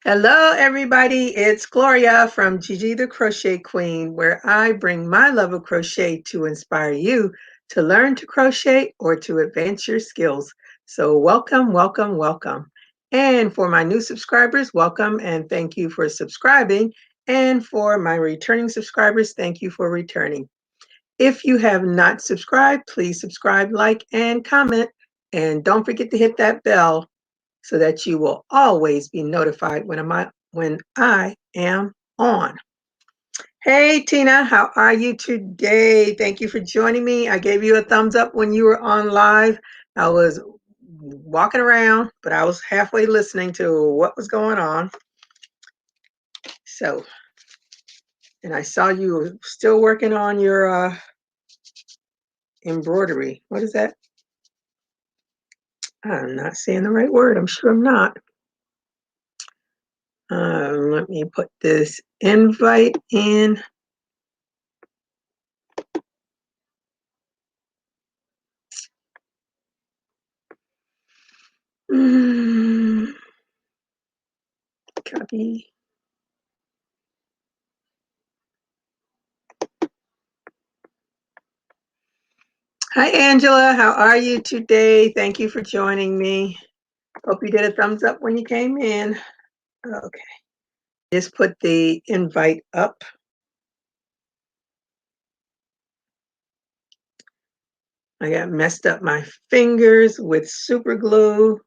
Hello, everybody. It's Gloria from Gigi the Crochet Queen, where I bring my love of crochet to inspire you to learn to crochet or to advance your skills. So, welcome, welcome, welcome. And for my new subscribers, welcome and thank you for subscribing. And for my returning subscribers, thank you for returning. If you have not subscribed, please subscribe, like, and comment. And don't forget to hit that bell so that you will always be notified when I am on. Hey Tina, how are you today? Thank you for joining me. I gave you a thumbs up when you were on live. I was walking around, but I was halfway listening to what was going on. So, and I saw you were still working on your embroidery. What is that? I'm not saying the right word. I'm sure I'm not. Let me put this invite in. Copy. Hi, Angela. How are you today? Thank you for joining me. Hope you did a thumbs up when you came in. Okay. Just put the invite up. I got messed up my fingers with super glue.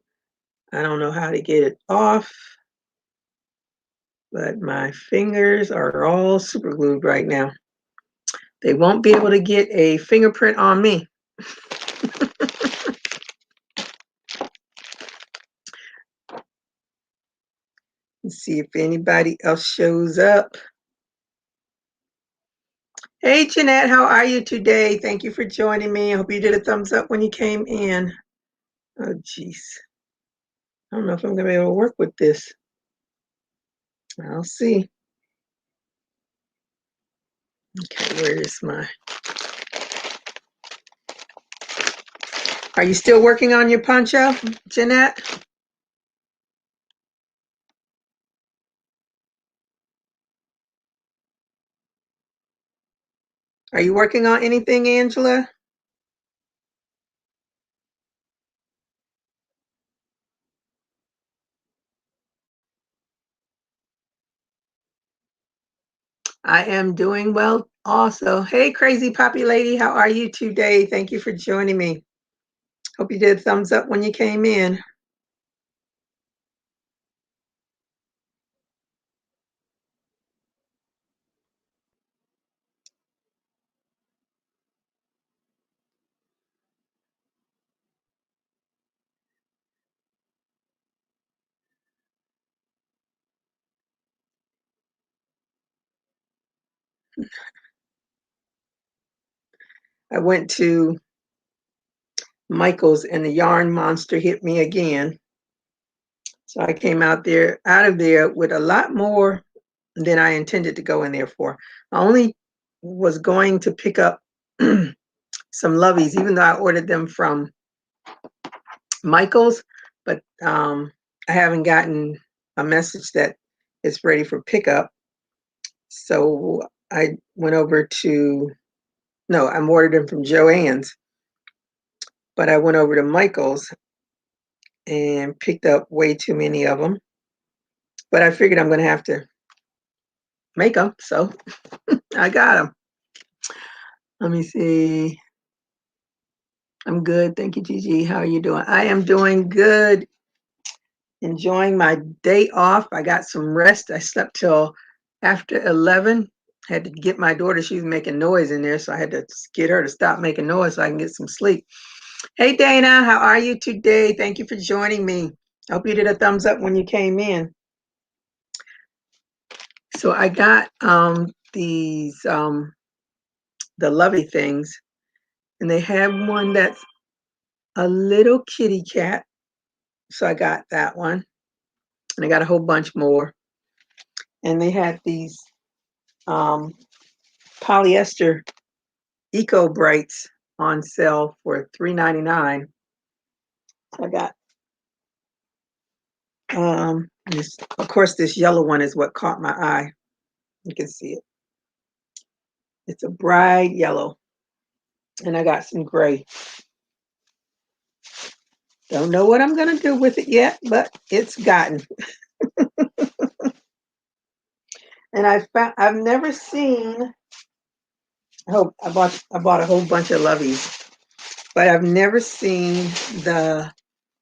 I don't know how to get it off, but my fingers are all super glued right now. They won't be able to get a fingerprint on me. Let's see if anybody else shows up. Hey, Jeanette, how are you today? Thank you for joining me. I hope you did a thumbs up when you came in. Oh, geez. I don't know if I'm going to be able to work with this. I'll see. Okay, where is my... Are you still working on your poncho, Jeanette? Are you working on anything, Angela? I am doing well also. Hey, crazy poppy lady, how are you today? Thank you for joining me. Hope you did a thumbs up when you came in. I went to Michael's and the yarn monster hit me again. So I came out of there with a lot more than I intended to go in there for. I only was going to pick up some loveys, even though I ordered them from Michael's, but I haven't gotten a message that it's ready for pickup. So I went over to, no, I ordered them from Joann's, but I went over to Michael's and picked up way too many of them. But I figured I'm going to have to make them, so I got them. Let me see. I'm good. Thank you, Gigi. How are you doing? I am doing good. Enjoying my day off. I got some rest. I slept till after 11. Had to get my daughter. She was making noise in there, so I had to get her to stop making noise so I can get some sleep. Hey, Dana. How are you today? Thank you for joining me. I hope you did a thumbs up when you came in. So I got these the lovey things, and they have one that's a little kitty cat. So I got that one, and I got a whole bunch more. And they had these polyester Eco Brights on sale for $3.99. So I got This, of course, this yellow one is what caught my eye. You can see it. It's a bright yellow. And I got some gray. Don't know what I'm going to do with it yet, but it's gotten. And I've never seen, I bought a whole bunch of Loveys, but I've never seen the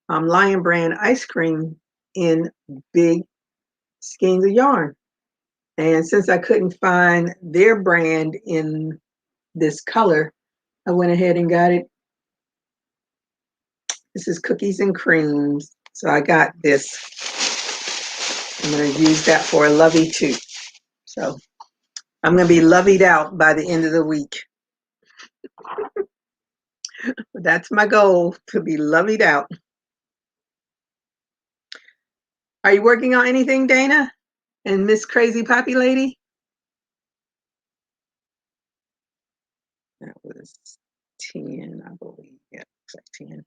Lion Brand ice cream in big skeins of yarn. And since I couldn't find their brand in this color, I went ahead and got it. This is Cookies and Creams. So I got this. I'm going to use that for a Lovey too. So I'm going to be Loveyed out by the end of the week. That's my goal, to be Loveyed out. Are you working on anything, Dana? And Miss Crazy Poppy Lady? That was 10, I believe. Yeah, looks like 10.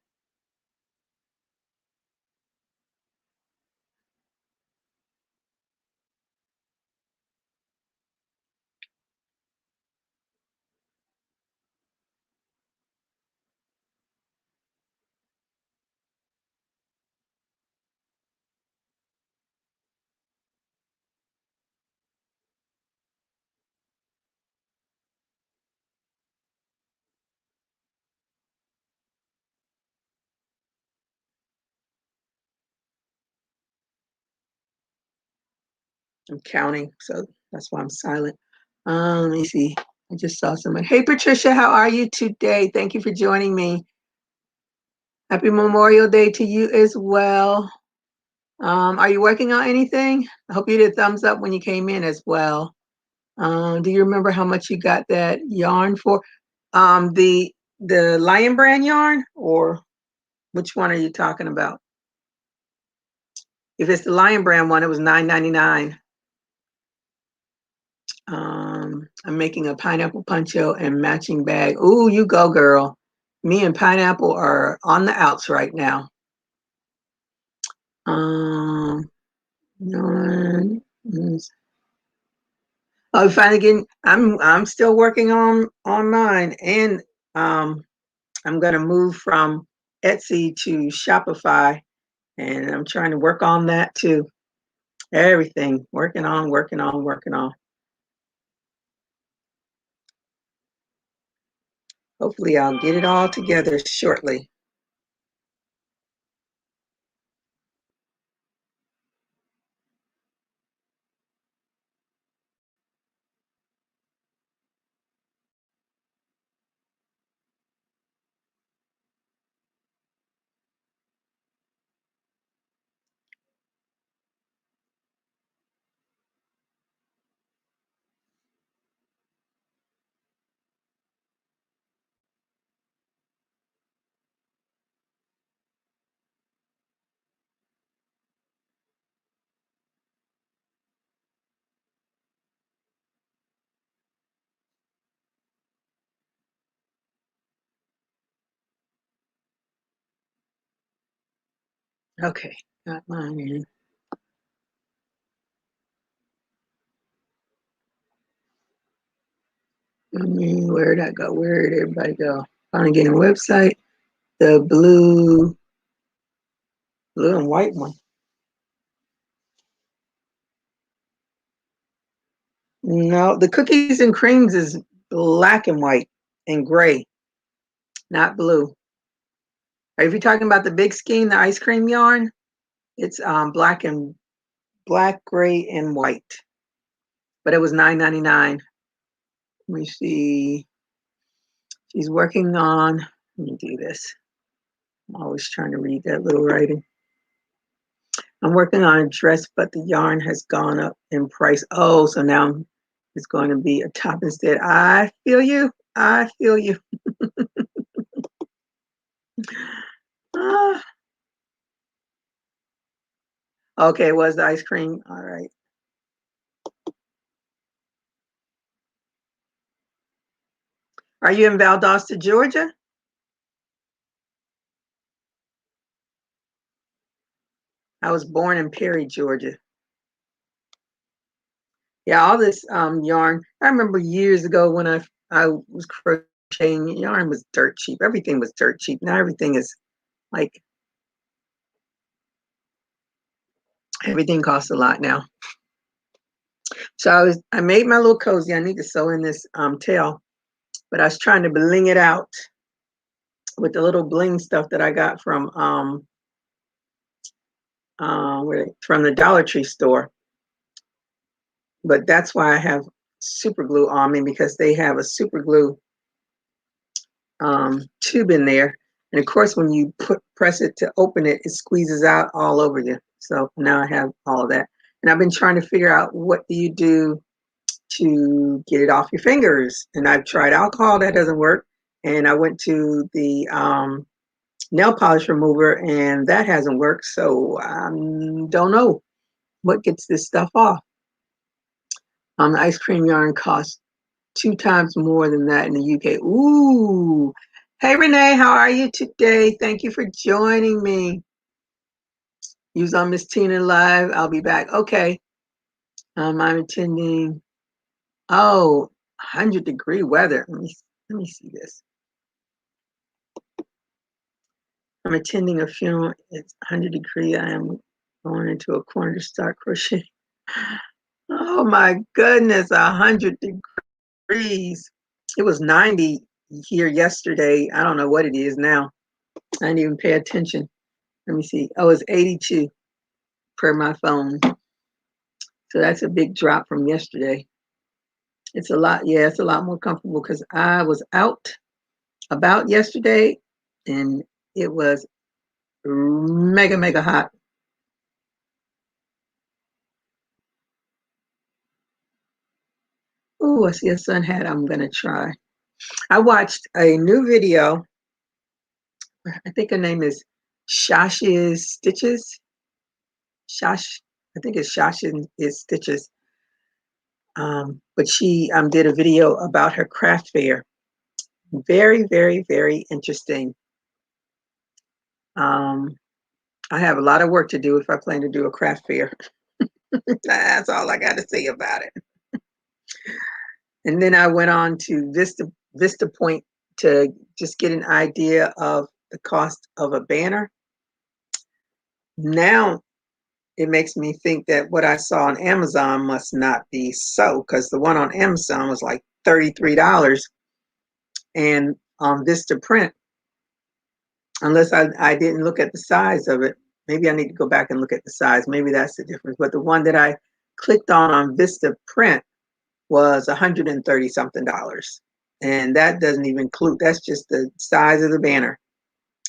I'm counting, so that's why I'm silent. Let me see. I just saw someone. Hey, Patricia, how are you today? Thank you for joining me. Happy Memorial Day to you as well. Are you working on anything? I hope you did thumbs up when you came in as well. Do you remember how much you got that yarn for? The Lion Brand yarn, or which one are you talking about? If it's the Lion Brand one, it was $9.99. I'm making a pineapple poncho and matching bag. Ooh, you go, girl. Me and pineapple are on the outs right now. Yarn. Oh, finally getting. I'm still working on mine, and I'm gonna move from Etsy to Shopify, and I'm trying to work on that too. Everything, working on. Hopefully, I'll get it all together shortly. Okay, got mine in. Where'd I go? Where'd everybody go? Finally getting a website. The blue and white one. No, the Cookies and Creams is black and white and gray, not blue. If you're talking about the big skein, the ice cream yarn, it's black, gray, and white. But it was $9.99. Let me see. She's working on. Let me do this. I'm always trying to read that little writing. I'm working on a dress, but the yarn has gone up in price. Oh, so now it's going to be a top instead. I feel you. I feel you. Ah, okay, was the ice cream. All right. Are you in Valdosta, Georgia? I was born in Perry, Georgia. Yeah, all this yarn. I remember years ago when I was crocheting, yarn was dirt cheap. Everything was dirt cheap. Now everything is like everything costs a lot now. So I made my little cozy. I need to sew in this tail, but I was trying to bling it out with the little bling stuff that I got from from the Dollar Tree store. But that's why I have super glue on me, because they have a super glue tube in there. And of course, when you press it to open it, it squeezes out all over you. So now I have all of that. And I've been trying to figure out, what do you do to get it off your fingers? And I've tried alcohol, that doesn't work. And I went to the nail polish remover, and that hasn't worked. So I don't know what gets this stuff off. The ice cream yarn costs 2 times more than that in the UK. Ooh. Hey, Renee, how are you today? Thank you for joining me. You was on Miss Tina Live. I'll be back. Okay. I'm attending, 100-degree weather. Let me see this. I'm attending a funeral. It's 100-degree. I am going into a corner to start crocheting. Oh my goodness, 100 degrees. It was 90 here yesterday. I don't know what it is now. I didn't even pay attention. Let me see. Oh, it's 82 per my phone. So that's a big drop from yesterday. It's a lot. Yeah, it's a lot more comfortable, because I was out about yesterday and it was mega, mega hot. Oh, I see a sun hat. I'm going to try. I watched a new video. I think her name is Shasha's Stitches. Shash, I think it's Shasha's Stitches. But she did a video about her craft fair. Very, very, very interesting. I have a lot of work to do if I plan to do a craft fair. That's all I got to say about it. And then I went on to Vista Point to just get an idea of the cost of a banner. Now it makes me think that what I saw on Amazon must not be so, because the one on Amazon was like $33, and on Vista Print, unless I didn't look at the size of it, maybe I need to go back and look at the size. Maybe that's the difference. But the one that I clicked on Vista Print was $130 something. And that doesn't even include, that's just the size of the banner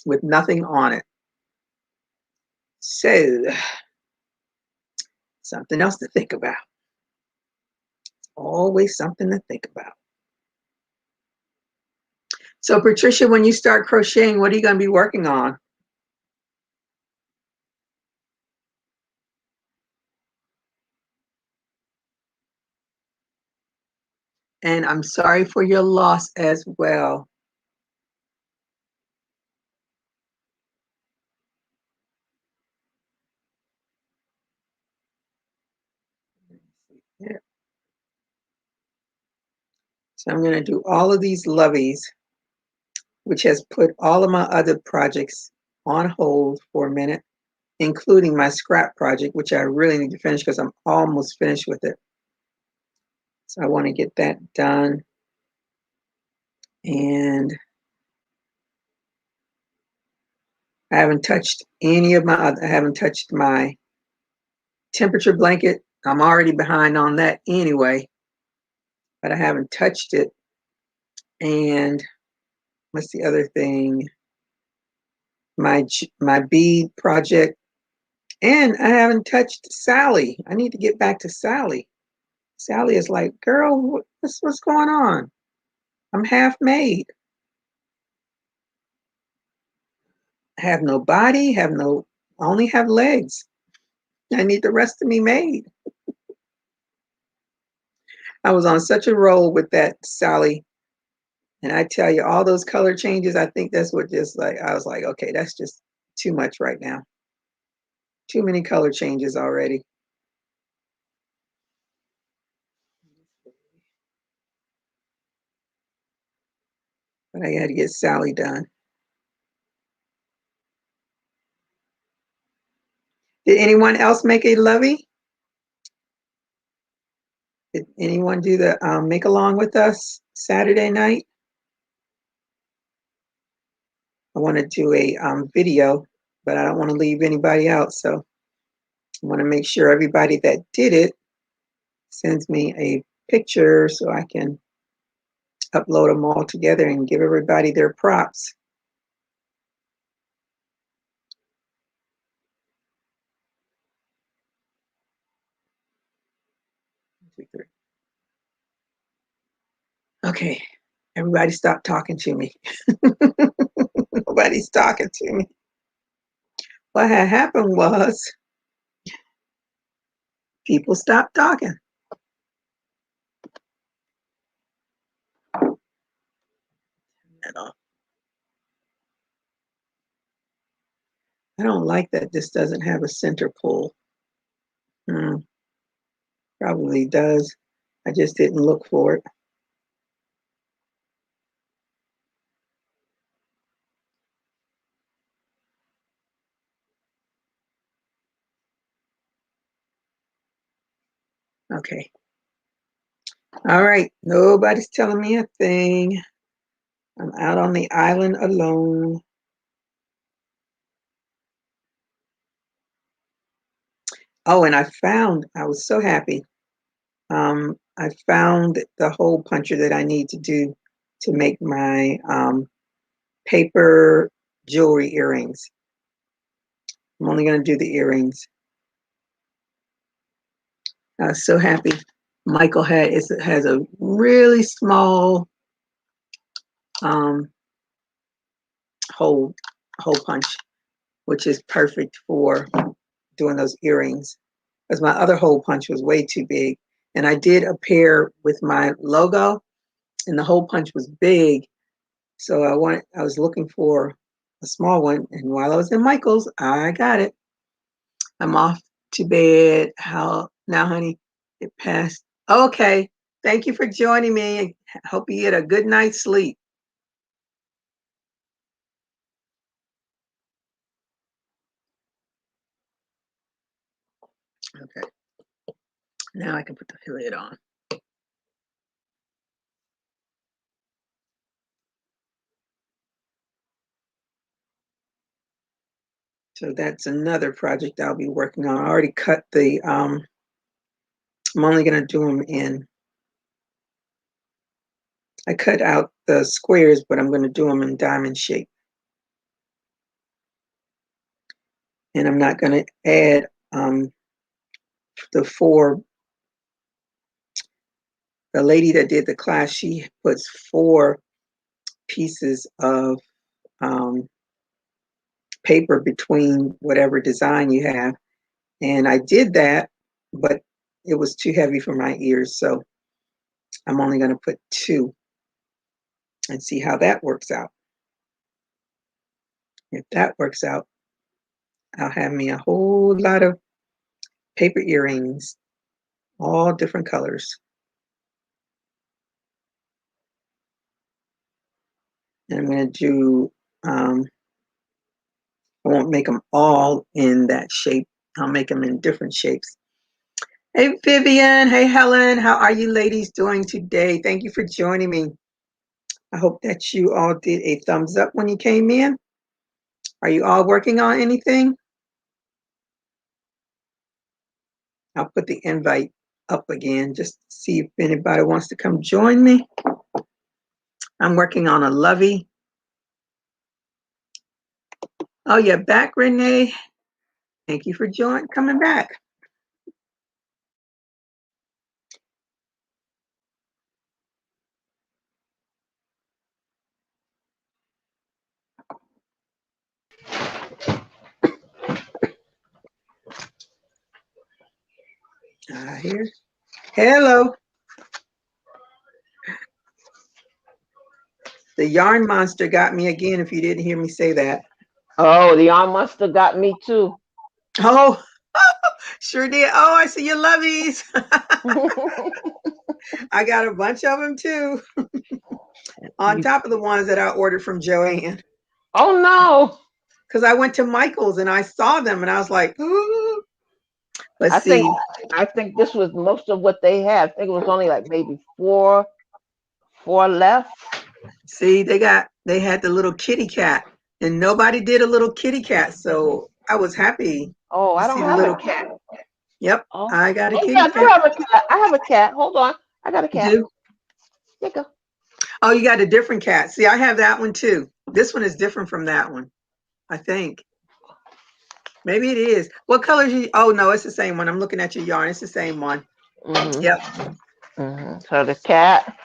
with nothing on it. So, something else to think about. Always something to think about. So, Patricia, when you start crocheting, what are you going to be working on? And I'm sorry for your loss as well. Yeah. So I'm going to do all of these loveys, which has put all of my other projects on hold for a minute, including my scrap project, which I really need to finish because I'm almost finished with it. So I want to get that done. And I haven't touched I haven't touched my temperature blanket. I'm already behind on that anyway, but I haven't touched it. And what's the other thing? My bead project. And I haven't touched Sally. I need to get back to Sally. Sally is like, girl, what's going on? I'm half made. I have no body, I only have legs. I need the rest of me made. I was on such a roll with that Sally. And I tell you, all those color changes, I think that's what I was like, okay, that's just too much right now. too many color changes already. But I got to get Sally done. Did anyone else make a lovey? Did anyone do the make along with us Saturday night? I want to do a video, but I don't want to leave anybody out. So I want to make sure everybody that did it sends me a picture so I can upload them all together and give everybody their props. Okay, everybody stop talking to me. Nobody's talking to me. What had happened was people stopped talking. I don't like that this doesn't have a center pull. Probably does. I just didn't look for it. Okay. All right. Nobody's telling me a thing. I'm out on the island alone. Oh, and I was so happy. I found the hole puncher that I need to do to make my paper jewelry earrings. I'm only going to do the earrings. I was so happy. Michael has a really small hole punch, which is perfect for doing those earrings. Because my other hole punch was way too big, and I did a pair with my logo, and the hole punch was big. So I was looking for a small one, and while I was in Michael's, I got it. I'm off to bed. How now, honey? It passed. Okay. Thank you for joining me. Hope you get a good night's sleep. Okay. Now I can put the lid on. So that's another project I'll be working on. I already cut the, I'm only going to do them I cut out the squares, but I'm going to do them in diamond shape. And I'm not going to add the lady that did the class, she puts 4 pieces of paper between whatever design you have. And I did that, but it was too heavy for my ears. So I'm only going to put 2 and see how that works out. If that works out, I'll have me a whole lot of paper earrings, all different colors. And I'm going to do, I won't make them all in that shape. I'll make them in different shapes. Hey, Vivian. Hey, Helen. How are you ladies doing today? Thank you for joining me. I hope that you all did a thumbs up when you came in. Are you all working on anything? I'll put the invite up again just to see if anybody wants to come join me. I'm working on a lovey. Oh, you're back, Renee. Thank you for coming back. Here. Hello. The yarn monster got me again, if you didn't hear me say that. Oh, the arm monster got me too. Oh, sure did. Oh, I see your lovies. I got a bunch of them too, on top of the ones that I ordered from Joanne. Oh no. Because I went to Michael's and I saw them and I was like, ooh. Let's I think see. I think this was most of what they had. I think it was only like maybe four left. See, they had the little kitty cat, and nobody did a little kitty cat, so I was happy Oh, to I see don't the have a little. cat. Yep, Oh, I got a oh yeah, kitty I do cat. have a cat. I have a cat. Hold on. I got a You cat. do? There you go. Oh, you got a different cat. See, I have that one too. This one is different from that one, I think. Maybe it is. What color is you? Oh no, it's the same one. I'm looking at your yarn. It's the same one. Mhm. Yep. Mhm. So the cat.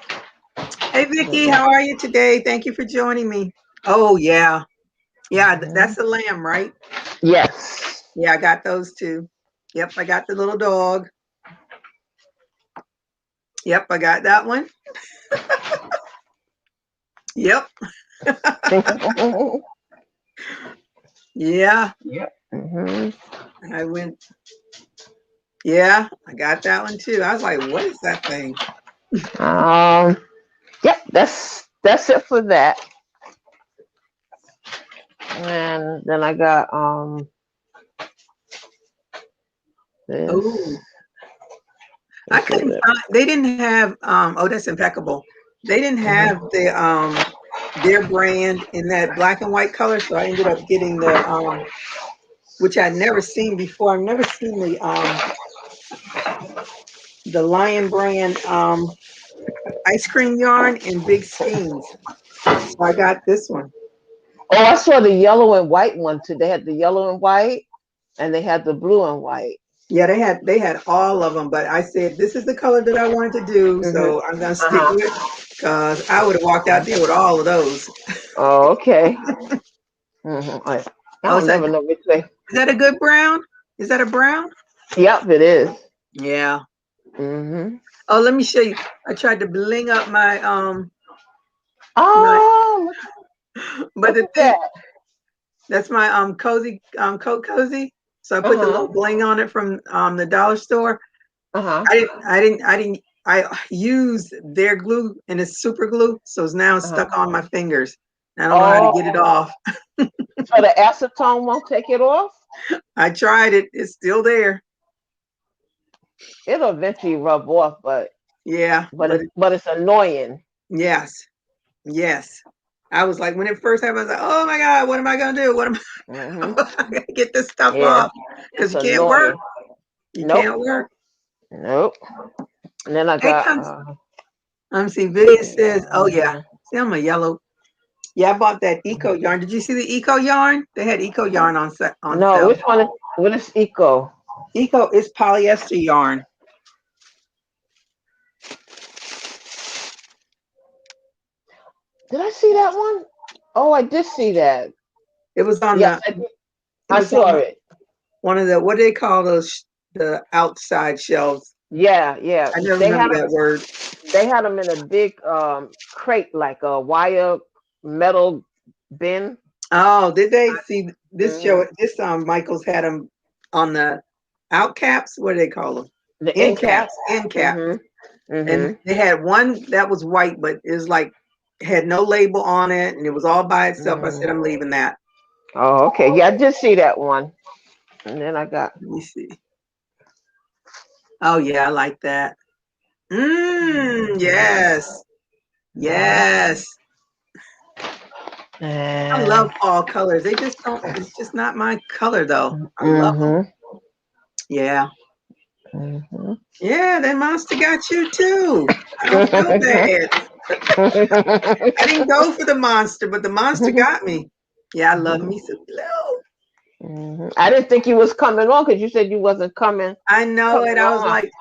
Hey Vicky, Mhm. how are you today? Thank you for joining me. Oh yeah. Yeah, that's Mhm. the lamb, right? Yes. Yeah, I got those too. Yep, I got the little dog. Yep, I got that one. Yep. Yeah, Yep. Mhm. I went. Yeah, I got that one too. I was like, what is that thing? Um. Yep. That's it for that. And then I got this. Oh, I Let's see couldn't that. find. They didn't have. Oh, that's impeccable. They didn't have Mhm. the their brand in that black and white color, so I ended up getting the which I'd never seen before. I've never seen the Lion brand ice cream yarn in big skeins. So I got this one. Oh, I saw the yellow and white one too. They had the yellow and white, and they had the blue and white. Yeah, they had all of them, but I said this is the color that I wanted to do, Mhm. so I'm gonna Uh stick huh. with because I would have walked out there with all of those. Oh, okay. I Oh, don't is that never know which way. a good brown? Is that a brown? Yep, it is. Yeah. Mhm. Oh, let me show you. I tried to bling up my Oh, but look the at thing that. that's my cozy coat cozy. So I Uh put the huh. little bling on it from the dollar store. Uh huh. I used their glue and it's super glue, so it's now Uh huh. stuck on my fingers. I don't know how to get it Oh, off. so the acetone won't take it off? I tried it. It's still there. It'll eventually rub off, but Yeah, but it's annoying. yes, yes. I was like, when it first happened, I was like, oh my God, what am I gonna do? What am Mhm. I gotta get this stuff Yeah, off? Because it's you can't work. annoying. You Nope. can't work. Nope. And then I Hey, got comes. Let me see. Video says, oh yeah. uh, See, I'm a yellow. Yeah, I bought that eco yarn. Did you see the eco yarn? They had eco yarn on no, sale. which one is what is eco? Eco is polyester yarn. Did I see that one? Oh, I did see that. It was on Yes, the. I did. It I was saw on it. one of the. What do they call those? The outside shelves. Yeah, yeah. I never remember that word. They had them in a big crate, like a wire metal bin. Oh, did they see this show? Hmm. This Michaels had them on the out caps. What do they call them? The End end cap. caps. End caps. Hmm. And Hmm. they had one that was white, but it was like had no label on it, and it was all by itself. I said, Hmm. I'm leaving that. Oh, okay. Yeah, I did see that one. And then I got. Let me see. Oh yeah, I like that. Yes, Mhm. yes. I And love fall colors. They just don't. It's just not my color though. I love them. hmm. Yeah, Hmm. yeah. That monster got you too. I don't feel bad. I didn't go for the monster, but the monster got me. Yeah, I love me some blue. Hmm. I didn't think you was coming on because you said you wasn't I know it. coming I was on. like,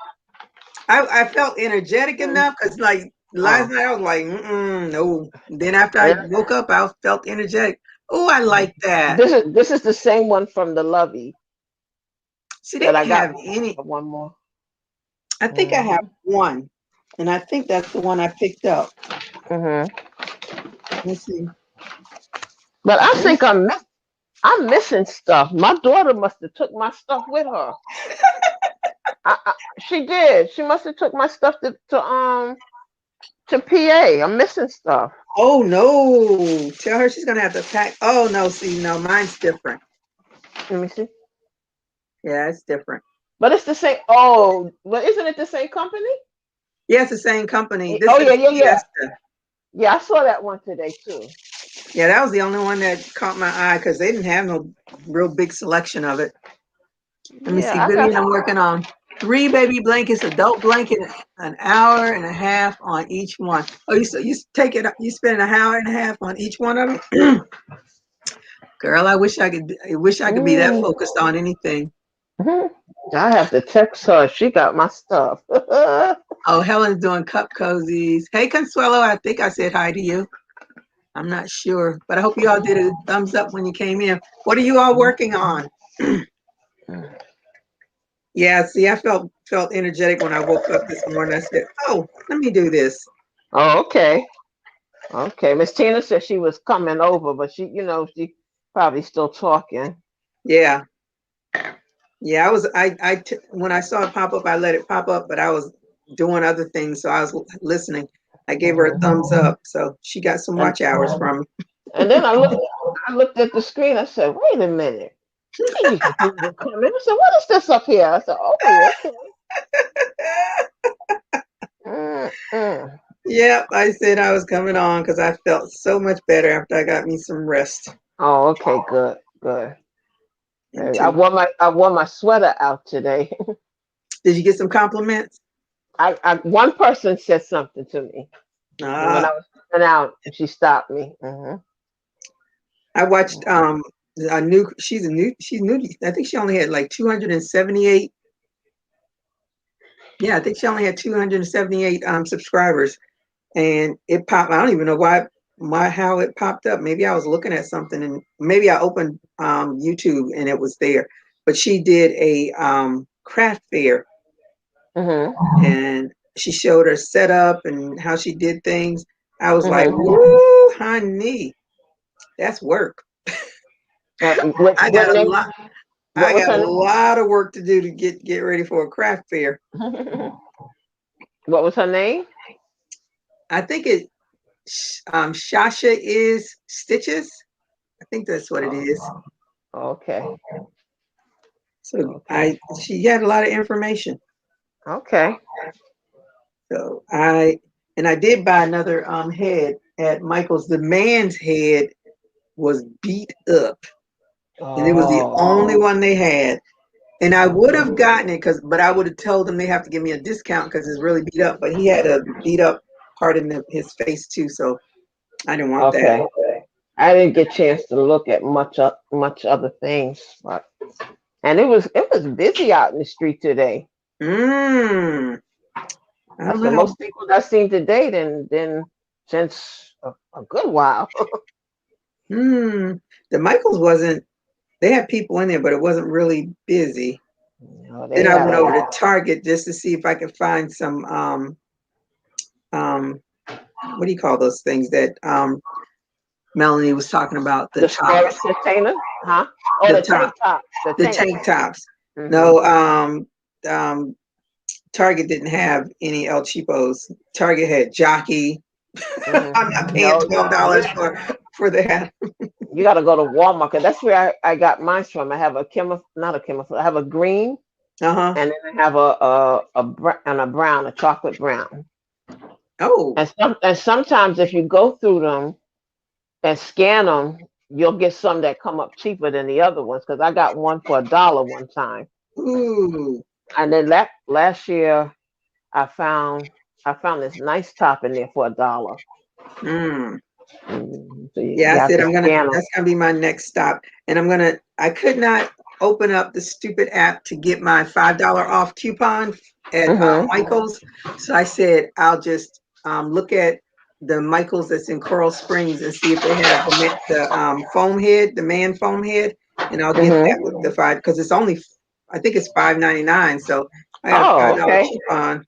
I felt energetic Mm. enough because like last Oh, night I was like, no. Then after I yeah. woke up, I felt energetic. Oh, I Mhm. like that. This is the same one from the Lovey See, they that I didn't got have any. one more. I think I have Hmm. one, and I think that's the one I picked up. Hmm. Let's see. But I Let me think see. I'm missing stuff. My daughter must have took my stuff with her. She did. She must have took my stuff to PA. I'm missing stuff. Oh no! Tell her she's gonna have to pack. Oh no! See, no, mine's different. Let me see. Yeah, it's different. But it's the same. Oh, well, isn't it the same company? Yeah, it's the same company. This Oh is yeah, yeah, yeah. Fiesta. Yeah, I saw that one today too. Yeah, that was the only one that caught my eye because they didn't have no real big selection of it. Let me see. Yeah, I got. Vivian, I'm working on 3 baby blankets, adult blanket, an hour and a half on each one. Oh, you take it. You spend an hour and a half on each one of them. Girl, I wish I could be that Mm. focused on anything. Mhm. I have to text her. She got my stuff. Oh, Helen's doing cup cozies. Hey, Consuelo, I think I said hi to you. I'm not sure, but I hope you all did a thumbs up when you came in. What are you all working on? Yeah, see, I felt energetic when I woke up this morning. I said, "Oh, let me do this." Oh, okay. Okay. Miss Tina said she was coming over, but she probably still talking. Yeah, yeah. When I saw it pop up, I let it pop up, but I was doing other things, so I was listening. I gave her a thumbs up, so she got some And watch hours from me. and then I looked at the screen. I said, "Wait a minute. These people coming." I said, "What is this up here?" I said, "Oh, okay." Mm-mm. Yep, I said I was coming on because I felt so much better after I got me some rest. Oh, okay, good, good. And I wore my sweater out today. did you get some compliments? One person said something to me, and when Ah, I was coming out, she stopped me. I watched a new. She's new. I think she only had like 278. Yeah, I think she only had 278 subscribers, and it popped. I don't even know how it popped up. Maybe I was looking at something, and maybe I opened YouTube and it was there. But she did a craft fair, Mm-hmm. and she showed her setup and how she did things. I was like, Mm-hmm. "Woo, honey, that's work." What I what got a name? lot. What I was got a her lot of work to do to get ready for a craft fair. name? What was her name? I think Shasha is Stitches. I think that's what it Oh, is. okay, So okay, she had a lot of information. okay. So I did buy another head at Michael's. The man's head was beat up, and it was the Oh, only one they had. And I would have gotten it but I would have told them they have to give me a discount because it's really beat up. But he had a beat up part in his face too, so I didn't want that. okay. I didn't get a chance to look at much other things, and it was busy out in the street today. Mm, I That's don't the know. most people I've seen today than since a good while. The Michaels wasn't. They had people in there, but it wasn't really busy. They Then I had went a over to Target just to see if I could find some um what do you call those things that Melanie was talking about, the the storage tops, container, huh? Oh, the the tank top, top, the the tank tank top. tops. Hmm. No, um Target didn't have any El Cheapos. Target had Jockey. Hmm. I'm not paying No, $12 for that. you got to go to Walmart 'cause that's where I got mine from. I have a chemical, not a chemical. I have a green, Uh-huh. and then I have a brown, a chocolate brown. Oh. And sometimes if you go through them and scan them, you'll get some that come up cheaper than the other ones. Because I got one for $1 one time, Ooh. and then last year I found I found this nice top in there for $1. Mm. So you Yeah, I have said to scan them. that's gonna be my next stop. And I could not open up the stupid app to get my $5 off coupon at Hmm. Michael's. So I said I'll just look at the Michael's that's in Coral Springs and see if they have the foam head, the man foam head, and I'll get that Hmm. with the five because it's only I think it's $5.99. So I got a Oh, $5 okay, coupon.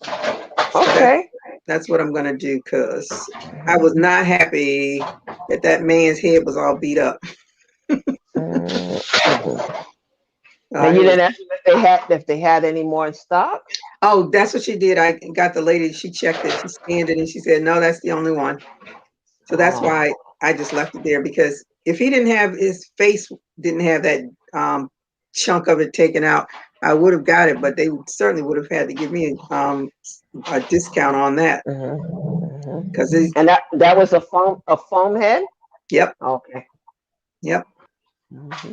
So okay. that's what I'm gonna do because I was not happy that man's head was all beat up. Now you didn't ask them if they had any more in stock. Oh, that's what she did. I got the lady. She checked it. She scanned it, and she said, "No, that's the only one." So that's why I just left it there, because if he didn't have his face, didn't have that chunk of it taken out, I would have got it. But they certainly would have had to give me a discount on that, because and that was a foam head. Yep. Okay. Yep.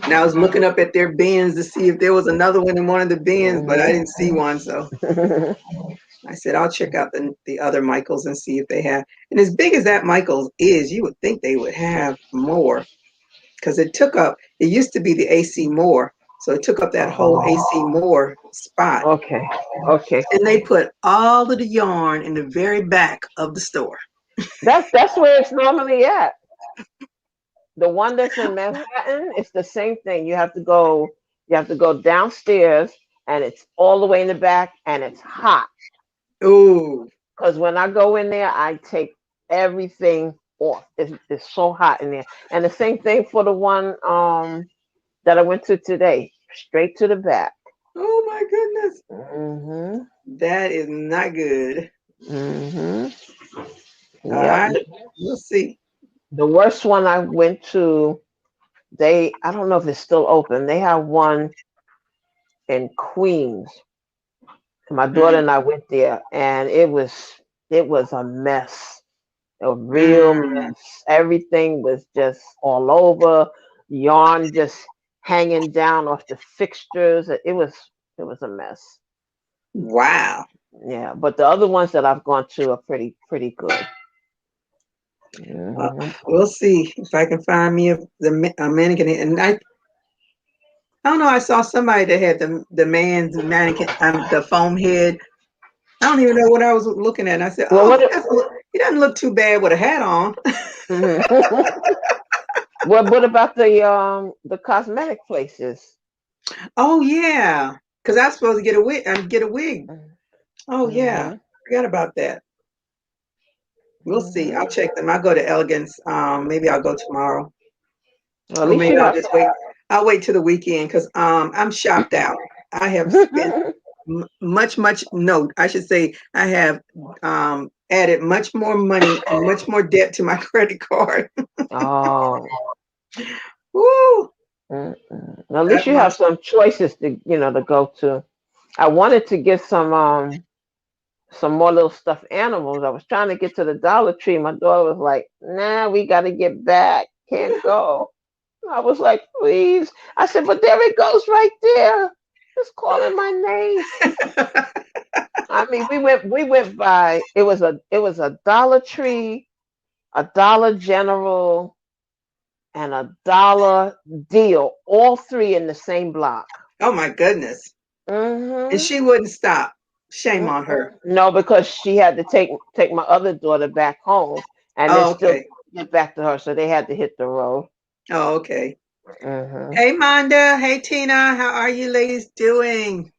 And I was looking up at their bins to see if there was another one in one of the bins, but I didn't see one. So I said, I'll check out the other Michaels and see if they have. And as big as that Michaels is, you would think they would have more, because it used to be the AC Moore. So it took up that whole AC Moore spot. Okay. And they put all of the yarn in the very back of the store. That's where it's normally at. The one that's in Manhattan, it's the same thing. You have to go downstairs, and it's all the way in the back, and it's hot. Ooh. Because when I go in there, I take everything off. It's so hot in there. And the same thing for the one that I went to today, straight to the back. Oh my goodness. That is not good. All right. We'll see. The worst one I went to, I don't know if it's still open. They have one in Queens. My daughter and I went there, and it was a mess. A real mess. Everything was just all over. Yarn just hanging down off the fixtures. It was a mess. Wow. Yeah, but the other ones that I've gone to are pretty good. We'll see if I can find me a mannequin. And I don't know. I saw somebody that had the man's mannequin, the foam head. I don't even know what I was looking at. And I said, he doesn't look too bad with a hat on. What about the cosmetic places? Oh yeah, because I was supposed to get a wig. Oh yeah, forgot about that. We'll see. I'll check them. I'll go to Elegance. Maybe I'll go tomorrow. Well, or maybe I'll just wait. I'll wait till the weekend, because I'm shopped out. I have spent much. No, I should say I have added much more money and much more debt to my credit card. Oh. Woo. At least you have some choices to go to. I wanted to get some more little stuffed animals. I was trying to get to the Dollar Tree. My daughter was like, "Nah, we got to get back. Can't go." I was like, "Please." I said, "But there it goes right there. It's calling my name." I mean, we went by. It was a Dollar Tree, a Dollar General, and a Dollar Deal, all three in the same block. Oh my goodness. And she wouldn't stop. Shame on her. No, because she had to take my other daughter back home, and then still get back to her, so they had to hit the road. Oh, okay. Hey, Monda. Hey, Tina. How are you ladies doing?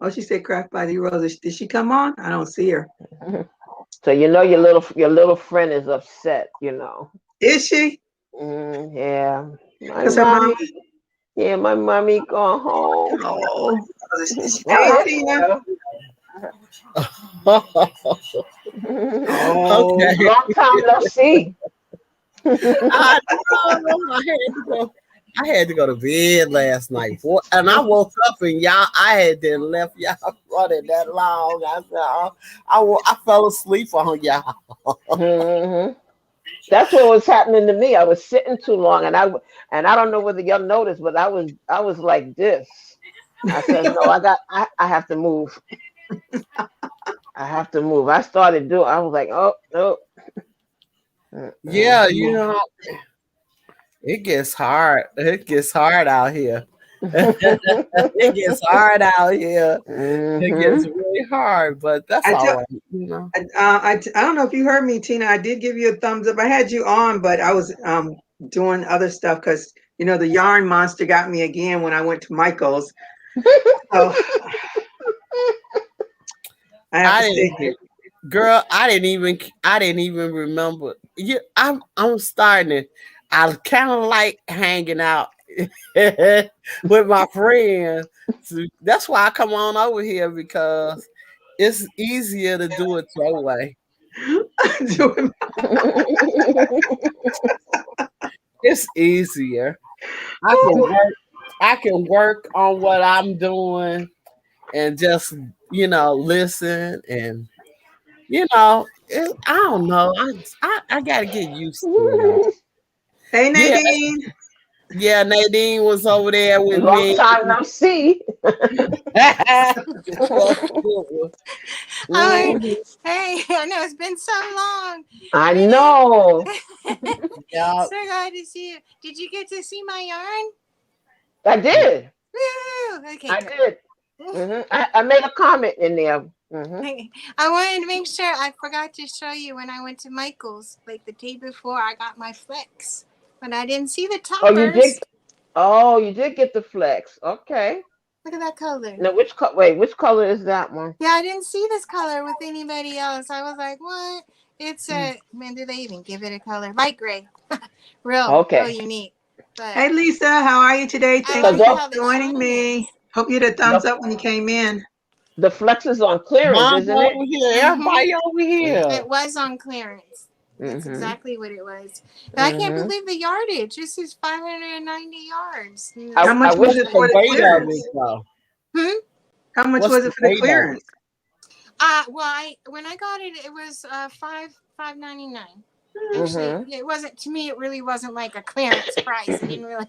Oh, she said craft by the roses. Did she come on? I don't see her. So your little friend is upset. Is she? Yeah. My mommy gone home. Oh. Hey, Tina. Okay. Long time no see. I had to go to bed last night, and I woke up and I had then left y'all running that long. I said, I fell asleep on y'all. That's what was happening to me. I was sitting too long, and I don't know whether y'all noticed, but I was like this. I said, no, I have to move. I have to move. I started doing. I was like, oh no. Yeah, it gets hard. It gets hard out here. It gets hard out here. It gets really hard, but that's all right. I don't know if you heard me, Tina. I did give you a thumbs up. I had you on, but I was doing other stuff because the yarn monster got me again when I went to Michael's. So I have to stay here. Girl, I didn't even remember. I'm starting it. I kind of like hanging out with my friends. So that's why I come on over here because it's easier to do it your way. Doing It's easier. I can work. I can work on what I'm doing and just listen and I don't know. I gotta get used to it all. Hey, Yeah, Nadine. yeah. Nadine was over there with Long me. time no see. Oh, Mhm. hey, I know it's been so long. I Really? know. Yeah. So glad to see you. Did you get to see my yarn? I did. Woo! Okay, I good. did. I made a comment in there. I wanted to make sure I forgot to show you when I went to Michael's, like the day before I got my flex, but I didn't see the Oh, you toppers. did. Oh, you did get the flex. Okay. Look at that color. Now, wait, which color is that one? Yeah, I didn't see this color with anybody else. I was like, what? It's a, man, do they even give it a color? Light gray. real Okay. unique. But Hey, Lisa. How are you today? I Thank So you like for how the joining shiny me. is. Hope you had a thumbs the up when you came in. the flex is on clearance, Mom isn't it? over here. Mm-hmm. Everybody over here. It was on clearance. That's Mm-hmm. exactly what it was. But I can't Mm-hmm. believe the yardage. This is 590 yards. How I much was wish it What's I. the for the weight of it clearance? though? Hmm? How much What's was the it for the weight of it? clearance? Well, when I got it, it was 599. Actually, Mm-hmm. it wasn't to me. It really wasn't like a clearance price. It didn't really.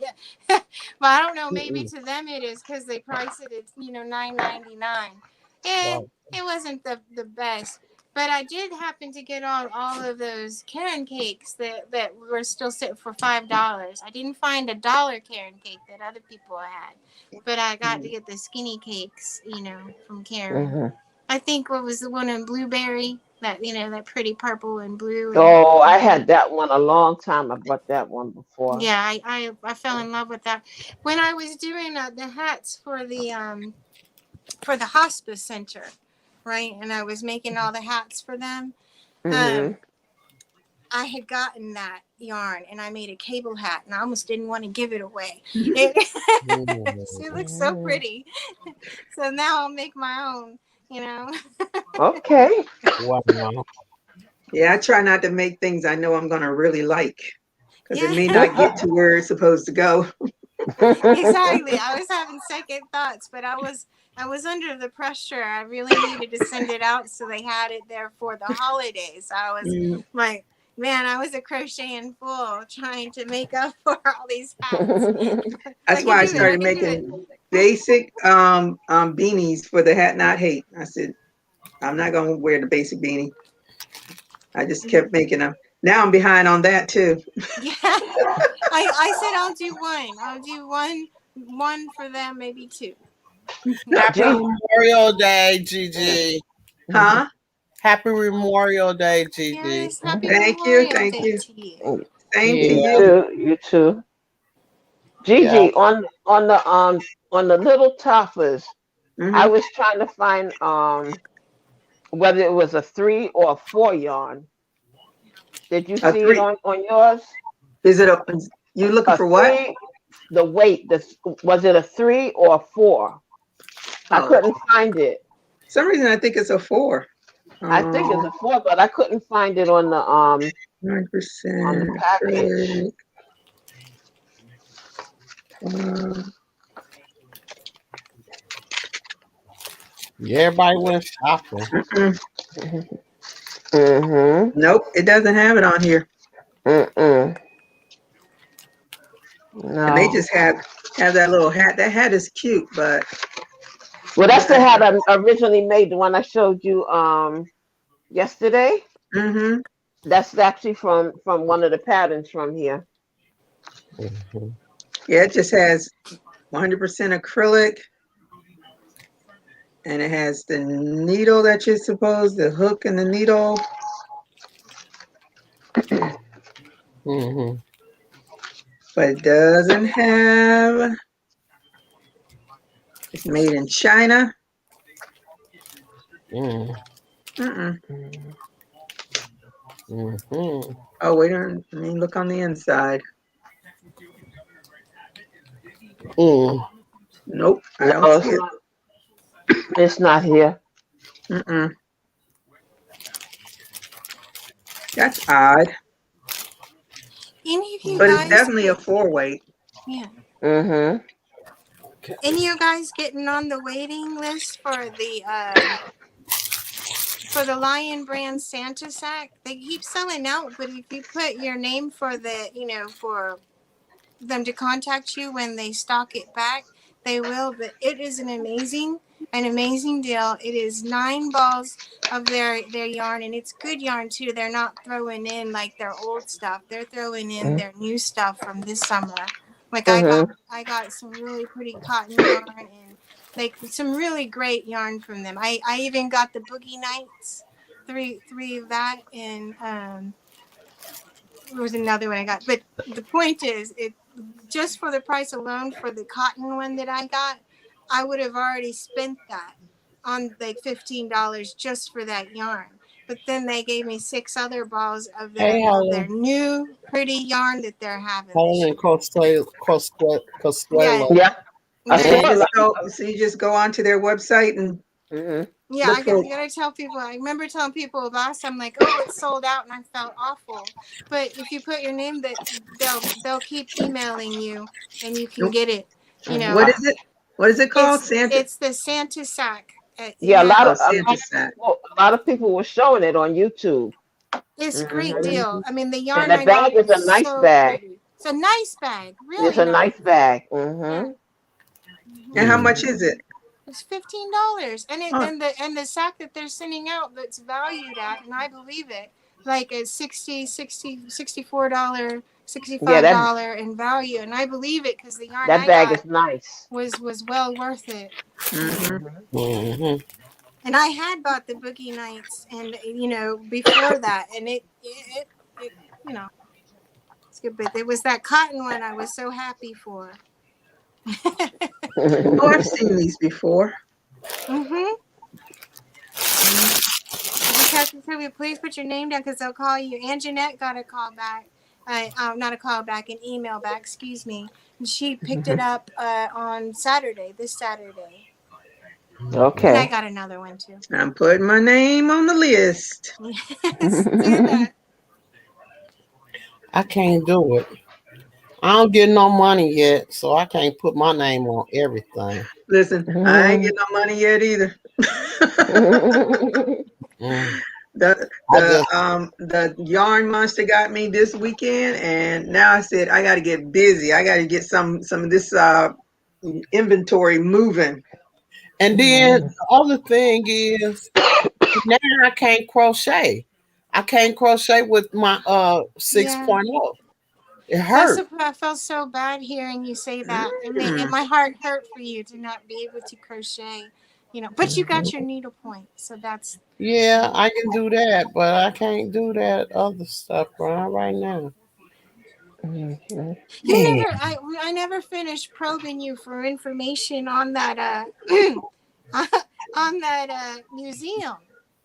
But I don't know. Maybe Mm-mm. to them it is because they price it at $9.99. And Wow. it wasn't the best. But I did happen to get all of those Karen cakes that were still sitting for $5. I didn't find a dollar Karen cake that other people had, but I got to get the skinny cakes, from Karen. Mm-hmm. I think what was the one in blueberry, that pretty purple and blue Oh, I and had that one a long time. I bought that one before. yeah, I fell in love with that when I was doing the hats for the hospice center, right? And I was making all the hats for them. Mm-hmm. Um, I had gotten that yarn and I made a cable hat and I almost didn't want to give it away. It looks so pretty. So now I'll make my own. Okay. Wow. Yeah, I try not to make things I know I'm going to really like because it Yeah. may not get to where it's supposed to go. Exactly. I was having second thoughts, but I was under the pressure. I really needed to send it out so they had it there for the holidays. I was Mm, like, man, I was a crocheting fool trying to make up for all these hats. I That's can why I do it. I started can do it. making basic beanies for the hat not hate. I said, I'm not going to wear the basic beanie. I just kept making them. Now I'm behind on that too. Yeah. I said I'll do one. I'll do one for them, maybe two. Happy Gee. Memorial Day, Gigi. Huh? Happy Memorial Day, Gigi. Yes, happy Thank you. Memorial Thank Day you. to you. Same to You Yeah, you. too. You too. yeah. Gigi, on the little toppers, I Hmm. was trying to find whether it was a 3 or 4 yarn. Did you A see it three. on yours? Is it a, you looking A for what? 3, the weight, was it a 3 or 4? I Oh, couldn't find it. some reason I think it's a four. I think it's a 4, but I couldn't find it on the 9% package. acrylic. Uh, Yeah, everybody went shopping. mm-mm. Mm-hmm. Nope, it doesn't have it on here. Mm-mm. And they No. just have that little hat. That hat is cute, but Well, that's the not. hat I originally made, the one I showed you yesterday. Mm-hmm. That's actually from one of the patterns from here. Mhm. Yeah, it just has 100% acrylic, and it has the needle that you're supposed, the hook and the needle, Mhm. but it doesn't have. It's made in China. Mhm. Mm-mm. Mhm. Oh, wait a minute. Let me look on the inside. Nope, I don't No, see it. it's not here. Mm-mm. That's odd, Any of you but it's guys definitely a 4-way. yeah. Mm-hmm. Any of you guys getting on the waiting list for the Lion Brand Santa sack? They keep selling out, but if you put your name for for them to contact you when they stock it back, they will. But it is an amazing deal. It is 9 balls of their yarn, and it's good yarn too. They're not throwing in like their old stuff. They're throwing in their new stuff from this summer. Like Mm-hmm. I got some really pretty cotton yarn and like some really great yarn from them. I even got the Boogie Nights, three of that, and there was another one I got. But the point is, it just for the price alone for the cotton one that I got, I would have already spent that on like $15 just for that yarn. But then they gave me 6 other balls of Hey, their Helen. new pretty yarn that they're having this Helen year. and Consuelo. Yeah, Yeah, I So saw you a And just lot. go. So you just go onto their website and Mm-hmm. yeah. look for. I gotta tell people. I remember telling people last time, like, oh, it's sold out, and I felt awful. But if you put your name, that they'll keep emailing you, and you can get it. You Mm-hmm. What know, is it? What is it called? Santa. it's the Santa sack. Yeah, Yeah, Oh, Santa sack. a lot of people were showing it on YouTube. it's a great Mm-hmm. deal. I mean, the And yarn the I got bag is was a nice so bag. pretty. It's a nice bag, It's really a nice. nice bag. Yeah. Mm-hmm. And how much is it? It's $15, and Oh, the sack that they're sending out that's valued at, and I believe it, like a $64, Yeah, $65 in value, and I believe it because the yarn that I bag is got nice. was well worth it. mm-hmm. Mhm. And I had bought the Boogie Nights, and before that, and it it's good, but it was that cotton one I was so happy for. Oh, I've seen these before. Mm-hmm. Just have to tell you, please put your name down because they'll call you. Aunt Jeanette got a call back, not a call back, an email back. Excuse me. And she picked it up on Saturday, this Saturday, and I Okay. got another one too. I'm putting my name on the list. Yes, do that. I can't do it. I don't get no money yet, so I can't put my name on everything. Listen, I ain't getting no money yet either. Mm. the I just the yarn monster got me this weekend, and now I said I got to get busy. I got to get some of this inventory moving. and then the other thing is now I can't crochet. I can't crochet with my Yeah. 6.0. It hurt. I felt so bad hearing you say that. Mm. My heart hurt for you to not be able to crochet. But you got your needle point, so that's Yeah, I can do that, but I can't do that other stuff right now. Mhm. you Man. never. I never finished probing you for information on that on that museum,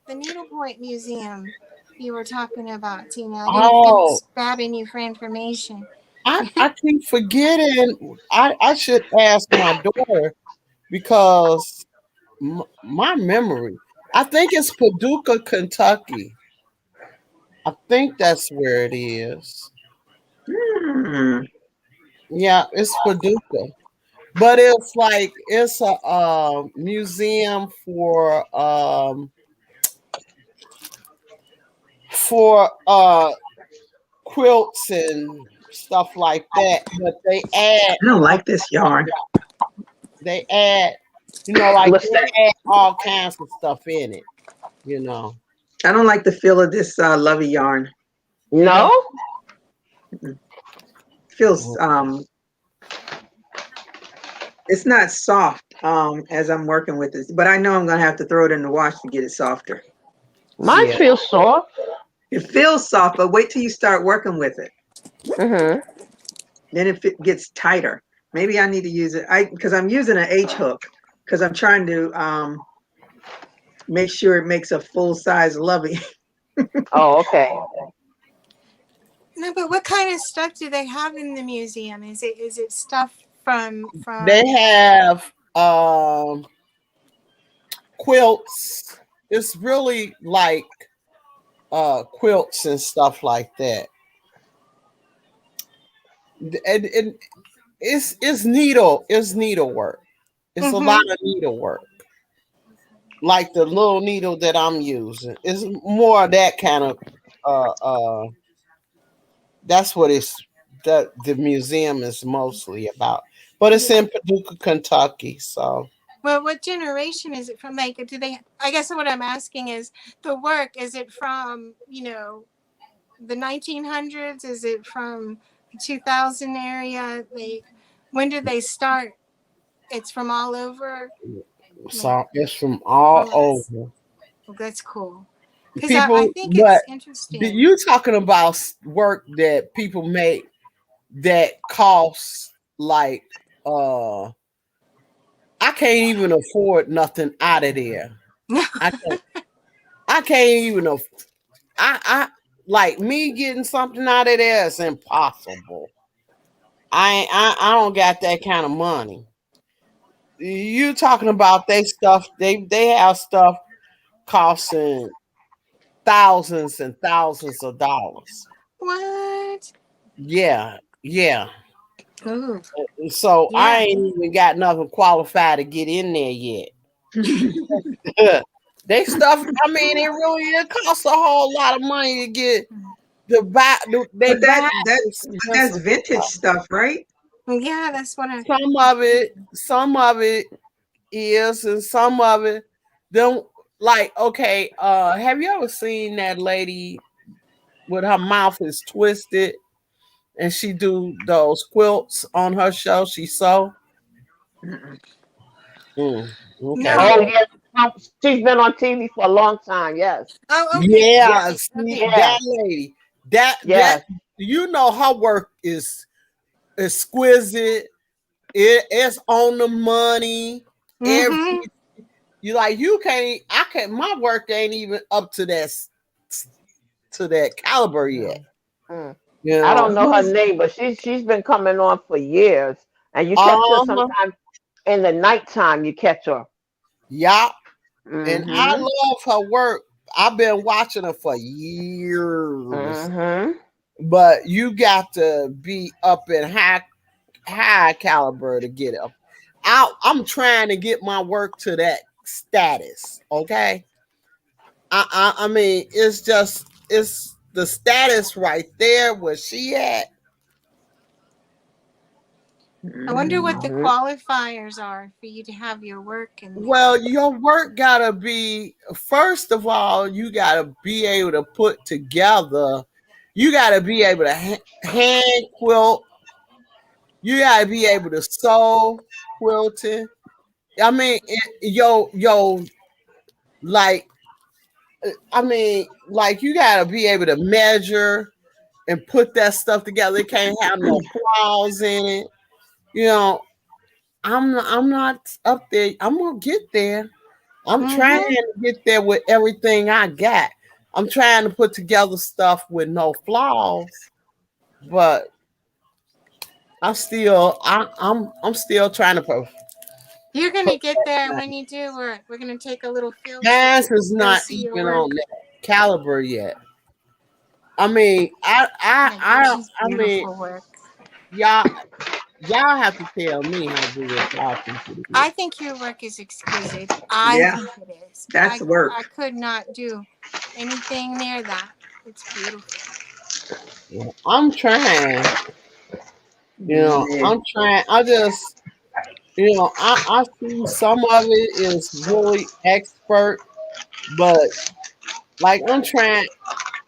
the needlepoint museum you were talking about, Tina. I didn't Oh, finish grabbing you for information. I keep forgetting. I should ask my daughter because my memory. I think it's Paducah, Kentucky. I think that's where it is. Mm. Yeah, it's Paducah. But it's like it's a museum for quilts and stuff like that. But I don't like this yarn. they add like What's that? they add all kinds of stuff in it. You know, I don't like the feel of this lovey yarn. you know. No? Feels it's not soft as I'm working with this, but I know I'm gonna have to throw it in the wash to get it softer. Mine Yeah. feels soft. It feels soft, but wait till you start working with it. Mm-hmm. Then it gets tighter. Maybe I need to use it. Because I'm using an H hook because I'm trying to make sure it makes a full size lovey. Oh, okay. No, but what kind of stuff do they have in the museum? Is it stuff from They have quilts. It's really like quilts and stuff like that. And it's needlework. It's a lot of needlework. Like the little needle that I'm using. It's more of that kind of that's what the museum is mostly about. But it's in Paducah, Kentucky. So well, what generation is it from? Like, do they? I guess what I'm asking is the work. Is it from the 1900s? Is it from the 2000 area? Like, when did they start? It's from all over. it's from all over. Well, that's cool. Because People, I think but it's interesting. you talking about work that people make that costs like I can't even afford nothing out of there. I can't even I like me getting something out of there is impossible. I don't got that kind of money. You talking about they stuff they have stuff costing thousands and thousands of dollars. What? Yeah. Ooh. So Yeah. I ain't even got nothing qualified to get in there yet. They stuff, I mean, it costs a whole lot of money to get to buy. But that's vintage stuff, right? Yeah, that's what I. Some of it is, and some of it don't. Like, okay, have you ever seen that lady with her mouth is twisted and she do those quilts on her show? She sew. Okay. Oh yes, she's been on TV for a long time. Yes. Oh, okay. Yeah, Okay. see, Okay. that lady. That her work is exquisite. It's on the money. Mhm. My work ain't even up to that caliber yet. Mm. You know? I don't know her name, but she's been coming on for years, and you catch her sometimes in the nighttime. You catch her. Yeah, Mm-hmm. and I love her work. I've been watching her for years. Mm-hmm. But you got to be up in high caliber to get up. I'm trying to get my work to that status. Okay. I mean, it's the status right there where she at. I wonder what the qualifiers are for you to have your work in there. Well, your work gotta be, first of all, you gotta be able to put together. You gotta be able to hand quilt. You gotta be able to sew quilting. I mean, like, I mean, like you gotta be able to measure and put that stuff together. It can't have no flaws in it. You know, I'm not up there. I'm gonna get there. I'm trying to get there with everything I got. I'm trying to put together stuff with no flaws, but I'm still trying to. You're gonna get there when you do work. We're gonna take a little field. Gas is not even on that caliber yet. I mean, I mean, work. y'all have to tell me how good y'all think it is. I think your work is exquisite. I think it is. That's work. I could not do anything near that. It's beautiful. Yeah, I'm trying. I'm trying. I just, I see some of it is really expert, but like I'm trying.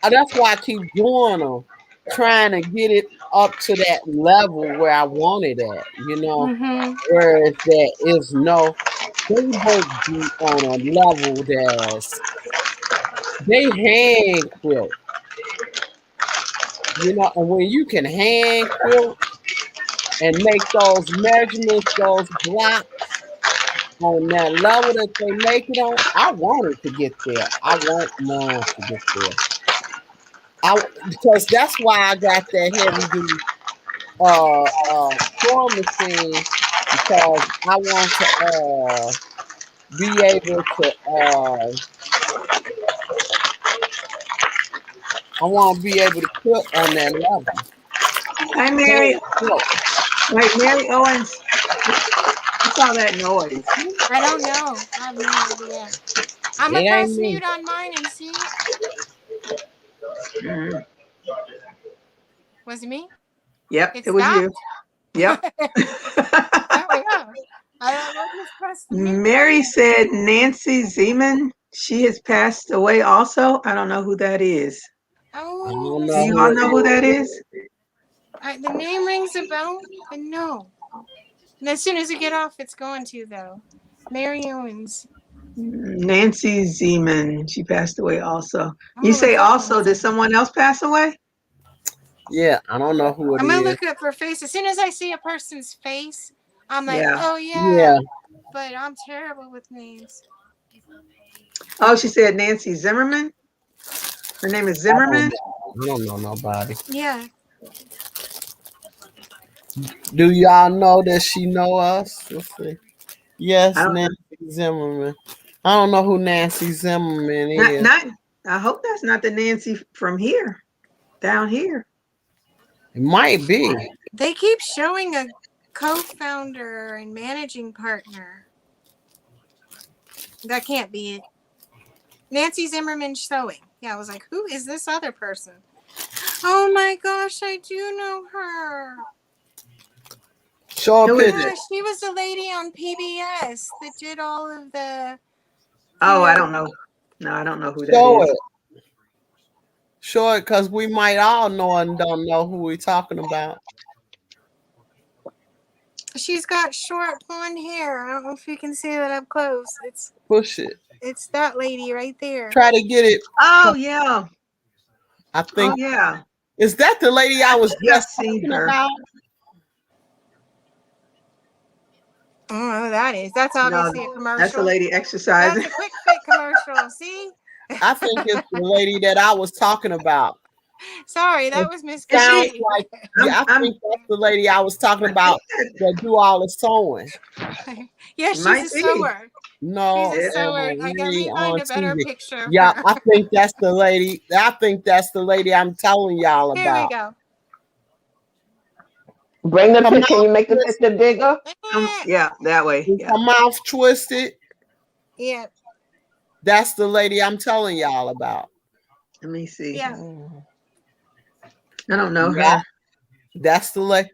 That's why I keep doing them, trying to get it up to that level where I want it at. Where it's that is no, they both be on a level that's they hand quilt. And when you can hand quilt and make those measurements, those blocks on that level that they make it on, I want it to get there. I want mine to get there. Because that's why I got that heavy duty sewing machine because I want to be able to I want to be able to put on that level. Hi, Mary. Wait, Mary Owens. What's all that noise? I don't know. I have no idea. I'm It gonna press ain't me. mute on mine and see. Mm. Was it me? Yep, It it was you. stopped. Yep. There we go. I just pressed the mute Mary button. said Nancy Zeman. She has passed away also. I don't know who that is. Oh, I don't Do know you who all it know is. who that is? the name rings a bell, but no. And as soon as we get off, it's going to though. Mary Owens. Nancy Zeman. She passed away also. I'm You gonna say look up also, did Nancy. someone else pass away? Yeah, I don't know who it I'm gonna is. look up her face. As soon as I see a person's face, I'm like, Yeah. oh Yeah. yeah. But I'm terrible with names. Oh, she said Nancy Zimmerman. Her name is I don't Zimmerman. know. I don't know nobody. Yeah. Do y'all know that she know us? Let's see. Yes, I don't know. Nancy Zimmerman. I don't know who Nancy Zimmerman is. Not. I hope that's not the Nancy from here, down here. It might be. They keep showing a co-founder and managing partner. That can't be it. Nancy Zimmerman Sewing. Yeah, I was like, who is this other person? Oh my gosh, I do know her. Show a Who is picture. it? Yeah, she was the lady on PBS that did all of the. Oh, I know- don't know. No, I don't know who that Show is. it. Show it, because we might all know and don't know who we're talking about. She's got short blonde hair. I don't know if you can see that up close. Push it. It's that lady right there. Try to get it. Oh yeah. I Oh think yeah. is that the lady I was think I've just seen talking her. about? I don't know who that is. That's No, obviously a commercial. that's the lady exercising. That's a quick fit commercial. See? I think it's the lady that I was talking about. Sorry, that was Miss Sounds Katie. like yeah, I think that's the lady I was talking about that do all the sewing. Yeah, she's Might a be. sewer. No, She's a sewer. I got lady me find on a better TV. picture. Of Yeah, her. I think that's the lady. I think that's the lady I'm telling y'all Here we about. go. Bring the Her picture. Can you mouth make the twisted. picture bigger? Yeah, that way. Is Yeah. her mouth twisted? Yeah. That's the lady I'm telling y'all about. Let me see. Yeah. I don't know Yeah. her. That's the lady.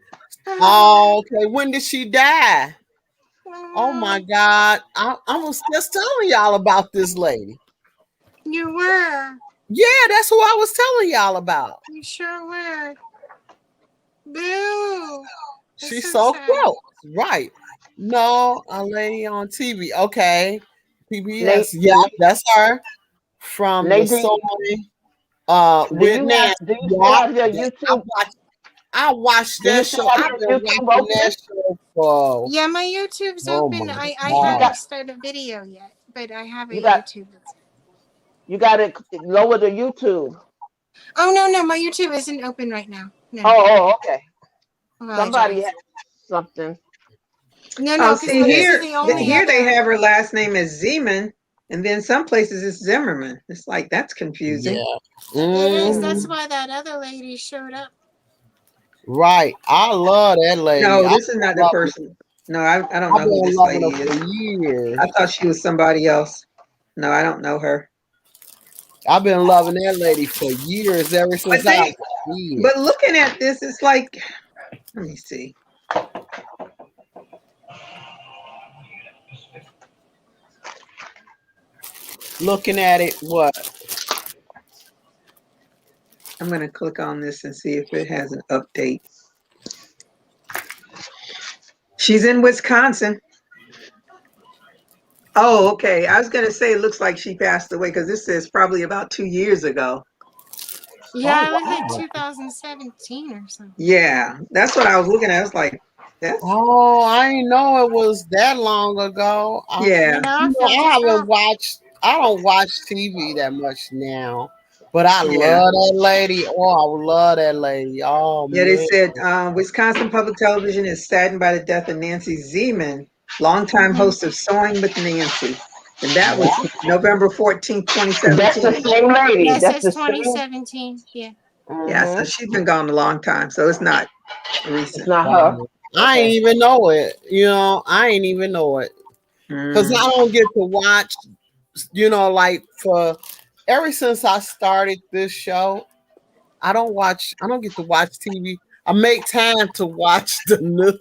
Oh, okay. When did she die? Oh my God. I was just telling y'all about this lady. You were. Yeah, that's who I was telling y'all about. You sure were. Boo. That's She's so so sad. close. Right. No, a lady on TV. Okay. PBS. Yeah, that's her. From the Nadine, sewing do with you Nancy. still have your Yeah, YouTube? I watched Do you that still show. have I've your been YouTube watching open? that show for Yeah, my YouTube's oh open. my I God. haven't started a video yet, but I have a You got- YouTube. You got to lower the YouTube. Oh no, my YouTube isn't open right now. No. Oh, okay. Apologize. Somebody has something. No, Oh, because see this here. is the only Here they other. have her last name is Zeman, and then some places it's Zimmerman. It's like that's confusing. Yeah. It is. That's Mhm. why that other lady showed up. Right. I love that lady. No, I this is not the love person. No, I don't I've know who been this loving lady her for is. years. I thought she was somebody else. No, I don't know her. I've been loving that lady for years, ever since I was a kid. But looking at this, it's like, let me see. Looking at it, what? I'm going to click on this and see if it has an update. She's in Wisconsin. Oh, okay. I was going to say it looks like she passed away because this says probably about 2 years ago. Yeah, Oh, it was like wow. 2017 or something. Yeah, that's what I was looking at. I was like, that's, Oh, I didn't know it was that long ago. yeah. You know, I I felt haven't shocked. watched. I don't watch TV that much now. But I Yeah. love that lady. Oh, I love that lady. Oh Yeah, they man. said Wisconsin Public Television is saddened by the death of Nancy Zeman, longtime Mhm. host of Sewing with Nancy. And that was Wow. November 14th, That's the 2017. same lady. Yeah, it That's says the same. 2017. Yeah. Yeah, so Mm-hmm. she's been gone a long time, so it's not It's recent. not her. Wow. I ain't Okay. even know it. I ain't even know it. Because Mm. I don't get to watch, like for ever since I started this show, I don't get to watch TV. I make time to watch the news.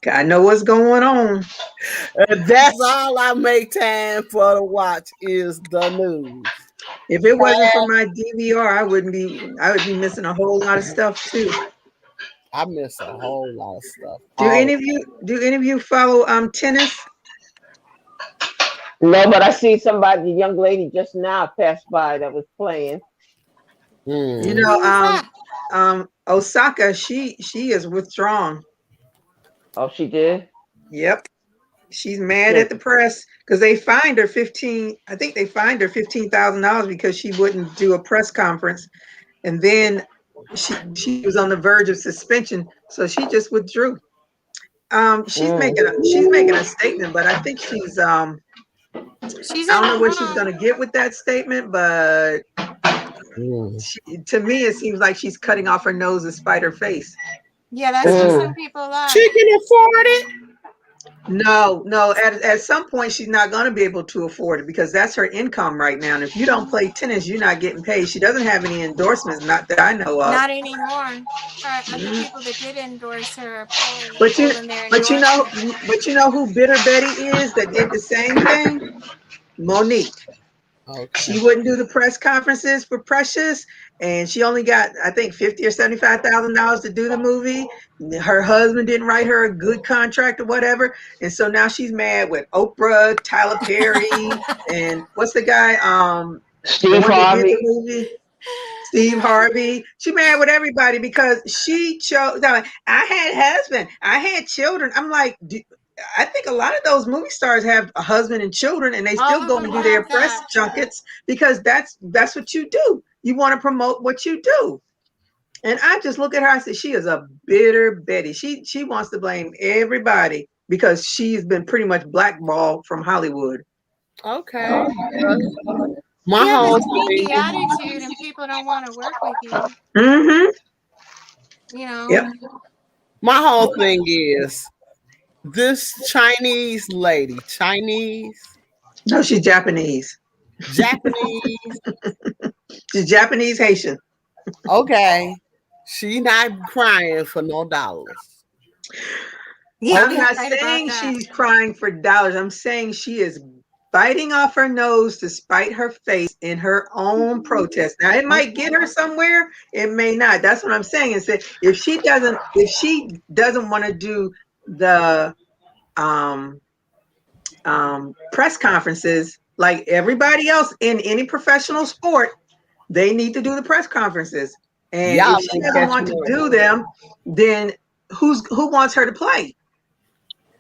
I know what's going on. And that's all I make time for to watch is the news. If it wasn't for my DVR, I would be missing a whole lot of stuff too. I miss a whole lot of stuff. Do any of you follow tennis? No, but I see somebody, the young lady just now passed by that was playing. You Mm. know, Who was that? Osaka, she is withdrawn. Oh, she did? Yep. She's mad Yeah. at the press because they fined her I think they fined her $15,000 because she wouldn't do a press conference. And then she was on the verge of suspension, so she just withdrew. She's Mm. making a statement, but I think She's I don't know what she's hold gonna get with that statement, but Mm. to me it seems like she's cutting off her nose to spite her face. Yeah, that's what Mm. some people like. She can afford it. No, at some point she's not going to be able to afford it because that's her income right now. And if you don't play tennis, you're not getting paid. She doesn't have any endorsements, not that I know of. Not anymore. The Mhm. people that did endorse her are But you, pulling their but you know, endorsement. but you know who Bitter Betty is that did the same thing? Monique. Okay. She wouldn't do the press conferences for Precious, and she only got, I think, $50,000 or $75,000 to do the movie. Her husband didn't write her a good contract or whatever, and so now she's mad with Oprah, Tyler Perry, and what's the guy? The Steve one that did the Harvey. movie. Steve Harvey. She mad with everybody because she chose. I had husband. I had children. I'm like, I think a lot of those movie stars have a husband and children, and they All still of go them and do their have press that. junkets because that's what you do. You want to promote what you do. And I just look at her. I said, she is a bitter Betty. She wants to blame everybody because she's been pretty much blackballed from Hollywood. Okay. My You have a whole stinky thing, attitude and people don't want to work with you. Mm-hmm. You know? Yep. my whole thing is this Chinese lady, No, she's Japanese. Japanese. She's Japanese Haitian. Okay, she not crying for no dollars. Yeah, I'm you're not right about saying that. she's crying for dollars. I'm saying she is biting off her nose to spite her face in her own protest. Now it might get her somewhere, it may not. That's what I'm saying. Is that if she doesn't want to do the um, press conferences like everybody else in any professional sport, they need to do the press conferences. And Y'all if she ain't doesn't want catching to on. do them, then who wants her to play?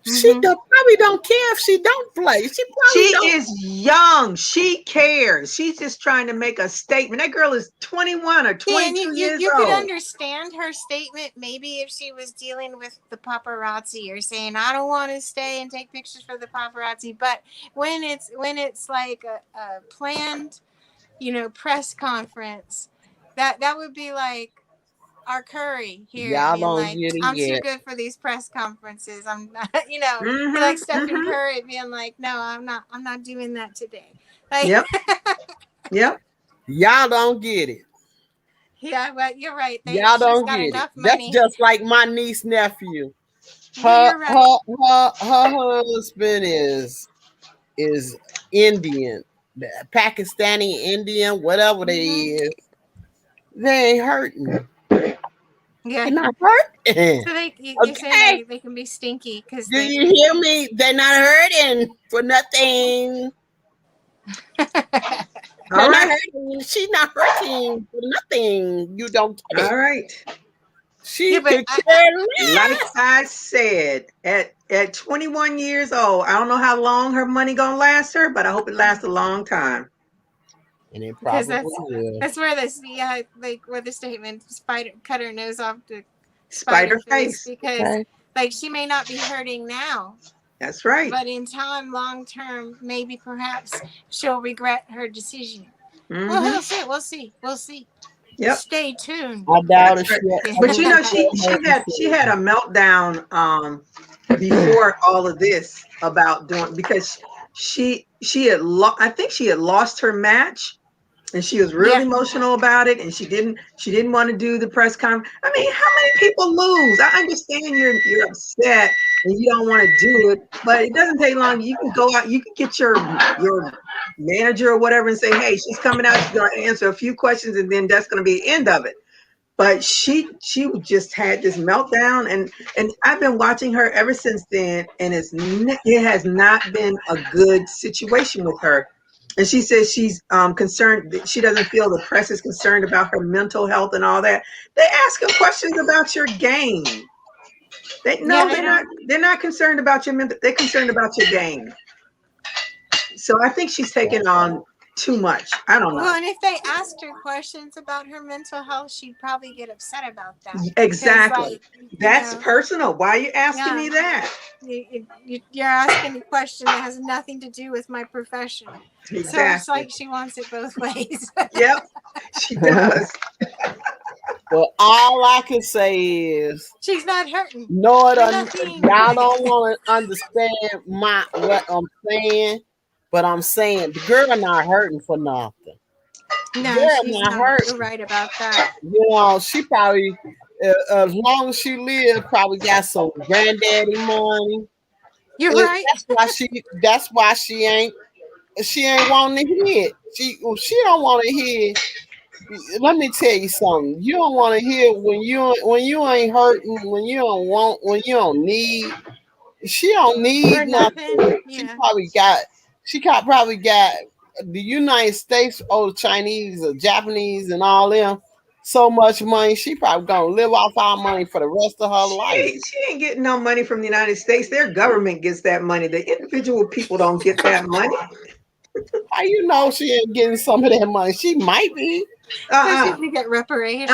She Mhm. probably don't care if she don't play. She She probably don't. is young. She cares. She's just trying to make a statement. That girl is 21 or See, and 22 years you could old. understand her statement maybe if she was dealing with the paparazzi or saying I don't want to stay and take pictures for the paparazzi. But when it's like a planned, press conference, that would be like our Curry here Y'all being don't like, get it I'm too yet. good for these press conferences. I'm not, be like Mm-hmm. Stephen Mm-hmm. Curry being like, no, I'm not doing that today. Like, Yep. Yep. Y'all don't get it. yeah, but you're right. Y'all She's don't got get it. enough That's money. just like my niece nephew. Yeah, Her you're right. her husband is Indian, Pakistani Indian, whatever they Mhm. is. They ain't hurting. Yeah. They're not hurting. So you're saying Okay. they can be stinky because Do they. you hear me? They're not hurting for nothing. All They're not right. hurting. She's not hurting for nothing. You don't get it. All right. She Yeah, but could care Like less. I said, at 21 years old, I don't know how long her money gonna last her, but I hope it lasts a long time. And it Because probably will. that's where this like where the statement spider cut her nose off to Spider face. because Okay. like she may not be hurting now, That's right. but in time, long term, maybe perhaps she'll regret her decision. Mhm. Well, we'll see. Yep. Stay tuned. I doubt That's it. right. But you know, she had a meltdown before all of this about doing, because she had I think she had lost her match, and she was really emotional about it, and she didn't want to do the press conference. I mean, how many people lose? I understand you're upset and you don't want to do it, but it doesn't take long. You can go out, you can get your manager or whatever and say, hey, she's coming out, she's going to answer a few questions, and then that's going to be the end of it. But she just had this meltdown, and I've been watching her ever since then, and it has not been a good situation with her. And she says she's concerned that she doesn't feel the press is concerned about her mental health and all that. They ask her questions about your game. They're not concerned about your mental. They're concerned about your game. So I think she's taking on too much. I don't know. Well, and if they asked her questions about her mental health, she'd probably get upset about that. Exactly. Like, that's personal. Why are you asking me that? You're asking a question that has nothing to do with my profession. Exactly. So it's like she wants it both ways. Yep, she does. Well, all I can say is she's not hurting. No, y'all don't want to understand what I'm saying, but I'm saying the girl not hurting for nothing. No, she's not hurting. You're right about that. You know, she probably, as long as she lives, probably got some granddaddy money. You're right. That's why she ain't wanting to hear it. She don't want to hear. Let me tell you something. You don't want to hear when you ain't hurting, when you don't want, when you don't need. She don't need nothing. Yeah. She probably got the United States or the Chinese or Japanese and all them so much money. She probably gonna live off our money for the rest of her life. She ain't getting no money from the United States. Their government gets that money. The individual people don't get that money. How you know she ain't getting some of that money? She might be. She get reparations.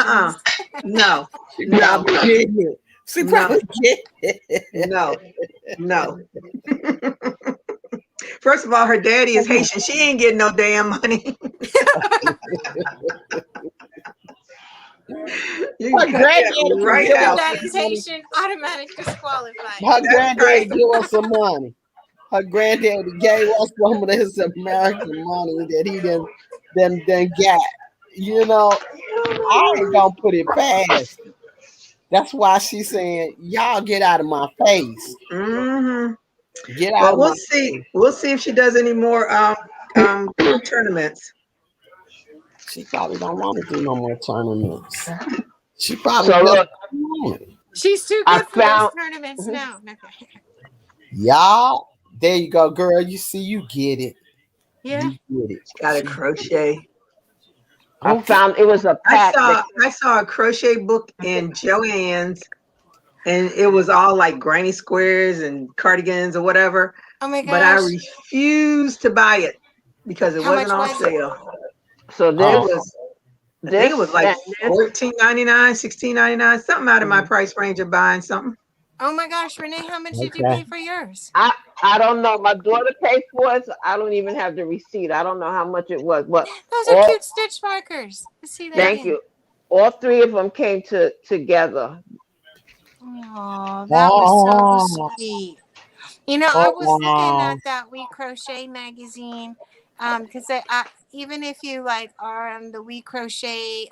No. She probably getting it. She probably get it. No. First of all, her daddy is Haitian. She ain't getting no damn money. My granddaddy right out. Daddy's Haitian, automatic disqualified. Her granddaddy give us some money. Her granddaddy gave us some of this American money that he then got. You know, I ain't gonna put it past. That's why she's saying, y'all get out of my face. Mm-hmm. Get out. We'll see. We'll see if she does any more tournaments. She probably don't want to do no more tournaments. She probably she's too good for those tournaments now. Y'all, there you go, girl. You see, you get it. Yeah. You get it. Got a crochet. I found it was a pack. I saw a crochet book in Joann's, and it was all like granny squares and cardigans or whatever. Oh my gosh. But I refused to buy it because it wasn't on sale. So I think it was like $14.99, $16.99, something out of my price range of buying something. Oh my gosh, Renee, how much did you pay for yours? I don't know. My daughter paid for it. So I don't even have the receipt. I don't know how much it was. But those are cute stitch markers. Let's see that. Thank you. All three of them came together. Oh, that was so sweet. You know, I was looking at that We Crochet magazine because even if you like are on the We Crochet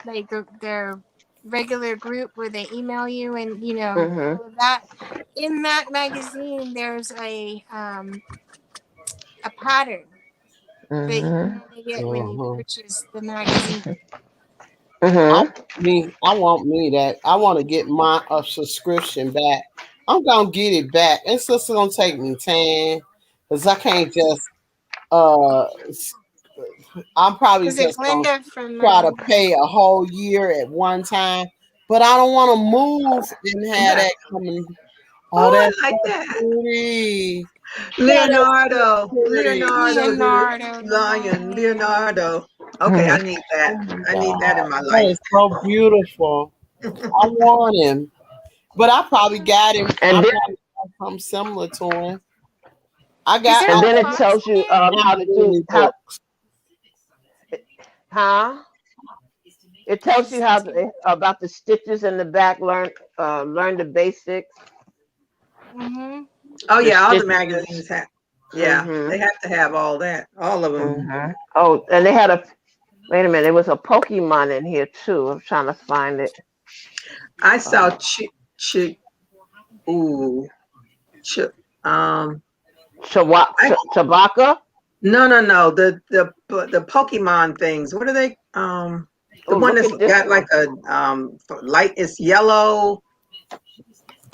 like their regular group where they email you and you know all of that, in that magazine there's a pattern that you only get when you purchase the magazine. I want to get my subscription back. I'm gonna get it back. It's just gonna take me time because I can't just I'm probably just gonna try to pay a whole year at one time, but I don't want to move and have that coming. Oh, I that's like so that. pretty. Yeah, that's Leonardo. pretty. Leonardo the Leonardo the lion. lion. Leonardo. Okay, I need that. Oh my I need that in God. my That life. is so beautiful. I want him. But I probably got him. And I then probably got something similar to him. I Is got there and a then I it got fox tells you there? how to do Disney how books. huh? It tells you how to, about the stitches in the back. Learn the basics. Mm-hmm. Oh The yeah, all the stitches. magazines have. Yeah, Mm-hmm. they have to have all that. All of them. Mm-hmm. Oh, and they had a wait a minute. There was a Pokemon in here too. I'm trying to find it. I saw Uh, ooh, ch, um, I, Chewbacca. no. The Pokemon things. What are they? The Oh, one look that's at this got like one. a light. It's yellow.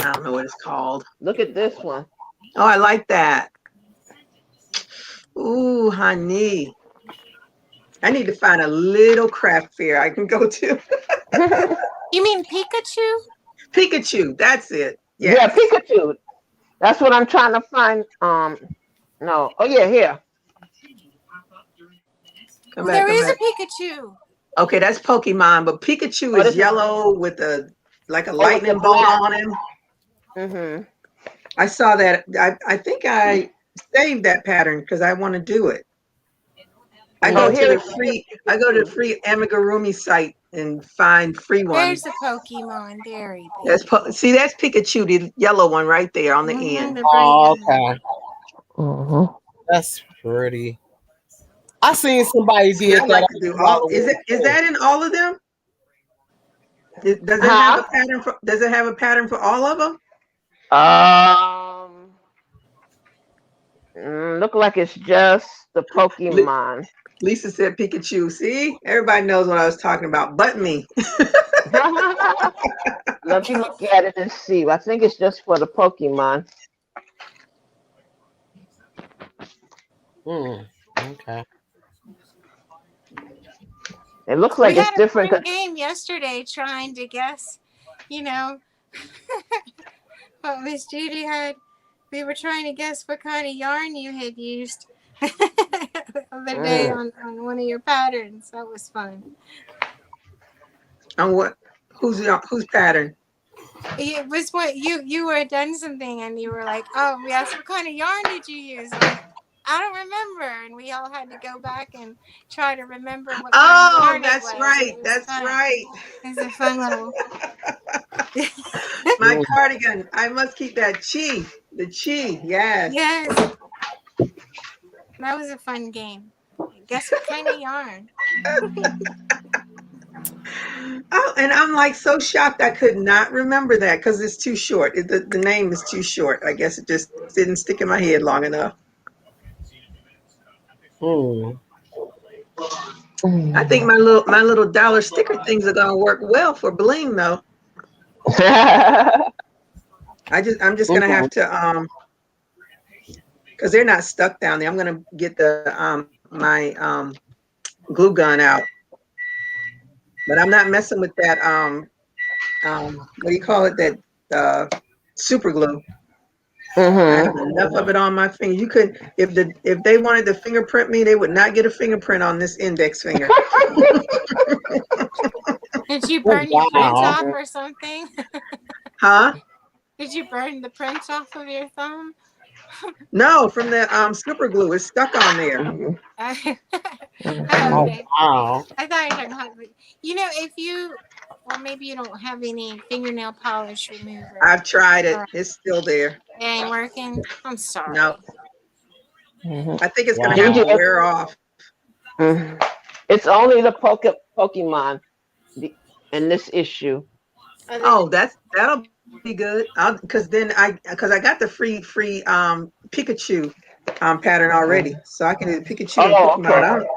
I don't know what it's called. Look at this one. Oh, I like that. Ooh, honey. I need to find a little craft fair I can go to. You mean Pikachu? Pikachu. That's it. Yeah, Yes. Pikachu. That's what I'm trying to find. No. Oh yeah, here. Come Well, back. there Come is back. a Pikachu. Okay, that's Pokemon, but Pikachu Oh, is this is yellow with a like a oh with the lightning bolt black. on him. Mm-hmm. I saw that. I think I saved that pattern because I want to do it. I Oh, go Mm. to here the it free. I go to the free Amigurumi site and find free ones. There's a Pokemon. There he That's be. see, that's Pikachu, the yellow one right there on the Mm-hmm. end. The bright Oh, yellow. okay. Mm-hmm. That's pretty. I seen somebody See, did I that like to on do all. Halloween Is too. that in all of them? Does it have a Huh? pattern for? Does it have a pattern for all of them? Um, look like it's just the Li- Pokemon. Lisa said Pikachu. See, everybody knows what I was talking about, but me. Let me look at it and see. I think it's just for the Pokemon. Mm. Okay. It looks We like it's had a different. fun game yesterday trying to guess, you know, what Miss Judy had. We were trying to guess what kind of yarn you had used the other day Mm. on one of your patterns. That was fun. On what? Whose pattern? It was what you were done something and you were like, oh, we asked what kind of yarn did you use? Like, I don't remember, and we all had to go back and try to remember what kind of Oh, yarn it that's was. right. It was That's fun. right. It was a fun little. My Mm. cardigan. I must keep that chi. The chi. Yes. Yes, that was a fun game. Guess what kind of yarn? Oh, and I'm like so shocked I could not remember that because it's too short. The name is too short. I guess it just didn't stick in my head long enough. Mm. I think my little dollar sticker things are gonna work well for bling though. I'm just gonna Mhm. have to because they're not stuck down there. I'm gonna get the my glue gun out, but I'm not messing with that what do you call it, that super glue. I have hmm enough of it on my finger. You could if they wanted to fingerprint me, they would not get a fingerprint on this index finger. Did you Oh, burn your print wow. off or something? Huh? Did you burn the print off of your thumb? No, from the super glue. It's stuck on there. Oh, Oh, okay. wow. I thought you were talking about, if you, well, maybe you don't have any fingernail polish remover. I've tried it. Or It's still there. it ain't working. I'm No, sorry. I think it's gonna have Gigi, to Wow. wear off. mhm. It's only the Pokemon in this issue. Other than Oh, that'll be good. Because I got the free Pikachu pattern Mhm. already, so I can do Pikachu and Oh, Pokemon. okay.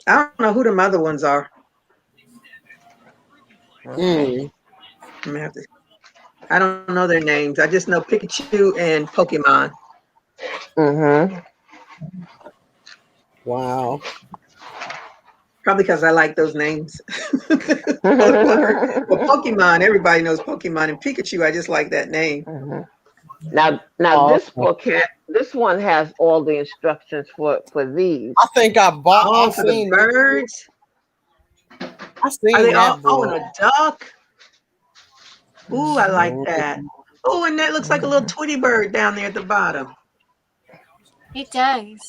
I don't know who the other ones are. Okay. Mm. I'm gonna have to. I don't know their names. I just know Pikachu and Pokemon. Mm-hmm. Wow. Probably because I like those names. Well, Pokemon, everybody knows Pokemon, and Pikachu, I just like that name. Now Oh, this book this one has all the instructions for these. I think I bought. Oh, for the birds. I Are seen they all? that Oh, book. and a duck. Ooh, I like that. Oh, and that looks like a little Tweety bird down there at the bottom. It does.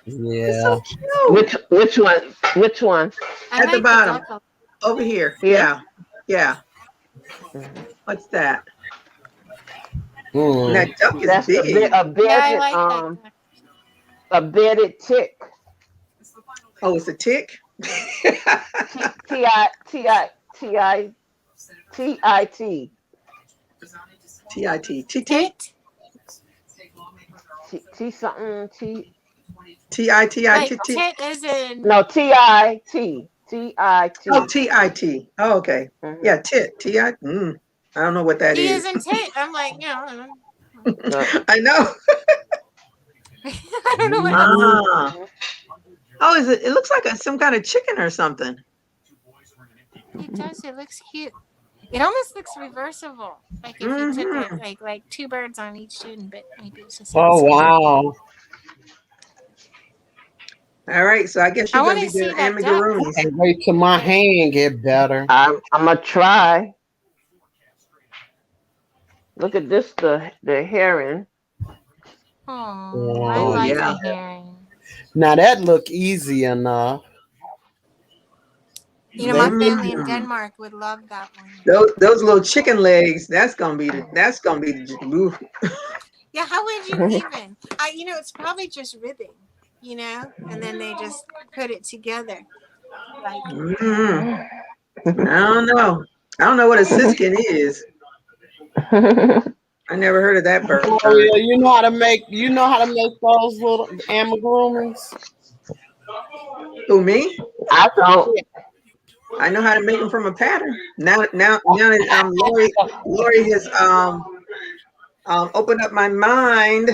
It's Yeah. so cute. Which one? Which one? I At the like bottom, duck. over here. Here? Yeah. Mhm. What's that? And Mm. that duck is That's big. Yeah, I bedded like that duck. a bedded tick. Oh, it's a tick. T I T I T I T I T. T-I-T. T-T? Tit? T something T. Like T-I-T-I-T-T. tit as in No, T-I-T. T-I-T. Oh, T-I-T. Oh, okay. Mhm. Yeah, tit. T-I. I don't know what that T is. as in tit. I'm like, I know. I don't know what that is. Ah. Oh, is it? It looks like some kind of chicken or something. It does. It looks cute. It almost looks reversible. Like if you took it like two birds on each end, but maybe it's just. Oh wow. All right, so I guess I you're want gonna to be see doing that duck. amigurumis. Can't wait till my hand get better. I'm gonna try. Look at this, the heron. Oh, I Oh, like yeah. the heron. Now that look easy enough. You know, my family in Mm. Denmark would love that one. Those little chicken legs. That's gonna be ooh. Yeah, how would you even? It's probably just ribbing, and then they just put it together. Like, Mm. I don't know. I don't know what a siskin is. I never heard of that bird. Gloria, you know how to make those little amigurumis? Who, me? I don't. I know how to make them from a pattern. Now that Lori has opened up my mind.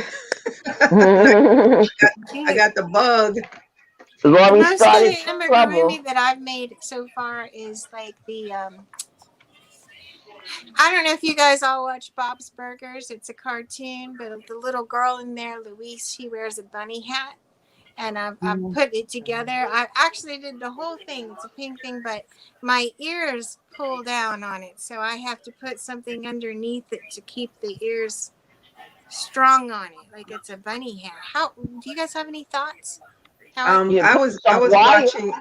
I got the bug. Lori most of started the trouble. amigurumi that I've made so far is like the I don't know if you guys all watch Bob's Burgers. It's a cartoon, but the little girl in there, Louise, she wears a bunny hat. And I've put it together. I actually did the whole thing. It's a pink thing, but my ears pull down on it. So I have to put something underneath it to keep the ears strong on it. Like it's a bunny hair. How do you guys have any thoughts? I was watching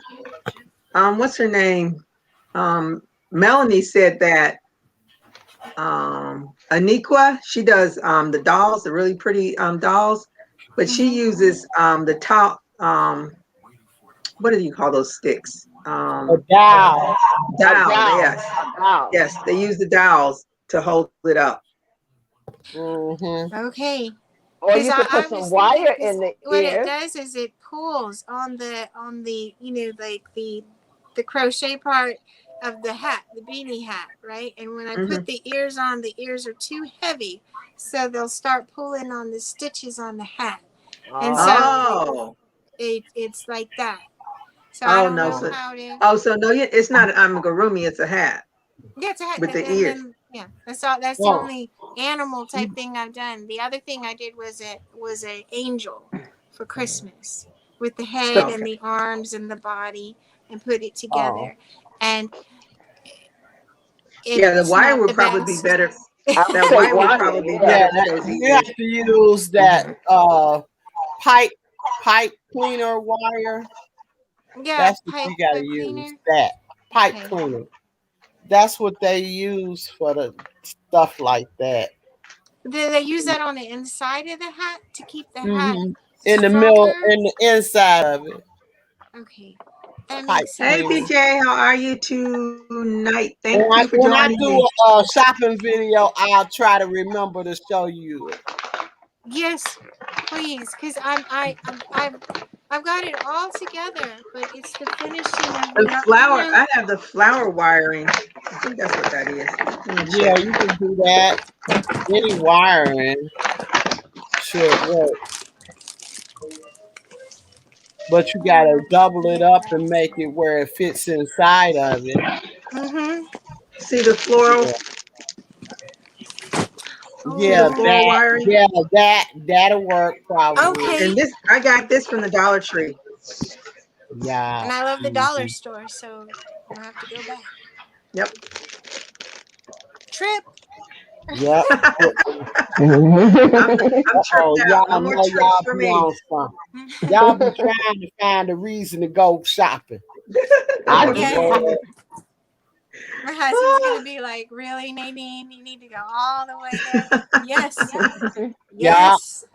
what's her name? Melanie said that Aniqua, she does the dolls, the really pretty dolls, but she uses the top what do you call those sticks? A dowel. Yes, they use the dowels to hold it up. Mm-hmm. Okay. Or you could put some wire in the what ear. it does is it pulls on the like the crochet part of the hat, the beanie hat, right? And when I put the ears on, the ears are too heavy, so they'll start pulling on the stitches on the hat. And so it's like that. So I don't know how to. Oh, so no, it's not an amigurumi, it's a hat. Yeah, it's a hat with the ears. That's the only animal type thing I've done. The other thing I did was an angel for Christmas with the head and the arms and the body and put it together. And the wire would probably be better. That wire would probably be better. You have to use that pipe cleaner wire. Yeah, that's what you gotta use. That pipe cleaner. That's what they use for the stuff like that. Do they use that on the inside of the hat to keep the hat in the middle, in the inside of it? Okay. Hey PJ, how are you tonight? Thank you for when joining I do me. a shopping video, I'll try to remember to show you it. Yes, please, because I've got it all together, but it's the finishing of the flower. I have the flower wiring. I think that's what that is. Yeah, you can do that. Any wiring should work. But you gotta double it up and make it where it fits inside of it. See the floral? Yeah, the floor wiring. yeah, that'll work probably. Okay. And this, I got this from the Dollar Tree. Yeah. And I love the Mhm. dollar store, so I'll have to go back. Yep. Trip. Yep. I'm tripped Oh, out. y'all No more know trips y'all for be me. on something. Y'all be trying to find a reason to go shopping. I Yeah. Lord. My husband's gonna be like, "Really, Nadine? You need to go all the way there?" Yes. Yeah. Yes.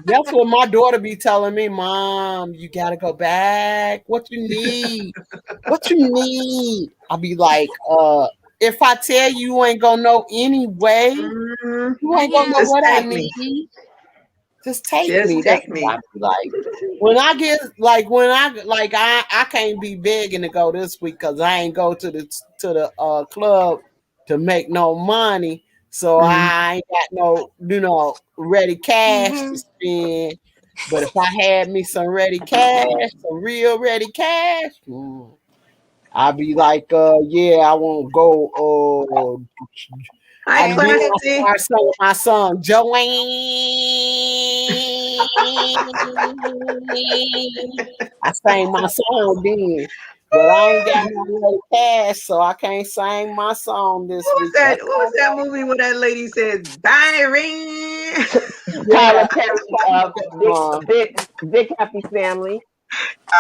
That's what my daughter be telling me, Mom, you gotta go back. What you need? What you need? I'll be like, if I tell you, you ain't gonna know anyway. Mhm. You ain't gonna know Just what I take me. need. Just take Just me. take That's me. what I be like. When I can't be begging to go this week because I ain't go to the club to make no money. So Mhm. I ain't got no, ready cash to Mhm. spend. But if I had me some ready cash, some real ready cash, I'd be like, yeah, I won't go. Hi, I do. I Classy. start singing my song, Joanne. I sang my song then, but I ain't got no real cash, so I can't sing my song this What was week. that? That's What was that movie where that lady said, Byron? yeah. Tyler Perry, big happy family.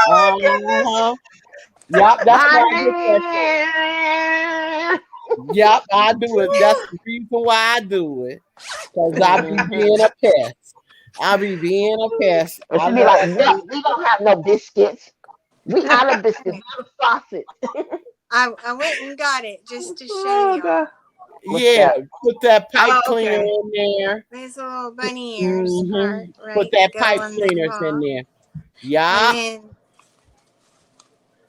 Oh my goodness. Uh-huh. Yep, that's where I get that from. My Yep, I do it. That's the reason why I do it. Because I be Mhm. being a pest. I be being a pest. And I she be love like, "No, we don't have no biscuits. We out of biscuits, out of sausage." I went and got it just to show Oh y'all. God. What's Yeah, that? put that pipe Oh, cleaner okay. in there. There's a little bunny ears part, Put right? that Go pipe on the cleaners in top. there. And Yeah. then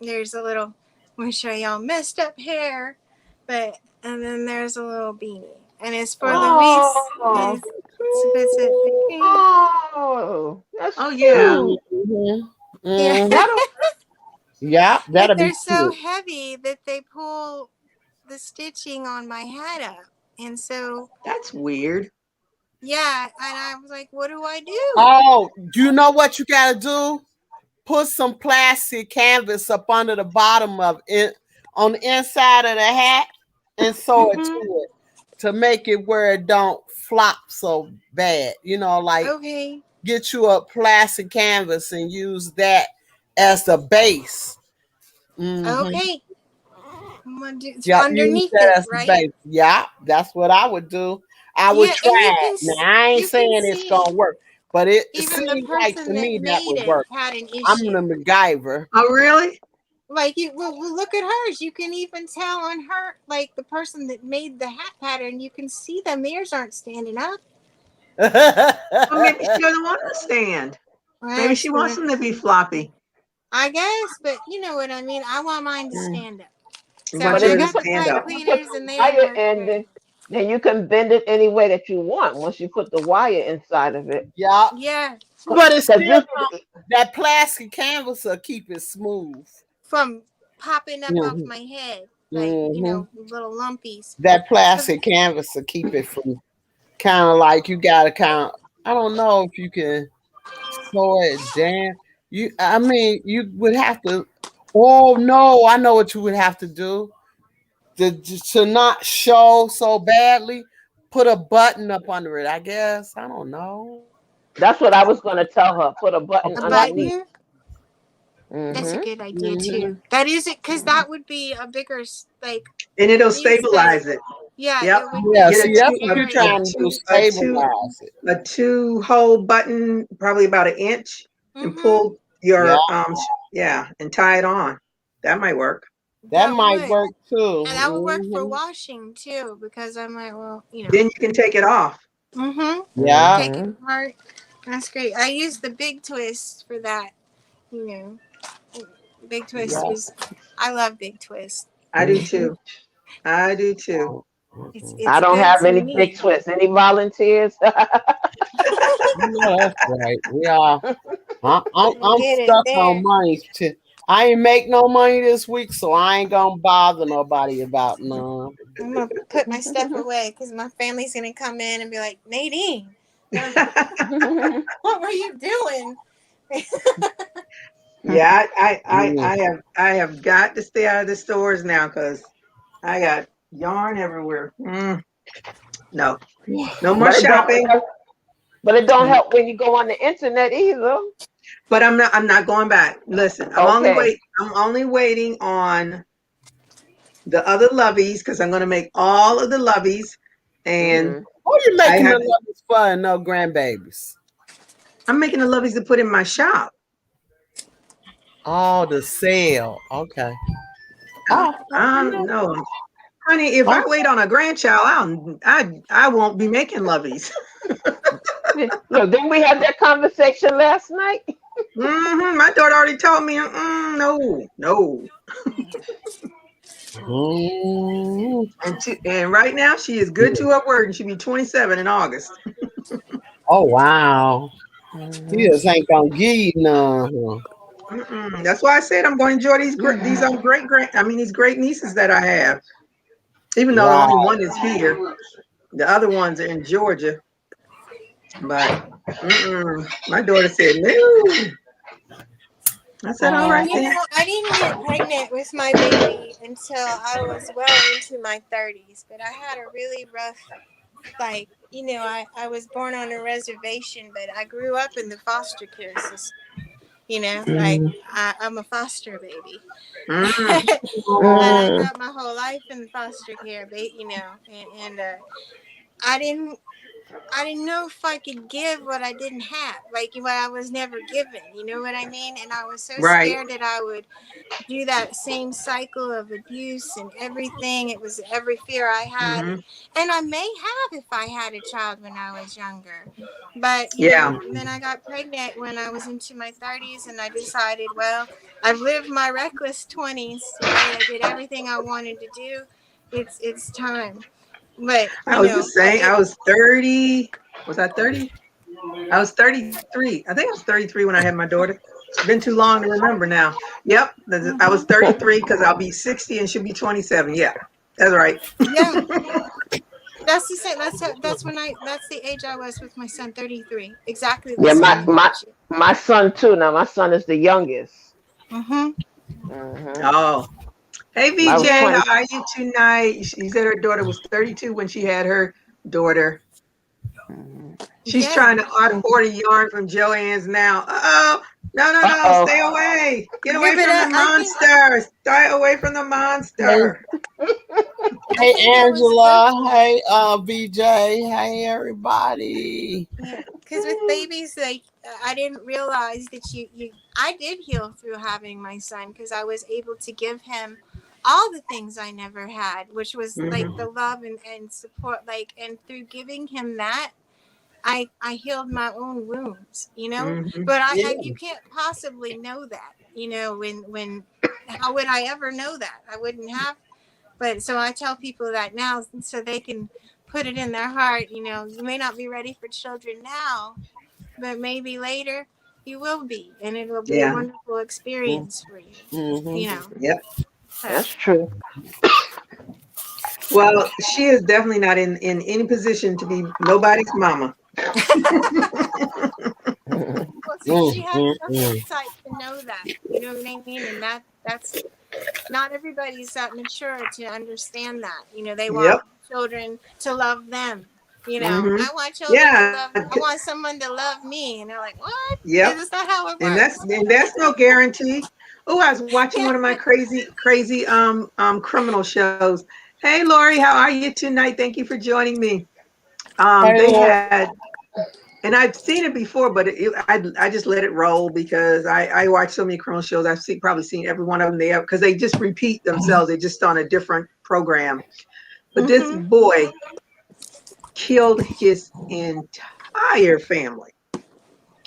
there's a little, I'm going to show y'all messed up hair, and then there's a little beanie. And it's for the Oh, oh, that's Oh, yeah. cute. yeah. Mm-hmm. That'll Yeah, But that'll be they're so cute. heavy that they pull the stitching on my head up. And so, That's weird. yeah. And I was like, what do I do? Oh, you know what you gotta do? Put some plastic canvas up under the bottom of it on the inside of the hat and sew it to Mhm. it to make it where it don't flop so bad. Like Okay. get you a plastic canvas and use that as the base. Mm-hmm. Okay. I'm gonna do it's Yep, use underneath that it, as the right? base. Yeah, that's what I would do. I would Yeah, try and it. Now I ain't you can saying it's see gonna work, but it even the seems like to person that me that made would it work. had an I'm issue. the MacGyver. Oh, really? Like well, look at hers. You can even tell on her, like the person that made the hat pattern. You can see the ears aren't standing up. Well, maybe she doesn't want to stand. Maybe she wants them to be floppy. I guess, but you know what I mean. I want mine to Mm. stand up. You So want But I you if to you got the put stand pipe up. the cleaners, and they didn't wire work in, good. then you can bend it any way that you want once you put the wire inside of it. Yeah, Yeah, but it's Because still you that plastic canvas will keep it smooth. from popping up off Hmm. my head, like Hmm. little lumpies. That So, plastic canvas will keep it from kind of like you gotta I don't know if you can sew it down. I mean, you would have to. Oh no, I know what you would have to do to not show so badly. Put a button up under it. I guess I don't know. that's what I was gonna tell her. Put a A button a underneath. button. That's a Hmm. good idea Mm-hmm. too. That is it, because that would be a bigger like And it'll use the stabilize it. yeah. Yep. It would Yeah, Get be see, that's what you're very trying to do, a two stabilize it. a two hole button, probably about an inch, and mm-hmm. pull Yeah, your and tie it on. That might work. that That might would. work And that would work for too. washing too, because I'm like, well, Then you can take it off. mm-hmm. Yeah. Take it apart. That's great. I use the big twist for that. You know, big twist Yeah. was. I love big twist. I do too. I do too. I It's don't good have to any me. big twists. Any volunteers? No, that's right. We are. I'm Get it stuck on there. money. I ain't make no money this week, so I ain't gonna bother nobody about none. I'm gonna put my stuff away because my family's gonna come in and be like, Nadine, what were you doing? Yeah, Mm. I have got to stay out of the stores now because I got yarn everywhere. No, no more But it don't. shopping. But it don't help when you go on the internet either. But I'm not going back. Listen, Okay. I'm only waiting on the other loveys because I'm gonna make all of the loveys, and Hmm. What are you I making the have lovers for and no grandbabies? I'm making the loveys to put in my shop. Oh, the sale. Okay. Oh, I don't know, honey. If I oh, wait on a grandchild, I won't be making loveys. Look, didn't we have that conversation last night? My daughter already told me, no, no. mm. And right now she is good to her word, and she'll be 27 in August. Oh, wow. He Hmm. just ain't gonna give you none. That's why I said I'm going to enjoy these these great nieces that I have. Even though Right. only one is here, the other ones are in Georgia. But my daughter said no. I said, all right You then. know, I didn't get pregnant with my baby until I was well into my 30s, but I had a really rough, like, I was born on a reservation, but I grew up in the foster care system. Like Mm. I'm a foster baby. Mm, And I Mm. grew up my whole life in foster care, and I didn't I didn't know if I could give what I didn't have, like what I was never given. You know what I mean? And I was so right. scared that I would do that same cycle of abuse and everything. It was every fear I had, Hmm. and I may have if I had a child when I was younger. But Yeah. then I got pregnant when I was into my 30s, and I decided, well, I've lived my reckless 20s, right? I did everything I wanted to do. It's time. But I was the same. I it was 30. Was I 30? I was 33. I think I was 33 when I had my daughter. It's been too long to remember now. Yep. I was mhm. 33 because I'll be 60 and she'll be 27. Yeah, that's right. Yeah, that's the same. That's the age I was with my son, 33. Exactly the Yeah, same my my age. my son too. Now my son is the youngest. Mm-hmm. Hmm. Oh, hey I VJ, was Yeah. 20. how are you tonight? She said her daughter was 32 when she had her daughter. Mhm. She's Yeah. trying to order yarn from Joann's now. Uh-oh. No, no, no. Uh-oh. Stay away. Get Yeah, away but from the I think monster. Stay away from the Hey, monster. I hey, think it was good Angela. for Hey, BJ. Hey, everybody. yeah, because with babies, like I didn't realize that I did heal through having my son because I was able to give him all the things I never had, which was like Hmm. the love and support, like, and through giving him that. I healed my own wounds. Hmm. But Yeah. I you can't possibly know that, when how would I ever know that? I wouldn't have. But so I tell people that now so they can put it in their heart. You may not be ready for children now, but maybe later you will be, and it will be a Yeah. wonderful experience for you. Mm-hmm. You know. Yep. So, That's true. Well, she is definitely not in any position to be nobody's mama. Mhm. well, see, she has enough Mm-hmm. insight to know that. You know what I mean? And that's not everybody's that mature to understand that. They want Yep. children to love them. Hmm. I want children to Yeah. love. I want someone to love me, and they're like, "What? Yep. Is that how it And works?" that's no guarantee. Oh, I was watching Yeah. one of my crazy criminal shows. Hey Lori, how are you tonight? Thank you for joining me. Hey, They Lord. had, and I've seen it before, but I just let it roll because I watch so many criminal shows. Probably seen every one of them there because they just repeat themselves. They're just on a different program. But this Mm-hmm. boy killed his entire family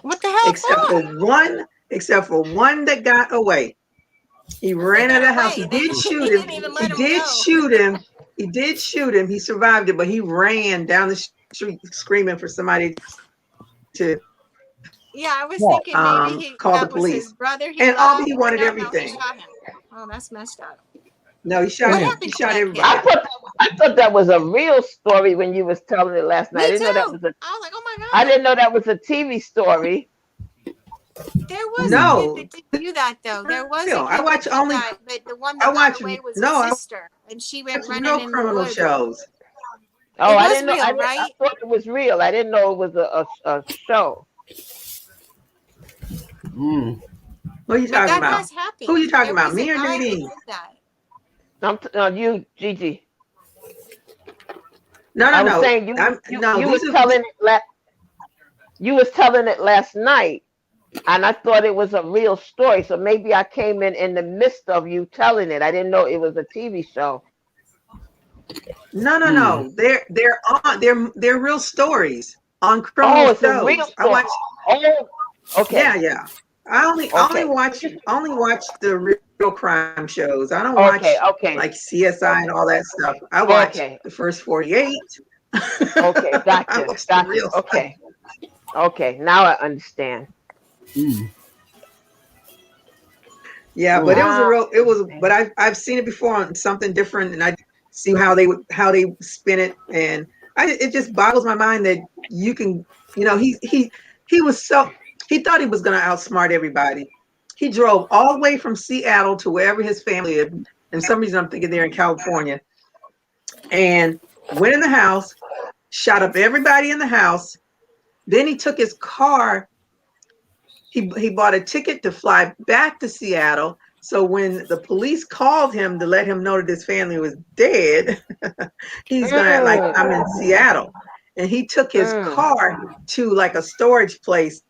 What the hell except for for? one that got away. He If they ran out of got the house. He away, did he shoot him. didn't even He let him did go. shoot him. He did shoot him. He survived it, but he ran down the street screaming for somebody to Yeah, I was thinking maybe call the that was his police. brother he And all loved, he but wanted no, he everything. shot him. Oh, that's messed up. No, What Mm. happened he to shot that everybody. I kid? put I thought that was a real story when you was telling it last night. Me I didn't know that too. was a. I was like, oh my I god. didn't know that was a TV story. There was a No, kid that did do that though. There was a real. I kid watch that did only. that, but the one I that got watch away was no. his I sister, and she went watch running real in the criminal woods. shows. Oh, It I was didn't know. real, I right? thought it was real. I didn't know it was a show. Mm. Who are you But talking that about? has happened. Who are you talking There about? was a Me or guy that Nadine? did that. You, Gigi. No, I no, was no. saying No. you was These are. telling it you was telling it last night, and I thought it was a real story. So maybe I came in the midst of you telling it. I didn't know it was a TV show. No, no, no. They're on. They're real stories on criminal Oh, it's a real shows. I story. watch. Oh, okay, Yeah. I only okay, watch the real crime shows. I don't okay, watch okay, like CSI and all that stuff. I watch okay, the first 48. okay. I Gotcha, watch the gotcha. real stuff. Okay, okay. Now I understand. Mm. Yeah, but it Mm. was a real. It was, but I've seen it before on something different, and I see how they spin it, and it just boggles my mind that you can, he was so he thought he was going to outsmart everybody. He drove all the way from Seattle to wherever his family lived, and for some reason I'm thinking they're in California, and went in the house, shot up everybody in the house. Then he took his car. He bought a ticket to fly back to Seattle. So when the police called him to let him know that his family was dead, he's gonna act like I'm in Seattle. And he took his car to like a storage place.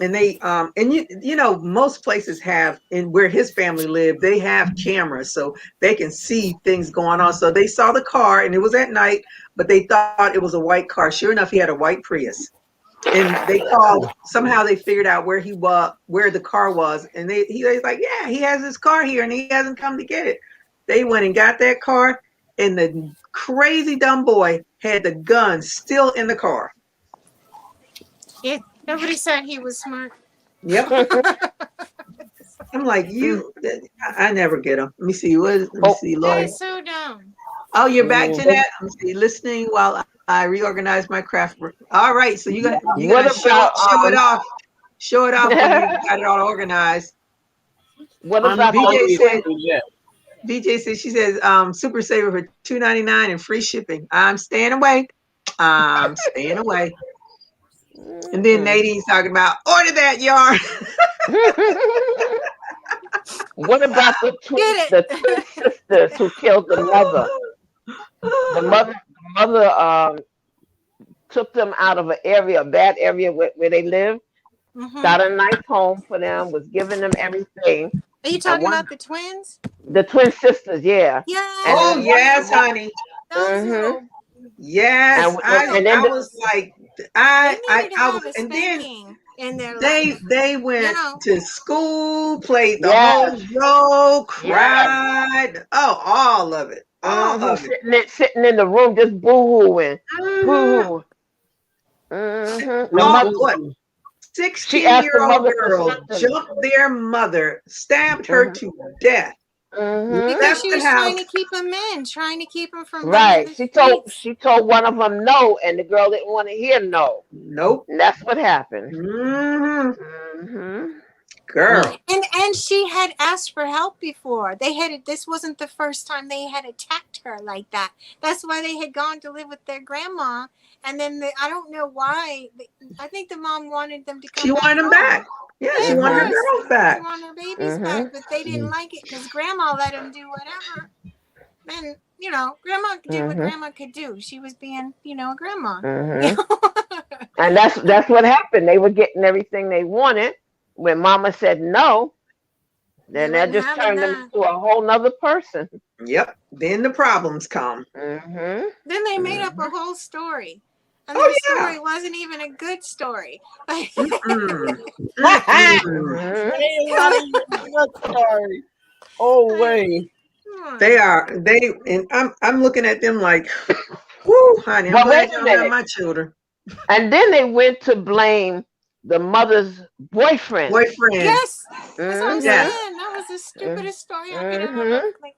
And they and most places have, in where his family lived, they have cameras so they can see things going on. So they saw the car, and it was at night, but they thought it was a white car. Sure enough, he had a white Prius. And they called, somehow they figured out where he was, where the car was, and he was like, yeah, he has his car here and he hasn't come to get it. They went and got that car, and the crazy dumb boy had the gun still in the car. Yeah, nobody said he was smart. Yep. I'm like, I never get them. Let me see, let me see, That Lord. is so dumb. Oh, you're back to that? Let me see, listening while I reorganize my craft. All right, so you're gonna show it off. Show it off when you got it all organized. What about BJ said, she says, super saver for $2.99 and free shipping. I'm staying away. I'm staying away. And then Nadine's talking about, order that yarn. What about the twin sisters who killed the mother? The mother took them out of a bad area where they lived, got a nice home for them, was giving them everything. Are you talking about the twins? The twin sisters, yeah. Yeah. Oh, yes, honey. Yes. I was like, I was, and then they went to school, played the whole show, cried. Oh, all of it. All of it. Sitting in the room just boo-hooing. Boo-hooing. What? 16-year-old girl jumped their mother, stabbed her to death. Because she was trying to keep him in, trying to keep him from She told one of them no, and the girl didn't want to hear no. Nope. And that's what happened. Girl. And she had asked for help before. This wasn't the first time they had attacked her like that. That's why they had gone to live with their grandma. And then I don't know why. I think the mom wanted them to come back. She wanted them back. Yeah, she wanted her girls back. She wanted her babies back, but they didn't like it because grandma let them do whatever. And, grandma did what grandma could do. She was being, a grandma. And that's what happened. They were getting everything they wanted. When mama said no, then that just turned them into a whole nother person. Yep. Then the problems come. Then they made up a whole story. And the story wasn't even a good story. Oh, wait. And I'm looking at them like, whoo, honey, I'm glad y'all got my children. And then they went to blame the mother's boyfriend. Yes. That's what I'm saying. That was the stupidest story I could ever look like.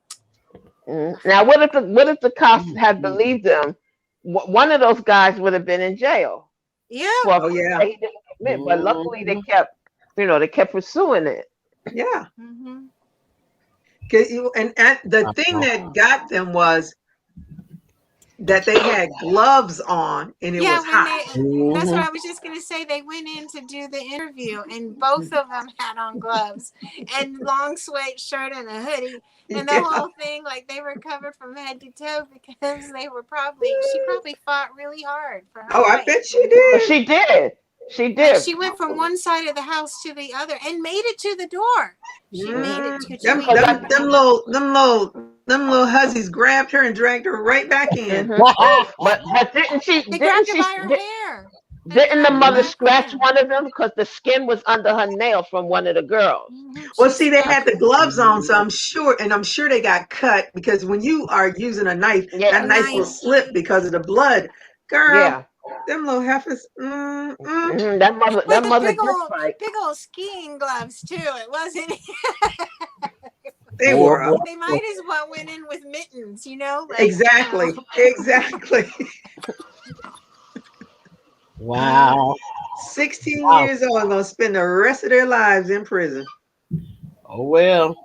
Now, what if the cops had believed them? One of those guys would have been in jail Yeah. for a Oh crime yeah, that he didn't commit. But luckily, they kept pursuing it. yeah. Mm-hmm. And the thing that got them was that they had gloves on and it Yeah, was hot. that's what I was just gonna say. They went in to do the interview, and both of them had on gloves and long sweatshirt and a hoodie, and the Yeah. whole thing, like they were covered from head to toe because she probably fought really hard for her Oh, I right. bet she But did. she did. She And did. she went from one side of the house to the other and made it to the door. She made it to Them, Joanne's them, door. them little hussies grabbed her and dragged her right back in. But didn't she? They Didn't grabbed her she? by her hair. Didn't the mother Back scratch in. one of them because the skin was under her nail from one of the girls? Well, She see, they had scratched. the gloves on, so I'm sure they got cut because when you are using a knife, Yeah. that knife will slip because of the blood. Girl, Yeah. them little heifers. That With the mother did fight. big old skiing gloves too. It wasn't. They were up. They might as well went in with mittens, like, Exactly. Exactly. Wow. 16 years old, gonna spend the rest of their lives in prison. Oh well.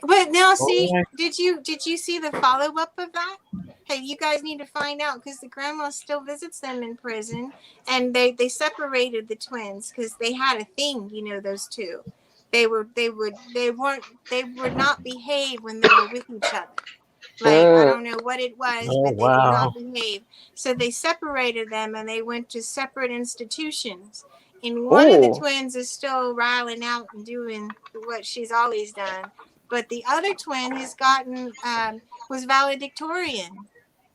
But now, see, did you see the follow up of that? Hey, you guys need to find out because the grandma still visits them in prison, and they separated the twins because they had a thing, those two. They would not behave when they were with each other. Like, I don't know what it was, but they did not behave. So they separated them and they went to separate institutions. And one of the twins is still riling out and doing what she's always done. But the other twin has was valedictorian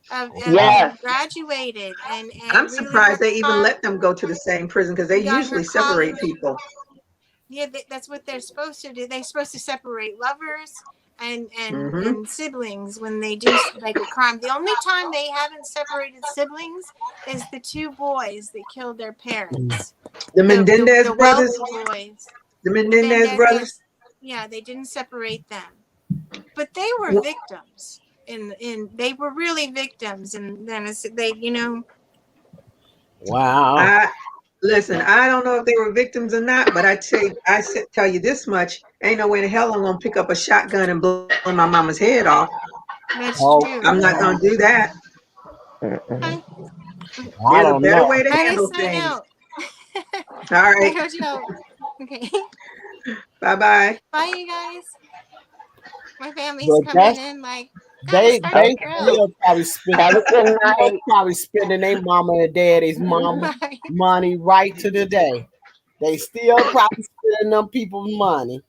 and graduated. And I'm really surprised they even hard. let them go to the same prison because they Got her usually separate college. people. Yeah, that's what they're supposed to do. They're supposed to separate lovers and siblings when they do like a crime. The only time they haven't separated siblings is the two boys that killed their parents. The Menendez the brothers. Boys. The Menendez brothers. Yeah, they didn't separate them, but they were victims. They were really victims, and then they. Wow. Listen, I don't know if they were victims or not, but I tell you this much: ain't no way in hell I'm gonna pick up a shotgun and blow my mama's head off. That's true. I'm not gonna do that. Okay. There's a better way to handle things. Out. All right. Okay. Bye. Bye, you guys. My family's coming in like. They still probably spending their mama and daddy's money right to the day. They still probably spending them people's money.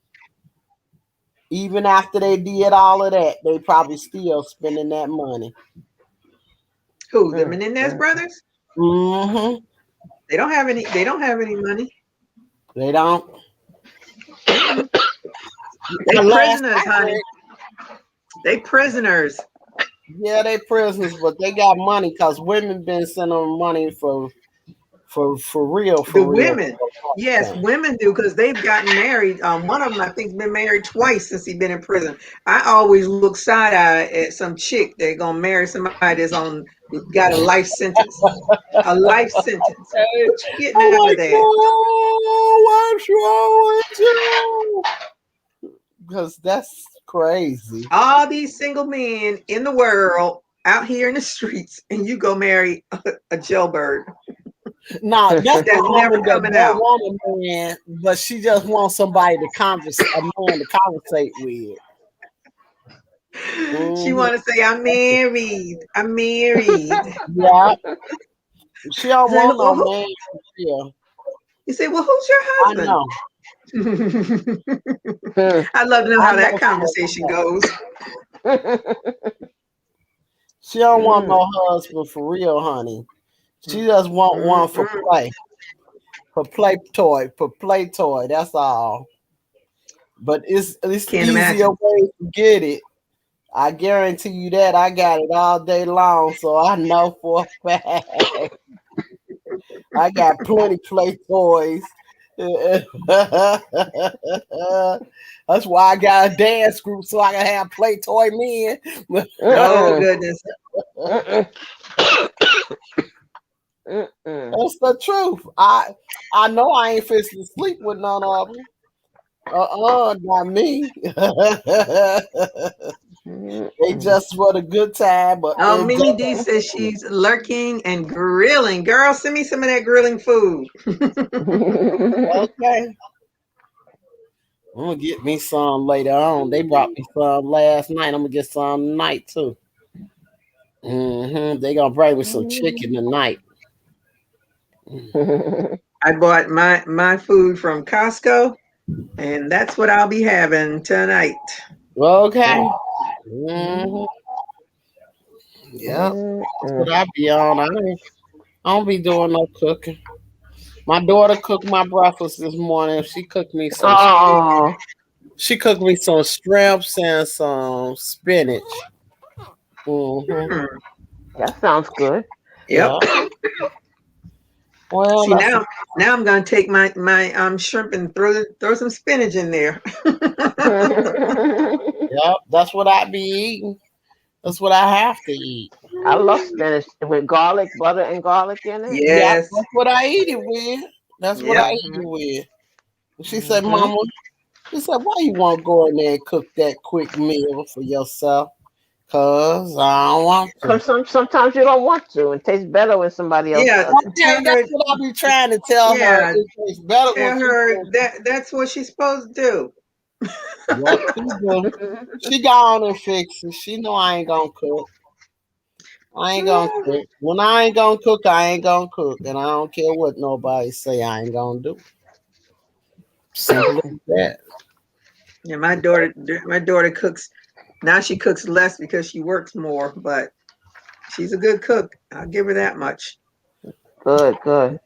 Even after they did all of that, they probably still spending that money. Who? The Menendez brothers? Mm-hmm. They don't have any money. They don't. They prisoners, honey. They prisoners. Yeah, they prisoners, but they got money because women been sending them money for real. The women, yes, women do because they've gotten married. One of them, I think, has been married twice since he's been in prison. I always look side eye at some chick they're gonna marry somebody that's got a life sentence. A life sentence. What you getting out of that? What's wrong with you? Because that's crazy. All these single men in the world out here in the streets, and you go marry a jailbird. No, that's never coming out. Want a man, but she just wants somebody to conversate with. She want to say, "I'm married. I'm married." Yeah. She don't want no man. Yeah. You say, "Well, who's your husband?" I know. I'd love to know how that conversation goes. She don't want no husband for real, honey. She just want one for play toy. That's all. But it's easier way to get it. I guarantee you that. I got it all day long, so I know for a fact. I got plenty play toys That's why I got a dance group so I can have play toy men. Oh goodness. That's the truth. I know I ain't fixing to sleep with none of them. Not me. They just for the good time, but Oh, Mimi D says she's lurking and grilling. Girl, send me some of that grilling food. okay. I'm gonna get me some later on. They brought me some last night. I'm gonna get some tonight too. They gonna bring me some chicken tonight. I bought my food from Costco, and that's what I'll be having tonight. Okay. Yeah, that's what I be on. I don't be doing no cooking. My daughter cooked my breakfast this morning. She cooked me some. She cooked me some shrimps and some spinach. That sounds good. Yep. Yeah. Well, see now I'm gonna take my shrimp and throw some spinach in there. Yep, that's what I be eating. That's what I have to eat. I love spinach with garlic, butter, and garlic in it. Yes. That's what I eat it with. That's what I eat it with. She said, Mama, she said, why you want to go in there and cook that quick meal for yourself? Cause I don't want to. Sometimes you don't want to. It tastes better when somebody else does. Okay, that's what I be trying to tell her. It tastes better tell her that's what she's supposed to do. She gone and fix it. She know I ain't gonna cook. I ain't gonna cook. When I ain't gonna cook, I ain't gonna cook. And I don't care what nobody say, I ain't gonna do. Simple as that. Yeah, my daughter cooks. Now she cooks less because she works more, but she's a good cook. I'll give her that much. Good. So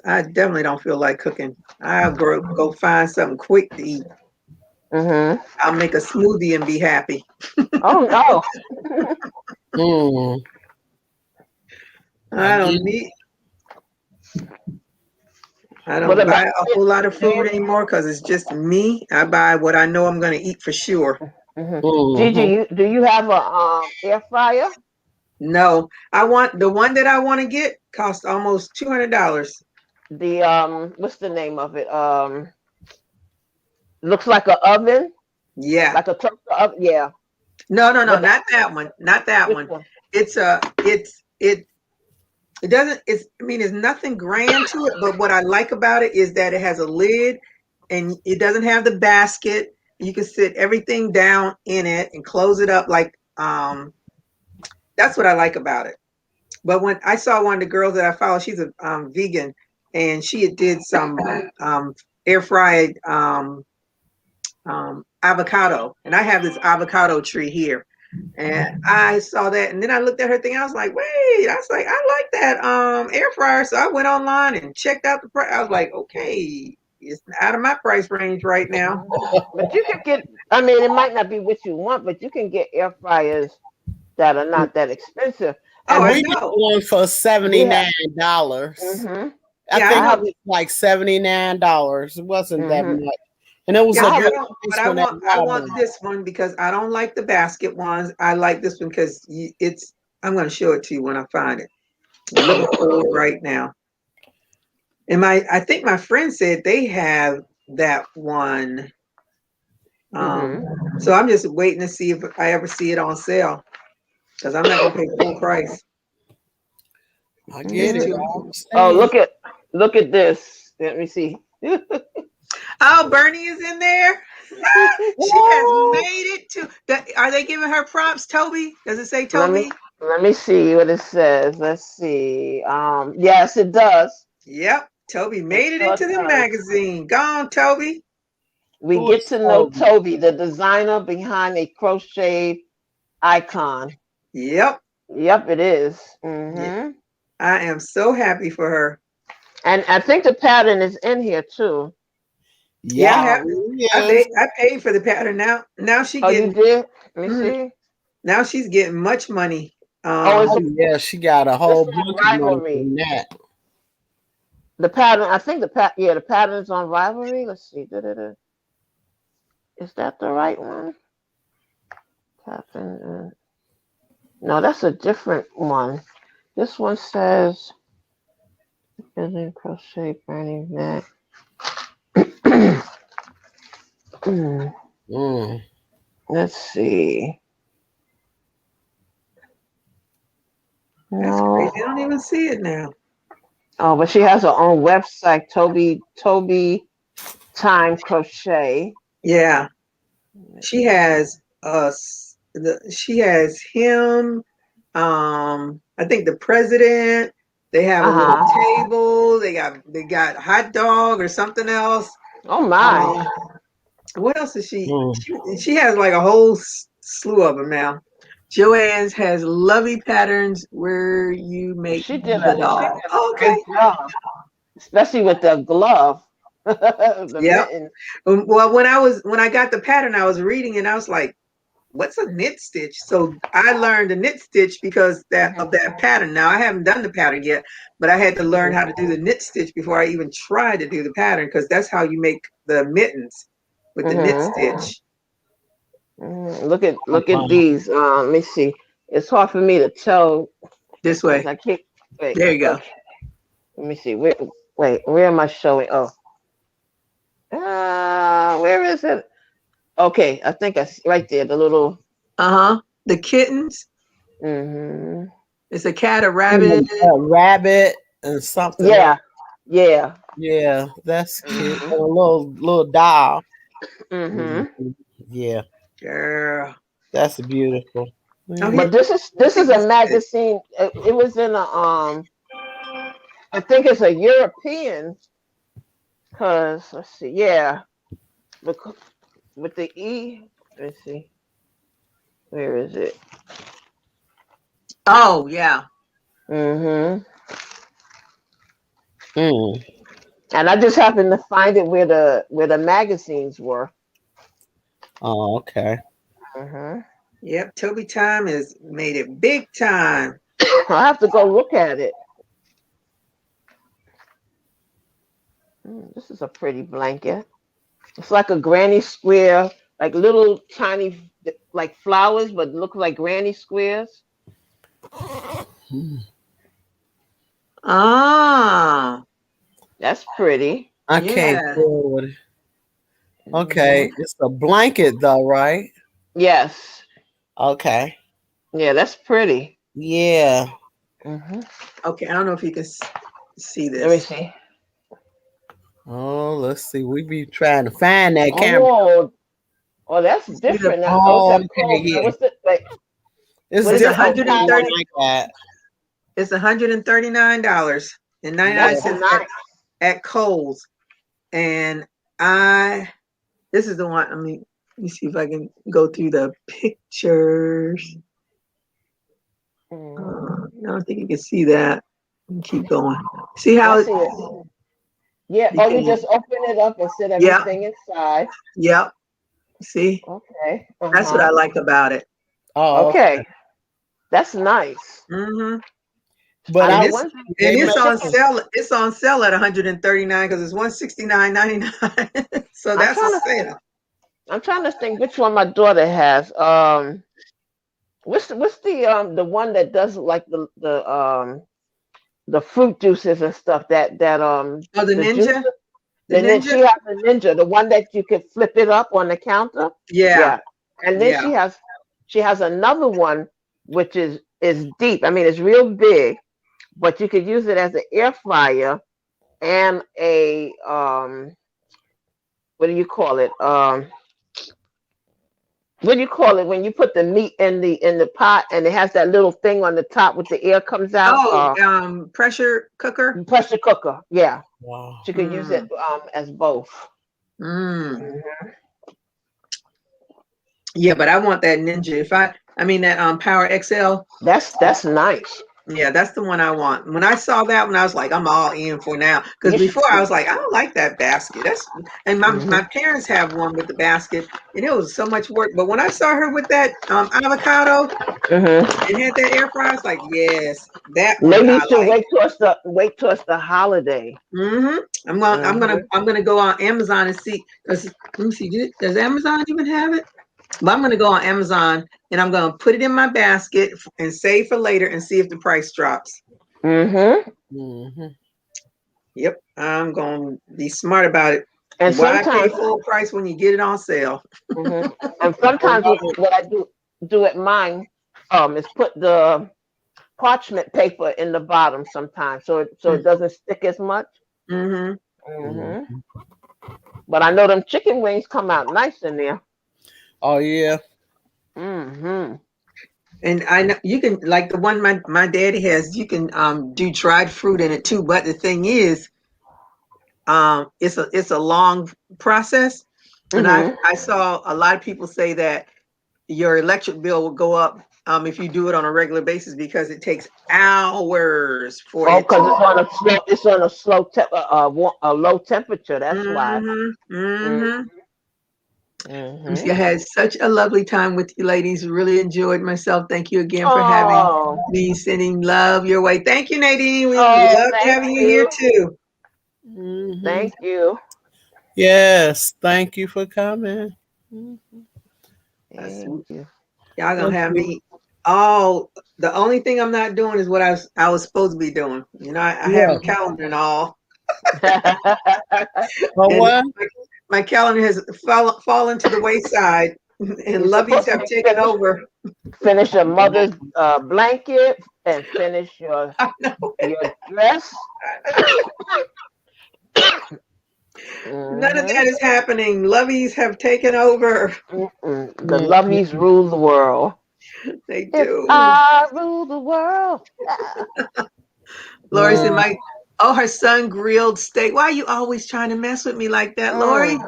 I definitely don't feel like cooking. I'll go find something quick to eat. I'll make a smoothie and be happy. Oh no. I don't buy a whole lot of food anymore because it's just me. I buy what I know I'm going to eat for sure. Gigi, do you have a air fryer? No, I want the one that I want to get costs almost $200. The what's the name of it? Looks like an oven. Yeah, like a toaster oven. Yeah. No, not that one. Not that one. It doesn't. There's nothing grand to it, but what I like about it is that it has a lid, and it doesn't have the basket. You can sit everything down in it and close it up like. That's what I like about it. But when I saw one of the girls that I follow, she's a vegan, and she did some air fried avocado, and I have this avocado tree here, and I saw that, and then I looked at her thing. I was like, wait, I like that air fryer. So I went online and checked out the price. I was like, okay, it's out of my price range right now. But you can get. It might not be what you want, but you can get air fryers that are not that expensive. And we got one for $79. I think it was like $79. It wasn't that much. And it was I want this one because I don't like the basket ones. I like this one because I'm going to show it to you when I find it. I'm looking for it right now. And I think my friend said they have that one. So I'm just waiting to see if I ever see it on sale because I'm not going to pay full price. I get it. Oh, look at this. Let me see. Oh, Bernie is in there. She has made it to. Are they giving her props, Toby? Does it say Toby? Let me see what it says. Let's see. Yes, it does. Yep, Toby made it into the magazine. Go on, Toby. We get to know Toby, the designer behind a crochet icon. Yep, it is. Yeah. I am so happy for her. And I think the pattern is in here too. Yeah, I paid for the pattern. Now she getting. You did? Let me see. Now she's getting much money. She got a whole bunch of money from that. The pattern, I think the pattern's on Rivalry. Let's see. Da-da-da. Is that the right one? Pattern. No, that's a different one. This one says Building Crochet Bernie Mac. Let's see. That's No. crazy. I don't even see it now. Oh, but she has her own website, Toby Time Crochet. Yeah, she has she has him. I think the president. They have a little table. They got hot dog or something else. Oh my! What else is she? She has like a whole slew of them now. Joann's has lovely patterns where you make She did the a dog. great job, especially with the glove. Yeah. Well, when I got the pattern, I was reading and I was like, "What's a knit stitch?" So I learned a knit stitch because of that pattern. Now I haven't done the pattern yet, but I had to learn how to do the knit stitch before I even tried to do the pattern because that's how you make the mittens with the knit stitch. Look at these. Let me see. It's hard for me to tell. This way. I can't. Wait, there you go. Okay. Let me see. Where am I showing? Oh. Where is it? Okay, I think I see right there. The little. The kittens. It's a cat, a rabbit, a rabbit, and something. Yeah, else. Yeah. That's cute. And a little doll. Yeah. Girl, that's beautiful. But this is a magazine. It was in a I think it's a European. Cause let's see, yeah, with the E. Let's see, where is it? Oh yeah. And I just happened to find it where the magazines were. Oh, okay. Yep, Toby Time has made it big time. I have to go look at it. This is a pretty blanket. It's like a granny square, like little tiny like flowers, but look like granny squares. That's pretty. I can't forward. Okay, it's a blanket though, right? Yes. Okay. Yeah, that's pretty. Yeah. Okay, I don't know if you can see this. Let me see. Oh, let's see. We be trying to find that camera. Oh, that's different. Oh, okay, yeah. What's the like? It's $130. It's $139.99 at Kohl's, and this is the one. I mean, let me see if I can go through the pictures. I don't think you can see that. Keep going. See how? Yeah. Oh, you just open it up and set everything inside. Yep. See? Okay. That's what I like about it. Oh, okay. That's nice. But it's on sale. It's on sale at $139 because it's $169.99. So that's a sale. I'm trying to think which one my daughter has. What's the one that does like the fruit juices and stuff that the Ninja? Ninja? She has the Ninja, the one that you can flip it up on the counter. Yeah. And then she has another one which is deep. I mean, it's real big, but you could use it as an air fryer and a what do you call it? What do you call it when you put the meat in the pot and it has that little thing on the top with the air comes out? Pressure cooker. Pressure cooker. Yeah. Wow. You can use it as both. Yeah, but I want that Ninja. I mean that Power XL. That's nice. Yeah, that's the one I want. When I saw that one, I was like, I'm all in for now. Because You before I was like, I don't like that basket. And my parents have one with the basket, and it was so much work. But when I saw her with that avocado and had that air fryer, I was like, yes, that one Maybe you I should like. wait towards the holiday. I'm gonna go on Amazon and see. Let me see. Does Amazon even have it? But I'm gonna go on Amazon and I'm gonna put it in my basket and save for later and see if the price drops. Yep, I'm gonna be smart about it. And Why pay sometimes, full price when you get it on sale? and sometimes what I do at mine, is put the parchment paper in the bottom sometimes, so it doesn't stick as much. But I know them chicken wings come out nice in there. Oh yeah. And I know you can, like the one my daddy has, you can do dried fruit in it too. But the thing is, it's a long process. And I saw a lot of people say that your electric bill will go up if you do it on a regular basis because it takes hours for it because to. it's on a low temperature. That's why. I had such a lovely time with you ladies. Really enjoyed myself. Thank you again for having me, sending love your way. Thank you, Nadine. We love having you here too. Thank you. Yes, thank you for coming. Thank you. Y'all gonna have me all. The only thing I'm not doing is what I was supposed to be doing. You know, I have a calendar and all. What? My calendar has fallen to the wayside, and loveys have taken over. Finish your mother's blanket and finish your dress. None of that is happening. Loveys have taken over. The loveys rule the world. They do. I rule the world. Lori said, her son grilled steak. Why are you always trying to mess with me like that, Lori?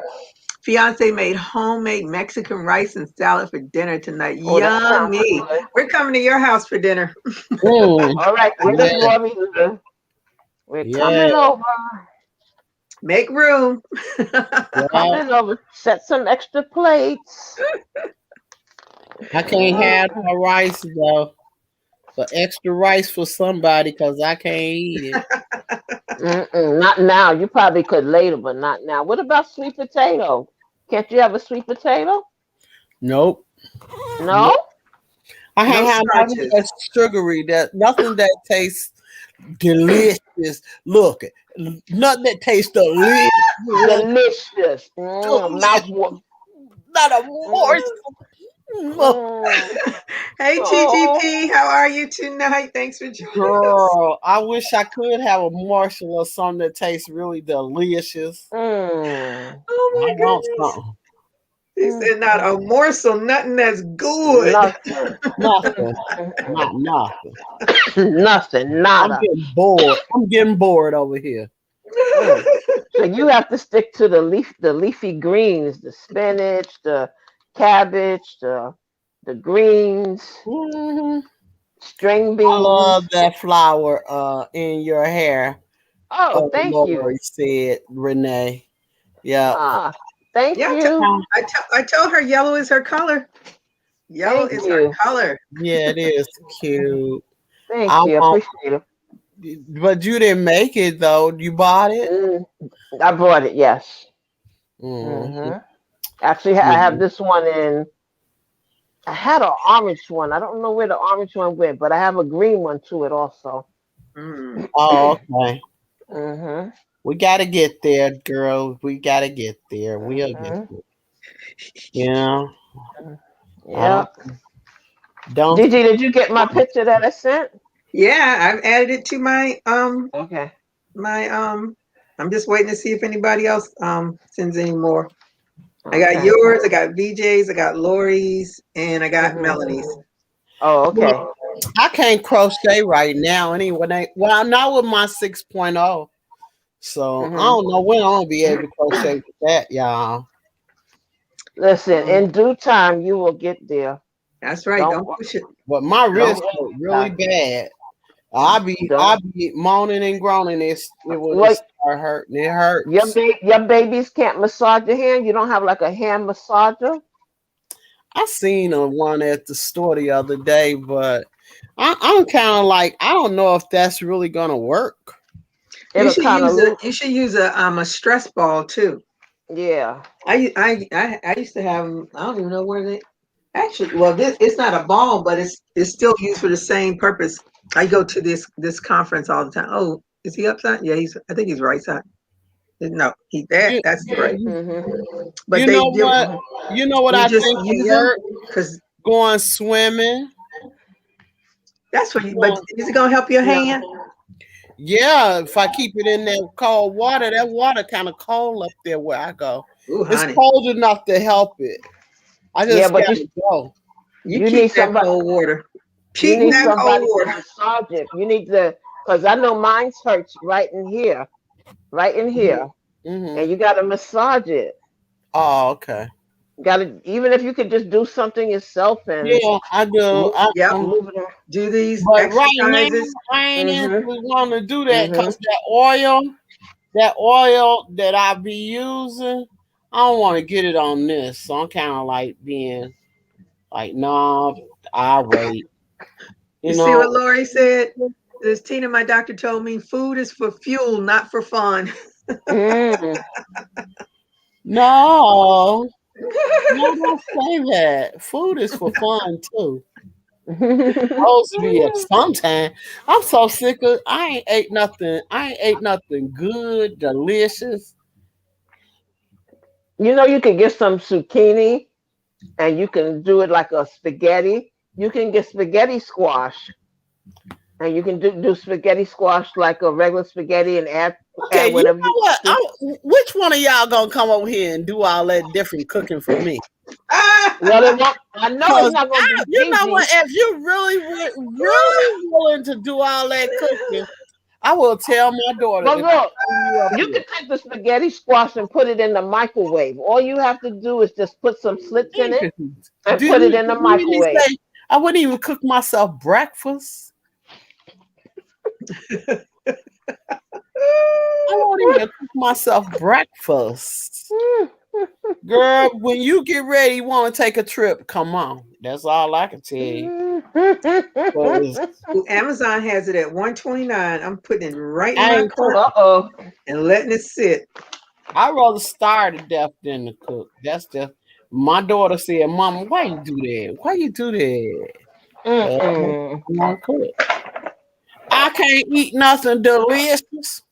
Fiance made homemade Mexican rice and salad for dinner tonight. Yummy. We're coming to your house for dinner. All right. We're coming over. Make room. Coming over. Set some extra plates. I can't have my rice though. So extra rice for somebody because I can't eat it. Not now. You probably could later, but not now. What about sweet potato? Can't you have a sweet potato? Nope. No? I can't have nothing that's sugary, nothing that tastes delicious. Look, nothing that tastes delicious. Delicious. Not a morsel. Hey TGP, how are you tonight? Thanks for joining us. I wish I could have a morsel of something that tastes really delicious. Oh my goodness. He said not a morsel, nothing that's good. Nothing. Not nothing. Nothing. Nada. I'm getting bored. I'm getting bored over here. So you have to stick to the leafy greens, the spinach, the cabbage, the greens, string beans. I love that flower in your hair. Oh, thank you. Said Renee. Yeah. Thank you. I told her yellow is her color. Yellow is her color. Yeah, it is cute. Thank you. I appreciate it. But you didn't make it though. You bought it? I bought it, yes. Actually, I have this one in. I had an orange one. I don't know where the orange one went, but I have a green one to it also. Oh, okay. We gotta get there, girl. We gotta get there. We'll get there. Yeah. Yeah. Gigi, did you get my picture that I sent? Yeah, I've added it to my Okay. I'm just waiting to see if anybody else sends any more. I got yours, I got VJ's, I got Lori's, and I got Melanie's. Oh, okay. Well, I can't crochet right now anyway. Well, I'm not with my 6.0. So I don't know when I'm gonna be able to crochet with that, y'all. Listen, in due time you will get there. That's right. Don't push it. But my wrist hurt really bad. I be moaning and groaning. It will start hurting. It hurts. Your babies can't massage your hand. You don't have like a hand massager. I seen one at the store the other day, but I'm kind of like, I don't know if that's really gonna work. You should use a stress ball too. Yeah. I used to have. I don't even know where they actually. Well, it's not a ball, but it's still used for the same purpose. I go to this conference all the time. Oh, is he upside? Yeah, I think he's right side. No, that's the right. Mm-hmm. But you know what? You know what I think use work? Because going swimming. That's what. But is it gonna help your hand? Yeah, if I keep it in that cold water, that water kind of cold up there where I go. Ooh, it's cold enough to help it. I just gotta go. You need that cold water. You need somebody to massage it. You need to, because I know mine hurts right in here, and you got to massage it. Oh, okay. Got to, even if you could just do something yourself and I do. Do these but exercises. Right now, I ain't want to do that because that oil that I be using, I don't want to get it on this. So I'm kind of like being like, no, I'll wait. You see what Lori said? This Tina, my doctor told me food is for fuel, not for fun. No, don't say that. Food is for fun too. Supposed to be at some time. I'm so sick of. I ain't ate nothing good, delicious. You know, you can get some zucchini, and you can do it like a spaghetti. You can get spaghetti squash, and you can do spaghetti squash like a regular spaghetti and add whatever. You know what? Which one of y'all gonna come over here and do all that different cooking for me? Well, I know it's not gonna be. You know what? If you're really willing to do all that cooking, I will tell my daughter. But look, you can take the spaghetti squash and put it in the microwave. All you have to do is just put some slits in it and put it in the microwave. I wouldn't even cook myself breakfast. I won't even cook myself breakfast. Girl, when you get ready, you want to take a trip, come on. That's all I can tell you. Amazon has it at $129. I'm putting it right in my cart and letting it sit. I'd rather starve to death than to cook. That's just my daughter said, Mama, why you do that? Why you do that? I can't eat nothing delicious.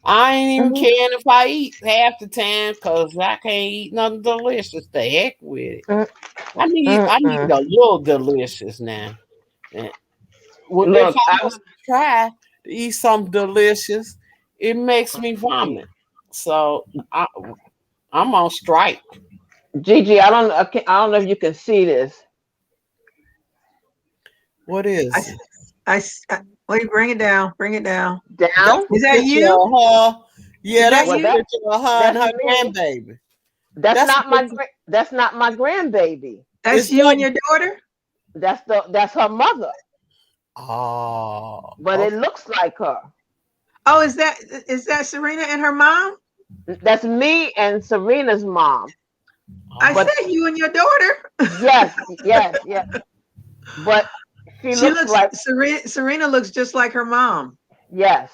I ain't even caring if I eat half the time because I can't eat nothing delicious. The heck with it. I need a little delicious now. If I was to try to eat something delicious, it makes me vomit. So I'm on strike. Gigi, I don't know if you can see this. What is? Wait, bring it down. Bring it down. Down? Is that you? Yeah, that's a picture of her and her grandbaby. That's not my grandbaby. That's you and your daughter? That's her mother. Oh. But it looks like her. Oh, is that Serena and her mom? That's me and Serena's mom. I said you and your daughter. Yes. But she looks like Serena looks just like her mom. Yes.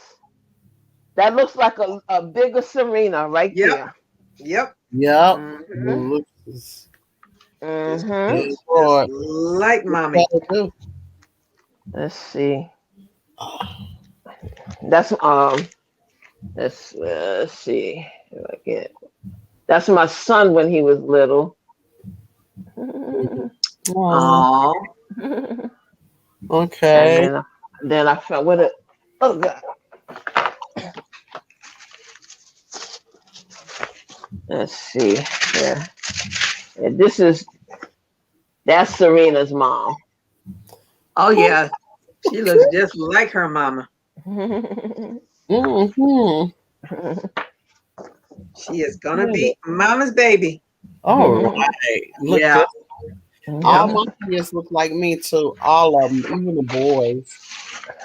That looks like a bigger Serena right there. Yep. Like mommy. Let's see. That's let's see if I get. That's my son when he was little. Aww. Okay. And then I felt with it. Oh God. Let's see. Yeah. And that's Serena's mom. Oh yeah. She looks just like her mama. She is gonna be mama's baby. All right. Look. All my kids look like me too. All of them, even the boys.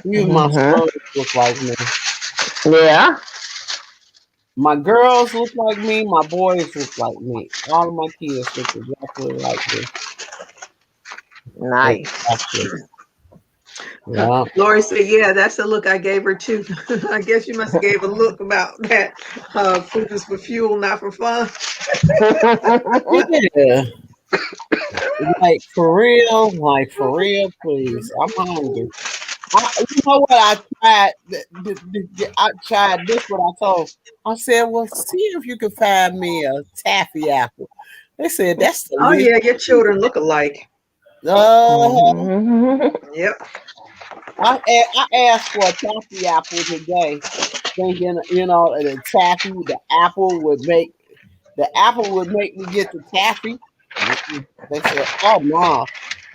Even my sons look like me. Yeah. My girls look like me. My boys look like me. All of my kids look exactly like me. Nice. Exactly. Yeah. Lori said, "Yeah, that's the look I gave her too." I guess you must have gave a look about that. Food is for fuel, not for fun. Yeah. Like for real, please. I'm hungry. You know what I tried? I tried this. What I told. I said, "Well, see if you can find me a taffy apple." They said that's Oh delicious. yeah, your children look alike. Yep. I asked for a taffy apple today, thinking the taffy, the apple would make me get the taffy. Mm-mm. They said, "Oh no,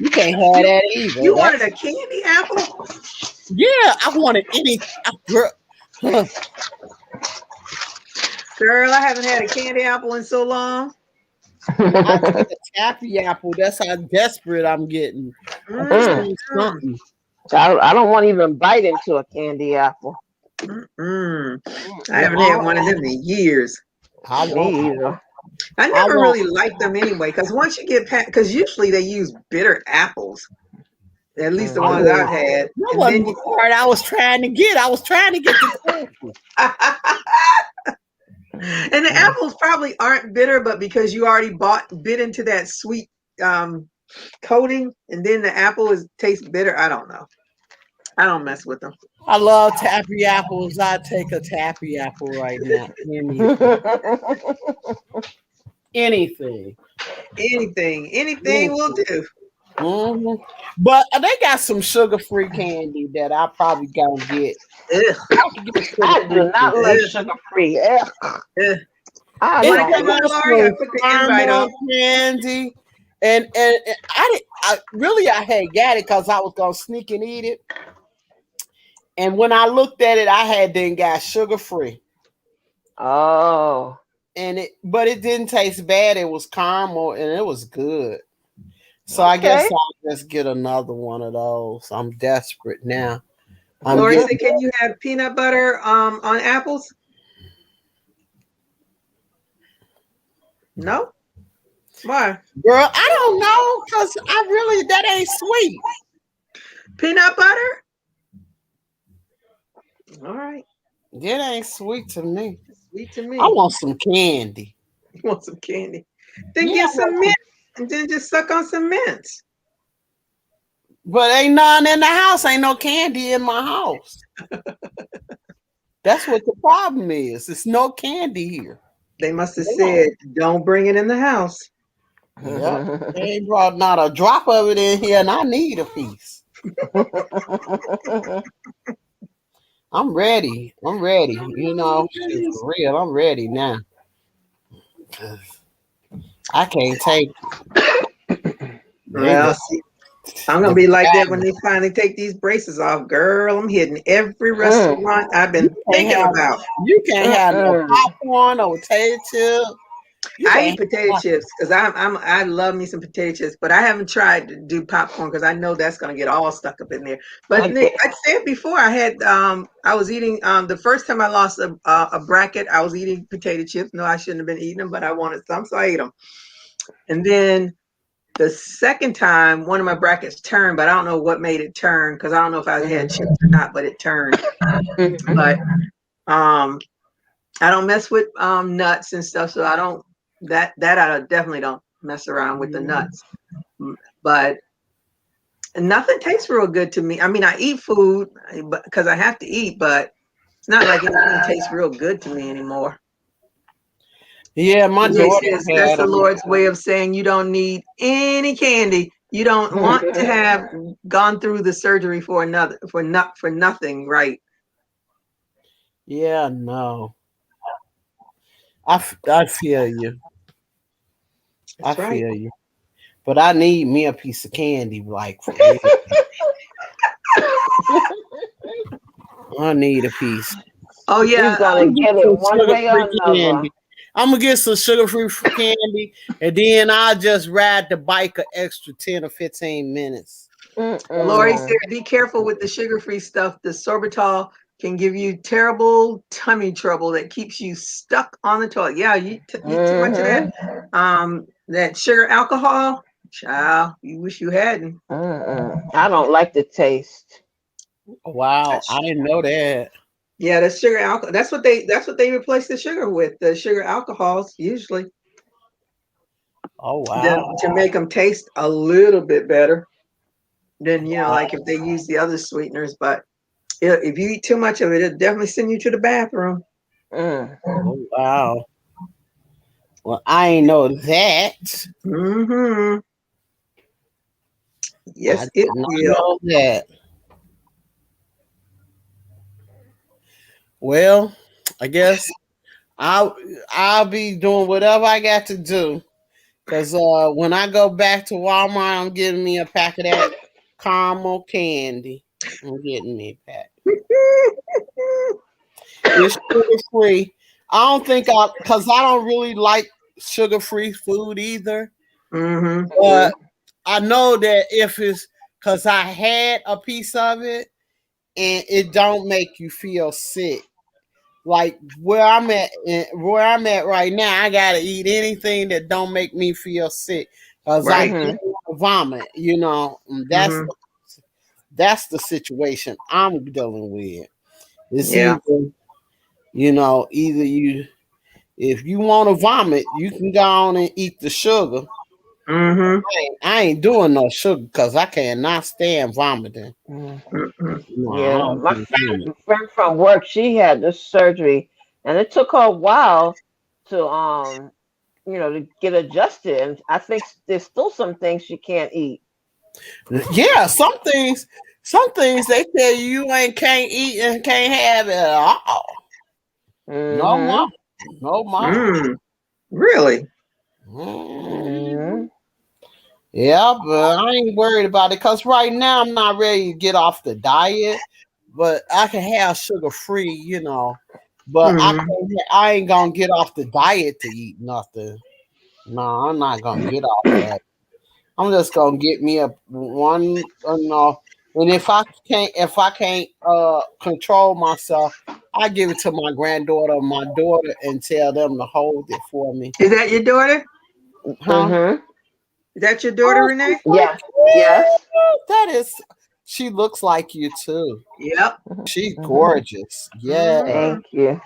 you can't have that either." You wanted a candy apple? Yeah, I wanted any girl. Girl, I haven't had a candy apple in so long. I take a taffy apple. That's how desperate I'm getting. I just need something. I don't want to even bite into a candy apple. I haven't had one of them in years. I want. Me either. I never really liked them anyway, because once you get past, because usually they use bitter apples, at least the ones I've had. That And wasn't then the part I was trying to get. I was trying to get the taffy. and the apples probably aren't bitter, but because you already bit into that sweet coating, and then the apple tastes bitter. I don't know. I don't mess with them. I love taffy apples. I take a taffy apple right now. Anything will do. Mm-hmm. But they got some sugar-free candy that I probably gonna get. I do not like sugar-free. I put the invite up. Candy, and I had got it because I was gonna sneak and eat it. And when I looked at it, I had then got sugar-free. Oh. But it didn't taste bad. It was caramel and it was good. So I guess I'll just get another one of those. I'm desperate now. Lori said, "Can you have peanut butter on apples?" No. Why? Girl, I don't know, because that ain't sweet. Peanut butter? All right. That ain't sweet to me. Sweet to me. I want some candy. You want some candy? Then get some mint and then just suck on some mints. But ain't none in the house. Ain't no candy in my house. That's what the problem is. It's no candy here. They must have said, "Don't bring it in the house." Yep. They ain't brought not a drop of it in here, and I need a piece. I'm ready. For real. I'm ready now. I can't take it. Well, see, I'm gonna be like that when they finally take these braces off, girl. I'm hitting every restaurant I've been thinking about. You can't have no popcorn or potato chip. I eat potato chips because I love me some potato chips, but I haven't tried to do popcorn because I know that's gonna get all stuck up in there. But I said before, I had I was eating the first time I lost a bracket, I was eating potato chips. No, I shouldn't have been eating them, but I wanted some, so I ate them. And then the second time, one of my brackets turned, but I don't know what made it turn because I don't know if I had chips or not, but it turned. But I don't mess with nuts and stuff, so I don't. That I definitely don't mess around with the nuts, but nothing tastes real good to me. I mean, I eat food because I have to eat, but it's not like anything tastes real good to me anymore. Yeah, my daughter says that's the Lord's way of saying you don't need any candy. You don't want to have gone through the surgery for nothing, right? Yeah, no. I feel you. I feel you. But I need me a piece of candy, like for real. I need a piece. Oh yeah, He's gonna get it one way or another. I'm gonna get some sugar-free candy, and then I'll just ride the bike an extra 10 or 15 minutes. Lori Mm-mm. said, "Be careful with the sugar-free stuff. The sorbitol can give you terrible tummy trouble that keeps you stuck on the toilet. Yeah, you eat too much of that. That sugar alcohol, child. You wish you hadn't. Mm-mm. I don't like the taste. Wow, I didn't know that. Yeah, that's sugar alcohol. That's what they replace the sugar with. The sugar alcohols usually Oh wow. to make them taste a little bit better than like if they use the other sweeteners. But if you eat too much of it, it'll definitely send you to the bathroom. Mm. Oh wow. Well, I ain't know that. Mm-hmm. I Yes, did it not will. know that. Well, I guess I'll be doing whatever I got to do. Cause when I go back to Walmart, I'm getting me a pack of that caramel candy. I'm getting me a pack. It's sugar free. I don't think cause I don't really like sugar free food either. Mm-hmm. But I know that if it's cause I had a piece of it and it don't make you feel sick. Like where I'm at right now, I gotta eat anything that don't make me feel sick. Cause I Right. don't want to vomit, and Mm-hmm. that's the situation I'm dealing with. It's Yeah. either you if you want to vomit, you can go on and eat the sugar. Mm-hmm. I ain't doing no sugar because I cannot stand vomiting. Mm. Mm-hmm. No, I Yeah, don't my do vomit. friend from work, she had this surgery, and it took her a while to to get adjusted. And I think there's still some things she can't eat. Yeah, some things they tell you ain't can't eat and can't have it at all. No more. Mm-hmm. No more. Mm. Really? Mm. Mm-hmm. Yeah, but I ain't worried about it because right now I'm not ready to get off the diet. But I can have sugar free, But Mm-hmm. I ain't gonna get off the diet to eat nothing. No, I'm not gonna get off that. I'm just gonna get me a one, and if I can't control myself, I give it to my granddaughter, or my daughter, and tell them to hold it for me. Is that your daughter? Huh? Mm-hmm. Is that your daughter, Oh, Renee? she's so Yeah. Yes. cute. That is. She looks like you too. Yep. She's Mm-hmm. gorgeous. Yeah, Mm-hmm. Thank you.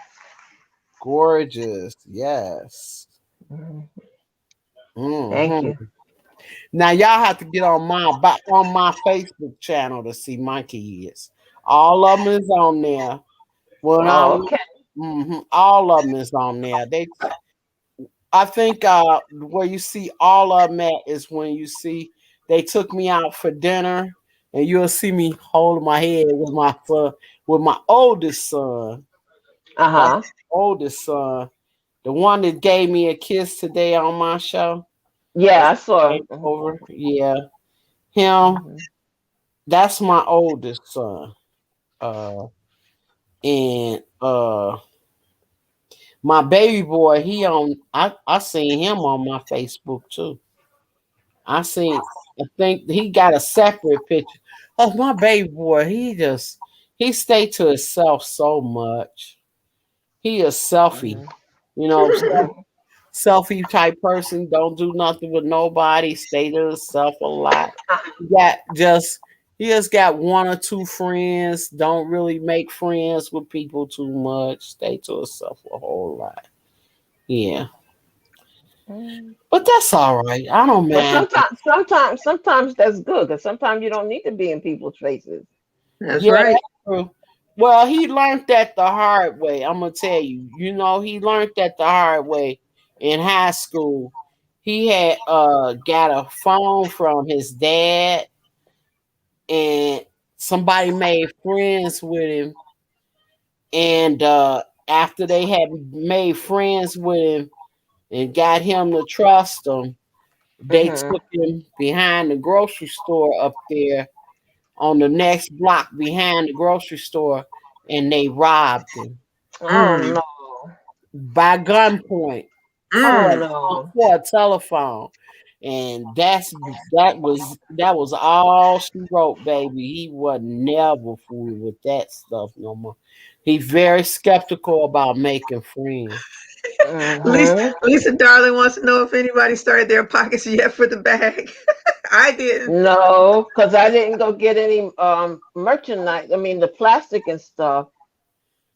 gorgeous. Yes. Mhm. Thank Hmm. you. Now y'all have to get on my Facebook channel to see my kids. All of them is on there. When I Oh, okay. all of them is on there. I think where you see all of them at is when you see they took me out for dinner, and you'll see me holding my head with my oldest son. That's Uh-huh. my oldest son, the one that gave me a kiss today on my show. Yeah, That's I saw. came over. Yeah, him. Mm-hmm. That's my oldest son. And my baby boy, I seen him on my Facebook too. I think he got a separate picture. Oh, my baby boy, he stay to himself so much. He a selfie, Mm-hmm. selfie type person. Don't do nothing with nobody. Stay to himself a lot. Got just he just got one or two friends. Don't really make friends with people too much. Stay to himself a whole lot. Yeah, Mm-hmm. but that's all right. I don't But mind. sometimes that's good because sometimes you don't need to be in people's faces. That's Yeah, right. that's true. Well, he learned that the hard way. I'm gonna tell you. He learned that the hard way in high school. He had got a phone from his dad, and somebody made friends with him. And after they had made friends with him and got him to trust them, they Mm-hmm. took him behind the grocery store up there on the next block behind the grocery store, and they robbed him Oh Mm. no. by gunpoint. Oh Mm. no. for a telephone. And that was all she wrote, baby. He was never fooled with that stuff no more. He very skeptical about making friends. Mm-hmm. Lisa Darling wants to know if anybody started their pockets yet for the bag. I didn't. No, because I didn't go get any merchandise. I mean the plastic and stuff.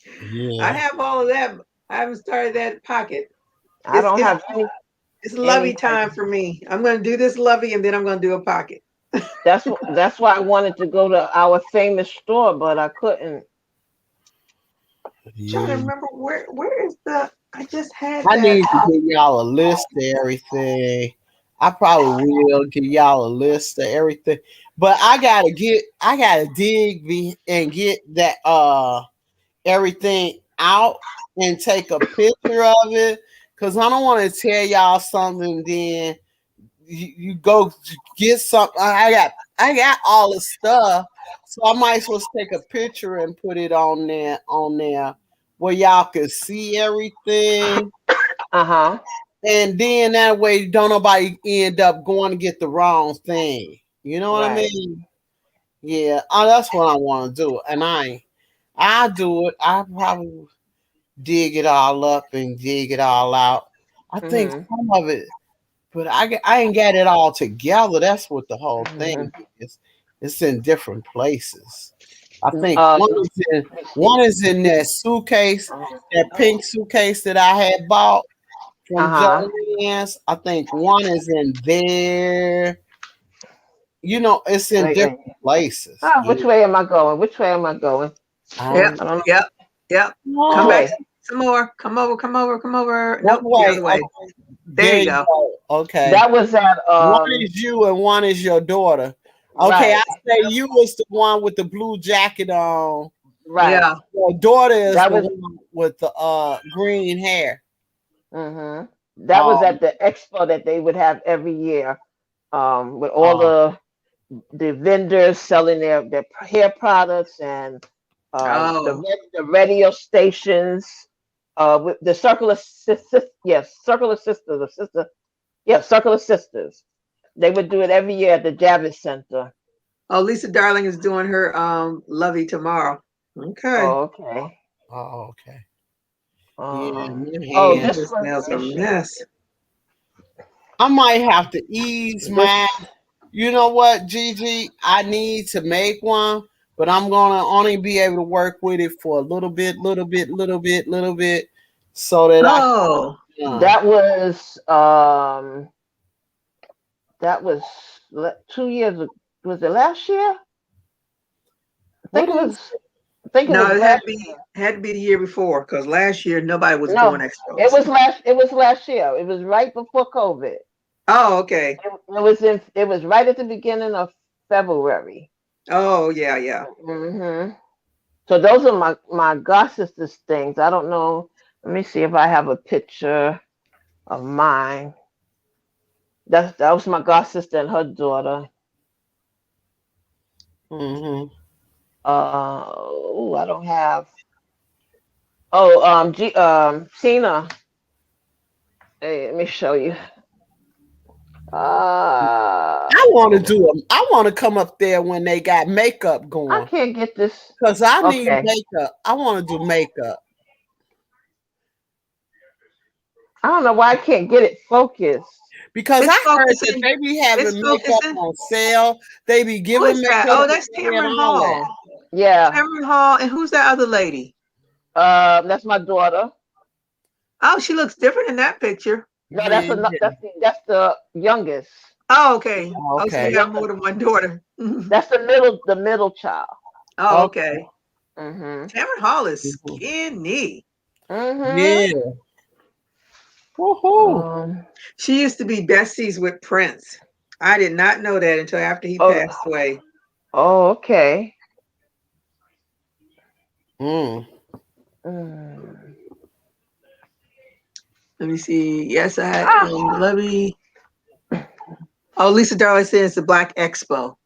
I Yeah. have all of that. I haven't started that pocket. I It's don't it's have it's lovey time anything. for me. I'm gonna do this lovey and then I'm gonna do a pocket. That's why I wanted to go to our famous store, but I couldn't. Trying to Yeah. remember where is the I just had I that. need to give y'all a list of everything. I probably will give y'all a list of everything. But I gotta dig and get that everything out and take a picture of it. Cause I don't want to tell y'all something, then you go get something. I got all the stuff. So I might as well take a picture and put it on there where y'all can see everything. Uh-huh. And then that way don't nobody end up going to get the wrong thing. You know what I Right. mean? Yeah, that's what I want to do. And I do it. I probably dig it all up and dig it all out. I think Mm-hmm. some of it, but I ain't got it all together. That's what the whole Mm-hmm. thing is. It's in different places. I think Uh, let me see. one is in that suitcase, that pink suitcase that I had bought from Uh-huh. Joann's. I think one is in there. It's in Wait, wait. different places. Ah, which Yeah. way am I going? Which way am I going? Yep, I don't yep, yep. Come Which Oh, back way? some more. Come over, come over, come over. one Nope, the way. other way. Okay, There there you you go. go. Okay. That was at One is you and one is your daughter. Okay, I right, say you was the one with the blue jacket on. right. Yeah. Your daughter is That the was one with the green hair. that was Um, at the expo that they would have every year. With all uh, the vendors selling their hair products and Oh. the radio stations with the Circle of yes, Circle of Sisters, or sister, yeah, Circle of Sisters. They would do it every year at the Javits Center. Oh, Lisa Darling is doing her lovey tomorrow. Okay. Oh, okay. okay. Yeah, Uh, my oh, Man, hand. this this one. nail's Let a me show mess. I might have to ease this. my. You know what, Gigi? I need to make one, but I'm gonna only be able to work with it for a little bit, so that I Oh. can. That was um, that was 2 years ago. Was it last year? I What think it is? was. I think it No, was it last year. had to be the year before because last year nobody was doing No, it expos. was last. It was last year. It was right before COVID. Oh, okay. It was in. It was right at the beginning of February. Oh, yeah, yeah. hmm So those are my god sister's things. I don't know. Let me see if I have a picture of mine. That was my god sister and her daughter. Mm-hmm. Oh, I don't have. Cena. Hey, let me show you. I want to do them. I want to come up there when they got makeup I going can't get this. because I need Okay, makeup. I want to do makeup I don't know why I can't get it focused. because It's I heard that focusing. they be It's having makeup focusing. on sale. They be Who giving is that? makeup Oh, away that's and Tamron all that. Hall. Yeah, Tamron Hall. And who's that other lady? that's my daughter. Oh, she looks different in that picture. No, Yeah. that's the youngest. Oh, okay. Oh, so The you Okay. have younger. more than one daughter. That's the middle child. Oh, Okay. okay. Mhm. Tamron Hall is Mhm. skinny. Mhm. Yeah. Woohoo. Um. She used to be besties with Prince. I did not know that until after he Oh. passed away. Oh. Okay. Mm. Mm. Let me see. Yes, I had Ah. let me. Oh, Lisa Darling said it's the Black Expo.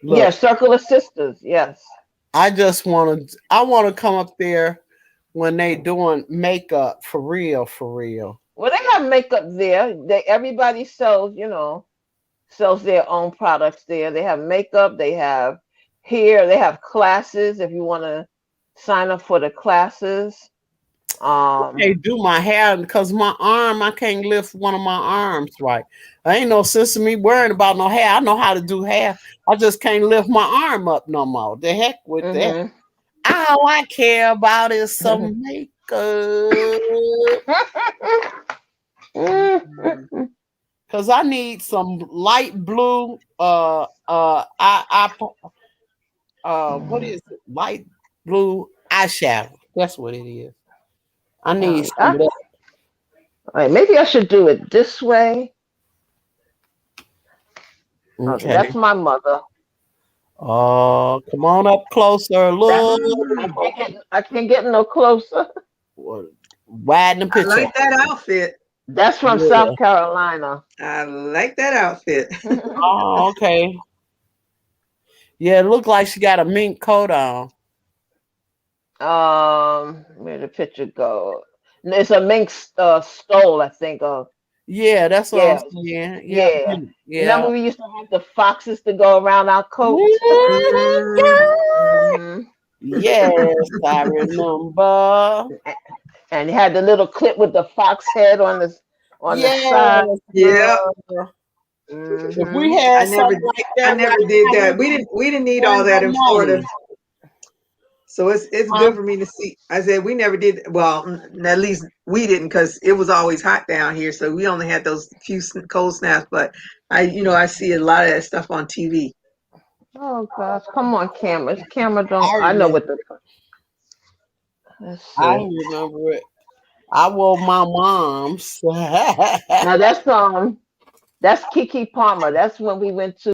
Yeah. Look, Circle of Sisters. Yes. I just want to. I want to come up there when they doing makeup for real, for real. Well, they have makeup there. Everybody sells their own products there. They have makeup. They have hair. They have classes if you want to sign up for the classes. They do my hair because my arm, I can't lift one of my arms right. I ain't no sense of me worrying about no hair. I know how to do hair. I just can't lift my arm up no more. The heck with that. All I care about is some makeup. Cause I need some light blue. What is it? Light blue eyeshadow. That's what it is. I need some of that. All right, maybe I should do it this way. Okay. That's my mother. Oh, come on up closer. Look. I can't get no closer. Widen the picture. I like that outfit. That's from South Carolina. I like that outfit. Oh, okay. Yeah, it looked like she got a mink coat on. Where the picture go? It's a mink stole, I think. Yeah, that's what I'm saying. Yeah. Remember we used to have the foxes to go around our coats? Yes, I remember. And it had the little clip with the fox head on the side. Yeah. If we had something like that, I never did that. We didn't need all that in Florida. So it's good for me to see. I said we never did. Well, at least we didn't, because it was always hot down here. So we only had those few cold snaps. But I see a lot of that stuff on TV. Oh gosh, come on, camera! Camera don't. I know what the. I remember it. I wore my mom's. Now that's Kiki Palmer. That's when we went to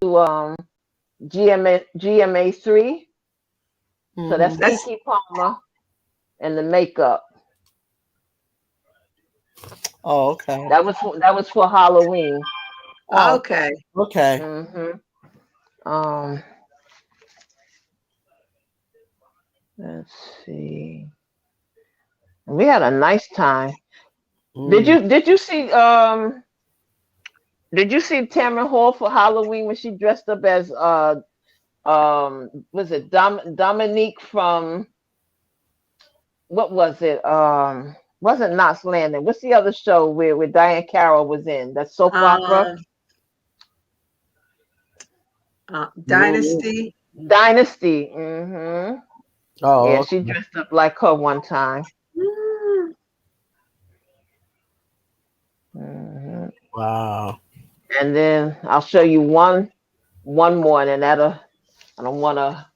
GMA 3. So that's Kiki Palmer and the makeup. Oh, okay. That was for Halloween. Oh, okay. Okay. Let's see. We had a nice time. Did you see Tamron Hall for Halloween when she dressed up as was it Dominique from, what was it? Wasn't Knots Landing. What's the other show where Diane Carroll was in? That soap opera? Dynasty. Dynasty. Oh, yeah, okay. she dressed up like her one time. Wow. And then I'll show you one more, and I don't want to.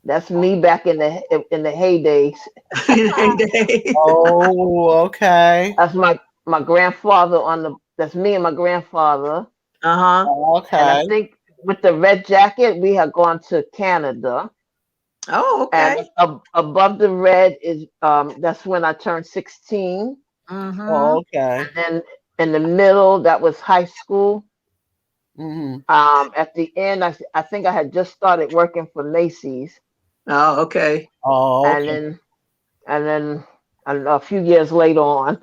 That's me back in the heydays. Oh, okay. That's my grandfather that's me and my grandfather. Okay. And I think with the red jacket, we had gone to Canada. Oh, okay. And above the red is that's when I turned 16. Oh, okay. And then in the middle, that was high school. At the end, I think I had just started working for Macy's. Oh, okay. Oh, okay. And then a few years later on.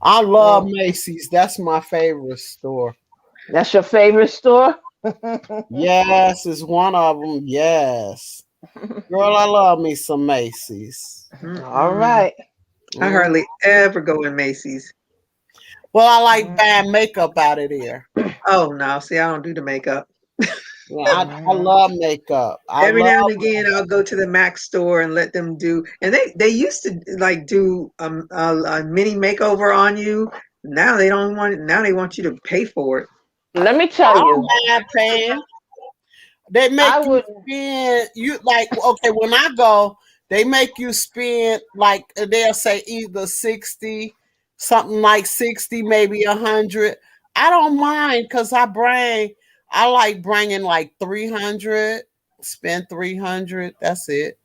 I love Macy's. That's my favorite store. That's your favorite store? Yes, it's one of them. Yes. Girl, I love me some Macy's. All right. I hardly ever go in Macy's. Well, I like buying makeup out of there. Oh, no. See, I don't do the makeup. Yeah, I love makeup. Every now and again, I'll go to the Mac store and let them do. And they used to like do a mini makeover on you. Now they don't want it. Now they want you to pay for it. Let me tell you. I'm paying. They make you spend. You like okay when I go, they make you spend like they'll say either 60, something like 60, maybe 100. I don't mind because I like bringing like 300, spend 300. That's it.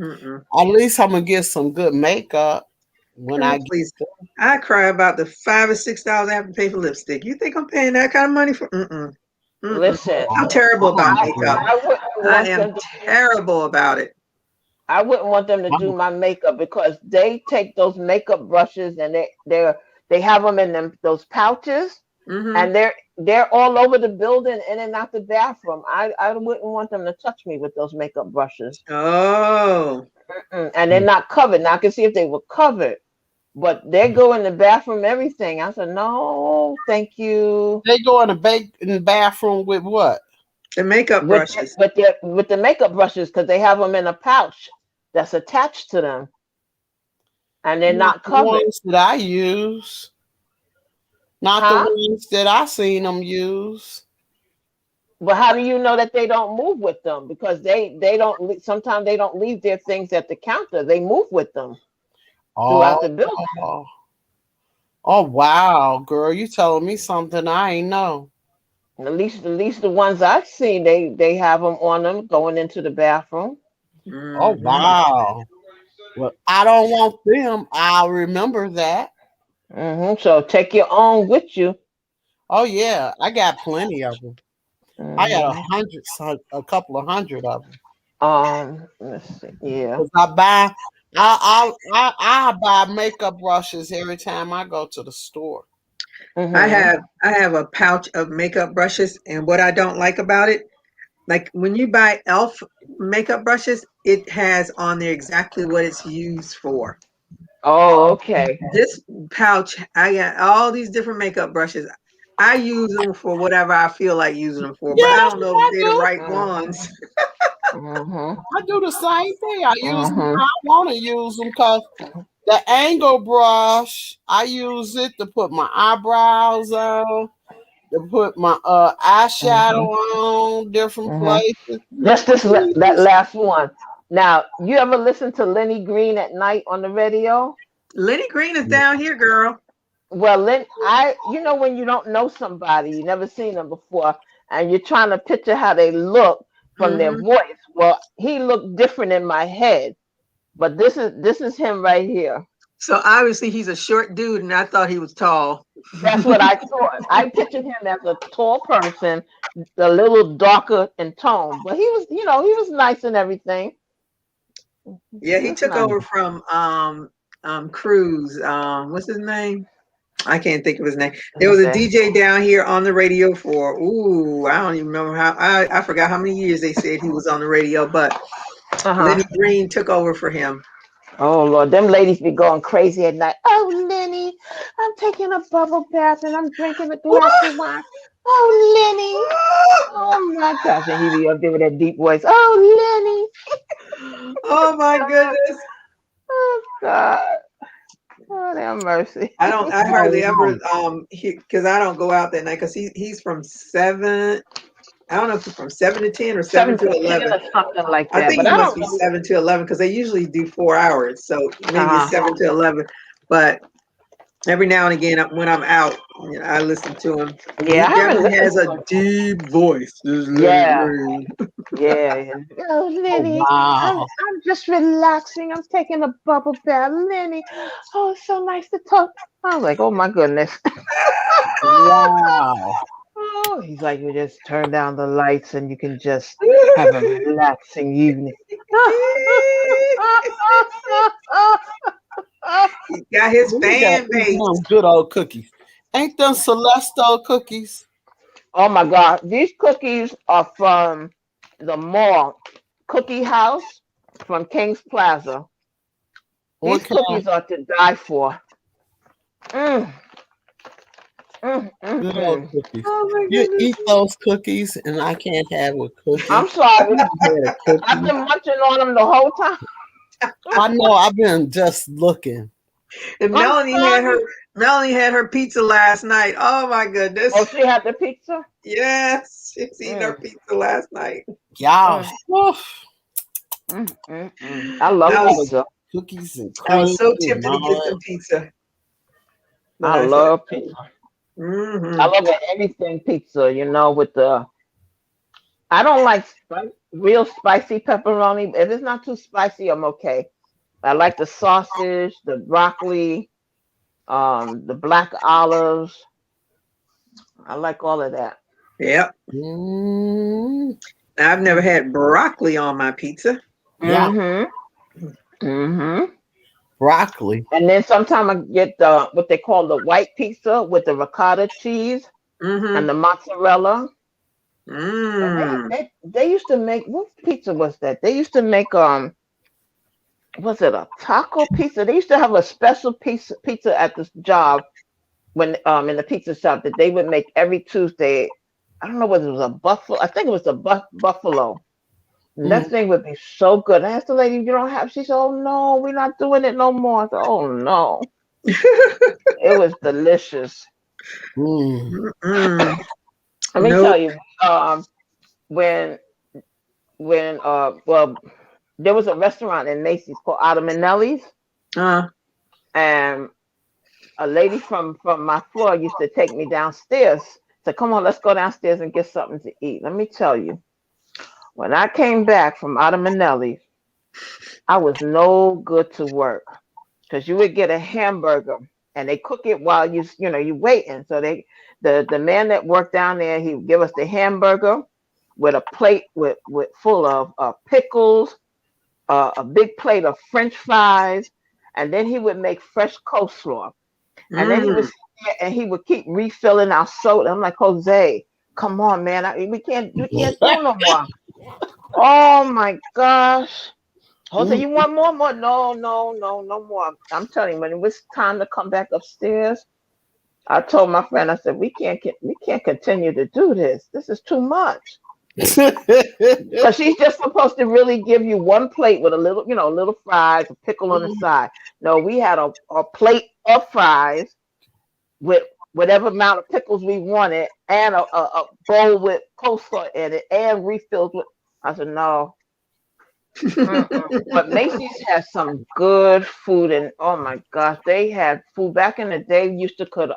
At least I'm gonna get some good makeup when please. I cry about the $5 or $6 I have to pay for lipstick. You think I'm paying that kind of money for? Listen, I'm terrible about makeup. I am terrible about it. I wouldn't want them to do my makeup because they take those makeup brushes and they have them in those pouches, and they're all over the building in and out the bathroom. I wouldn't want them to touch me with those makeup brushes. Oh. And they're not covered. Now I can see if they were covered, but they go in the bathroom, everything. I said, no, thank you. They go in the bathroom with what? The makeup brushes. With the makeup brushes, because they have them in a pouch that's attached to them, and they're not covered. The ones that I use, not the ones that I seen them use. But how do you know that they don't move with them? Because they don't. Sometimes they don't leave their things at the counter. They move with them throughout the building. Oh wow, girl, you telling me something I ain't know. At least the ones I've seen, they have them on them going into the bathroom. Oh wow. Well, I don't want them. I'll remember that. So take your own with you. Oh yeah, I got plenty of them. I got a couple of hundred of them. Let's see. Yeah. I buy makeup brushes every time I go to the store. I have a pouch of makeup brushes, and what I don't like about it, like when you buy e.l.f. makeup brushes, it has on there exactly what it's used for. Oh, okay. This pouch, I got all these different makeup brushes. I use them for whatever I feel like using them for, but I don't know if they're the right ones. I do the same thing. I use them. I want to use them because the angle brush, I use it to put my eyebrows on, to put my eyeshadow on different places. Just that last one. Now, you ever listen to Lenny Green at night on the radio? Lenny Green is down here, girl. Well, you know when you don't know somebody, you never seen them before, and you're trying to picture how they look from their voice. Well, he looked different in my head, but this is him right here. So obviously he's a short dude, and I thought he was tall. That's what I thought. I pictured him as a tall person, a little darker in tone, but he was nice and everything. Yeah, he took over from Cruz. What's his name? I can't think of his name. There was a DJ down here on the radio for I don't even remember how. I forgot how many years they said he was on the radio, but Lenny Green took over for him. Oh Lord, them ladies be going crazy at night. Oh Lenny, I'm taking a bubble bath and I'm drinking a glass of wine. Oh Lenny, oh my gosh, and he be up there with that deep voice. Oh Lenny, oh my goodness, oh God. Oh, have mercy. I hardly ever because I don't go out that night because he's from 7. I don't know if it's from 7 to 10 or 7 to 11 or something like that. I think it must be 7 to 11 because they usually do 4 hours, so maybe it's 7 to 11. But every now and again, when I'm out, I listen to him. Yeah, he definitely has a deep voice. Yeah. Oh, Lenny, I'm just relaxing. I'm taking a bubble bath. Lenny, oh, it's so nice to talk. I was like, oh my goodness. Wow. Oh, he's like, you just turn down the lights and you can just have a relaxing evening. He got his fan base. Good old cookies. Ain't them Celestial cookies? Oh my God. These cookies are from the mall Cookie House from Kings Plaza. These cookies are to die for. Good old cookies. You eat those cookies and I can't have a cookie. I'm sorry. I've been munching on them the whole time. I know. I've been just looking. And Melanie had her pizza last night. Oh my goodness. Oh, she had the pizza? Yes. She's eating her pizza last night. Y'all. I love pizza. Cookies and cream. I was so tempted to get some pizza. I love pizza. I love everything pizza, with the. I don't like real spicy pepperoni. If it's not too spicy, I'm okay. I like the sausage, the broccoli, the black olives. I like all of that. Yep. I've never had broccoli on my pizza. Yeah. Mm-hmm. Broccoli. And then sometimes I get the what they call the white pizza with the ricotta cheese Mm-hmm. and the mozzarella. And Mm. they used to make, what pizza was that? They used to make was it a taco pizza? They used to have a special pizza at this job when in the pizza shop that they would make every Tuesday. I don't know whether it was a buffalo. I think it was a buffalo. And that Mm. thing would be so good. I asked the lady, "You don't have?" She said, "Oh no, we're not doing it no more." I said, "Oh no." It was delicious. Mm. Mm. Let me tell Nope. you, when well, there was a restaurant in Macy's called Ottomanelli's, Uh, and a lady from my floor used to take me downstairs. Said, "Come on, let's go downstairs and get something to eat." Let me tell you, when I came back from Ottomanelli's, I was no good to work because you would get a hamburger and they cook it while you waiting. So the man that worked down there, he would give us the hamburger with a plate with full of pickles, a big plate of French fries, and then he would make fresh coleslaw. And then he mm. he would keep refilling our soda. I'm like, Jose, come on, man, we can't do no more. Oh my gosh. Jose, Mm. you want more? More? No, no, no, no more. I'm telling you, when it was time to come back upstairs, I told my friend, I said, we can't continue to do this. This is too much. Because she's just supposed to really give you one plate with a little fries, a pickle on the side. No, we had a plate of fries with whatever amount of pickles we wanted and a bowl with coleslaw in it and refills with. I said, no. Mm-mm. But Macy's has some good food, and oh my gosh, they had food back in the day. You used to could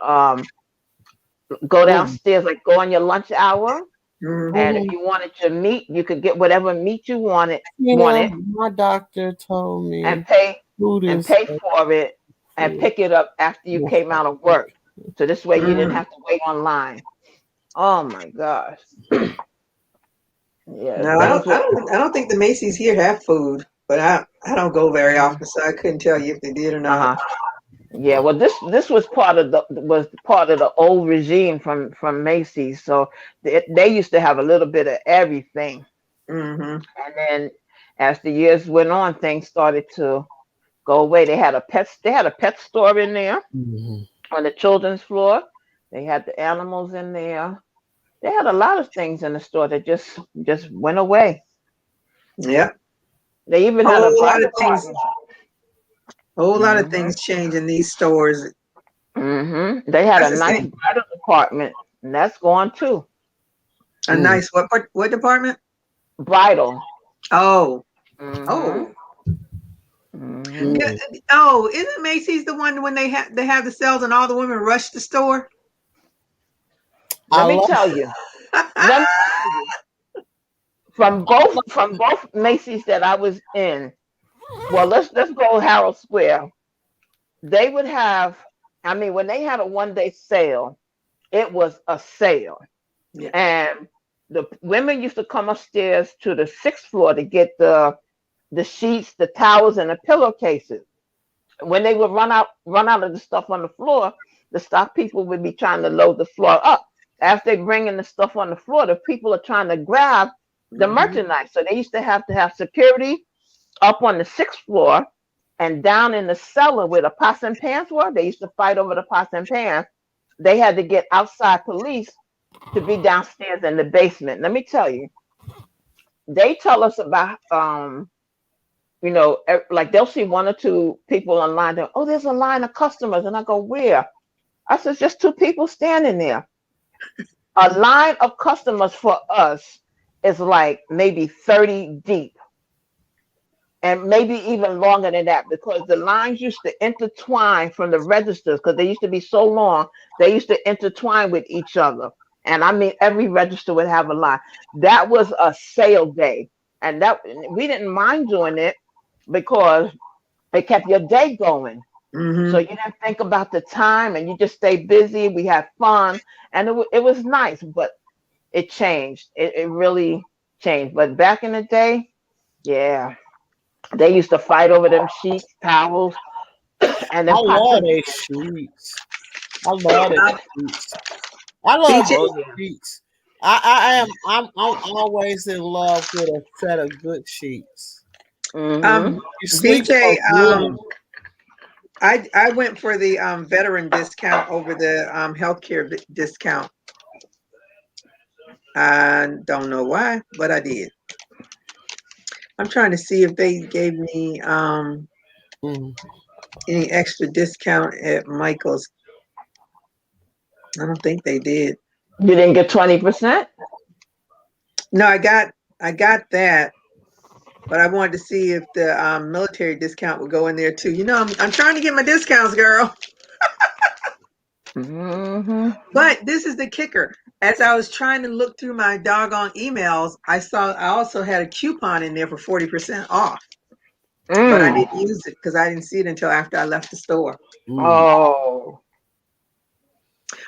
go Mm. downstairs, like go on your lunch hour, Mm. and if Mhm. you wanted your meat, you could get whatever meat you You know, wanted, my doctor told and me pay food and is pay for it, and food. pick it up after you came out of work. So this way you didn't Mm. have to wait online. Oh my gosh, yeah, No, I things don't. were. I don't think the Macy's here have food, but I don't go very Uh often, so I couldn't tell you if they did or not. huh. Yeah, well, this was part of the old regime from Macy's, so they used to have a little bit of everything, Mm-hmm. and then as the years went on, things started to go away. They had a pet store in there Mhm. on the children's floor. They had the animals in there. They had a lot of things in the store that just went away. Yep. They even had a Whole lot of bridal things. department. Whole lot of Hmm things change in these stores. They had a That's the nice same. bridal department, and that's gone too. A Mm. nice what part? What department? Bridal. Oh, Hmm oh, hmm yeah. Mm. Oh, isn't Macy's the one when they have the sales and all the women rush the store? I Let me love. tell you. Let me tell you. From both Macy's that I was in. Well, let's go Harold Square. They would have. I mean, when they had a 1 day sale, it was a sale, Yeah. and the women used to come upstairs to the sixth floor to get the sheets, the towels, and the pillowcases. When they would run out of the stuff on the floor, the stock people would be trying to load the floor up. After they bring in the stuff on the floor, the people are trying to grab the Mm-hmm. merchandise. So they used to have security up on the sixth floor and down in the cellar where the pots and pans were. They used to fight over the pots and pans. They had to get outside police to be downstairs in the basement. Let me tell you, they tell us about like they'll see one or two people online. Oh, there's a line of customers, and I go, where? I said, just two people standing there. A line of customers for us is like maybe 30 deep, and maybe even longer than that, because the lines used to intertwine from the registers because they used to be so long. They used to intertwine with each other, and I mean every register would have a line. That was a sale day, and that we didn't mind doing it because it kept your day going. So Mm-hmm. you didn't think about the time, and you just stayed busy. We had fun, and it was nice, but it changed. It really changed. But back in the day, yeah. They used to fight over them sheets, towels, and I then love possibly. their sheets. I love their sheets. I love BJ, good Oh yeah. sheets. I'm always in love with a set of good sheets. Mm-hmm. You sleep so BJ, good. I went for the veteran discount over the healthcare discount. I don't know why, but I did. I'm trying to see if they gave me Mm. any extra discount at Michael's. I don't think they did. You didn't get 20%? No, I got that, but I wanted to see if the military discount would go in there too. You know, I'm trying to get my discounts, girl. Mm-hmm. But this is the kicker. As I was trying to look through my doggone emails, I also had a coupon in there for 40% off, but I Mm. didn't use it because I didn't see it until after I left the store. Mm. Oh.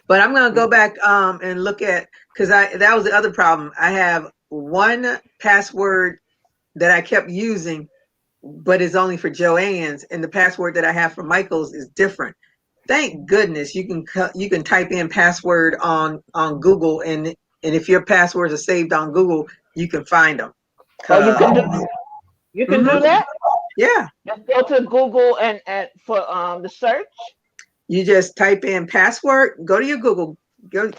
But I'm gonna go back and look at, because that was the other problem. I have one password that I kept using, but it's only for Joann's, and the password that I have for Michael's is different. Thank goodness you can type in password on Google, and if your passwords are saved on Google, you can find them. Oh, you can do Cause you can do mhm, that? yeah, Just go to Google and for the search. you just type in password. Go to your Google. Go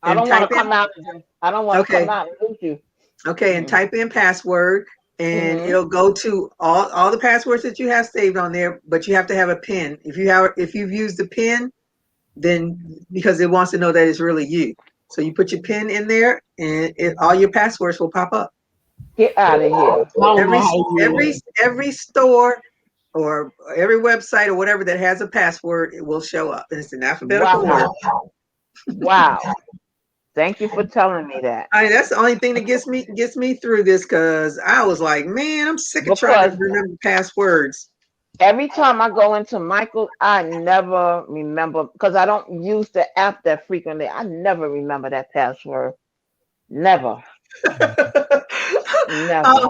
I and don't want type to come in. out. I don't want to come Okay, out and lose you. okay, and type in password, and Mm-hmm. it'll go to all the passwords that you have saved on there. But you have to have a pin. If you've used the pin, then because it wants to know that it's really you. So you put your pin in there, and all your passwords will pop up. Get out of here. I don't know Every how to use every every store or every website or whatever that has a password, it will show up, and it's in alphabetical order. Wow. Wow. Thank you for telling me that. That's the only thing that gets me through this, because I was like, man, I'm sick of trying to Because remember passwords. every time I go into Michael, I never remember because I don't use the app that frequently. I never remember that password. Never. Never. uh,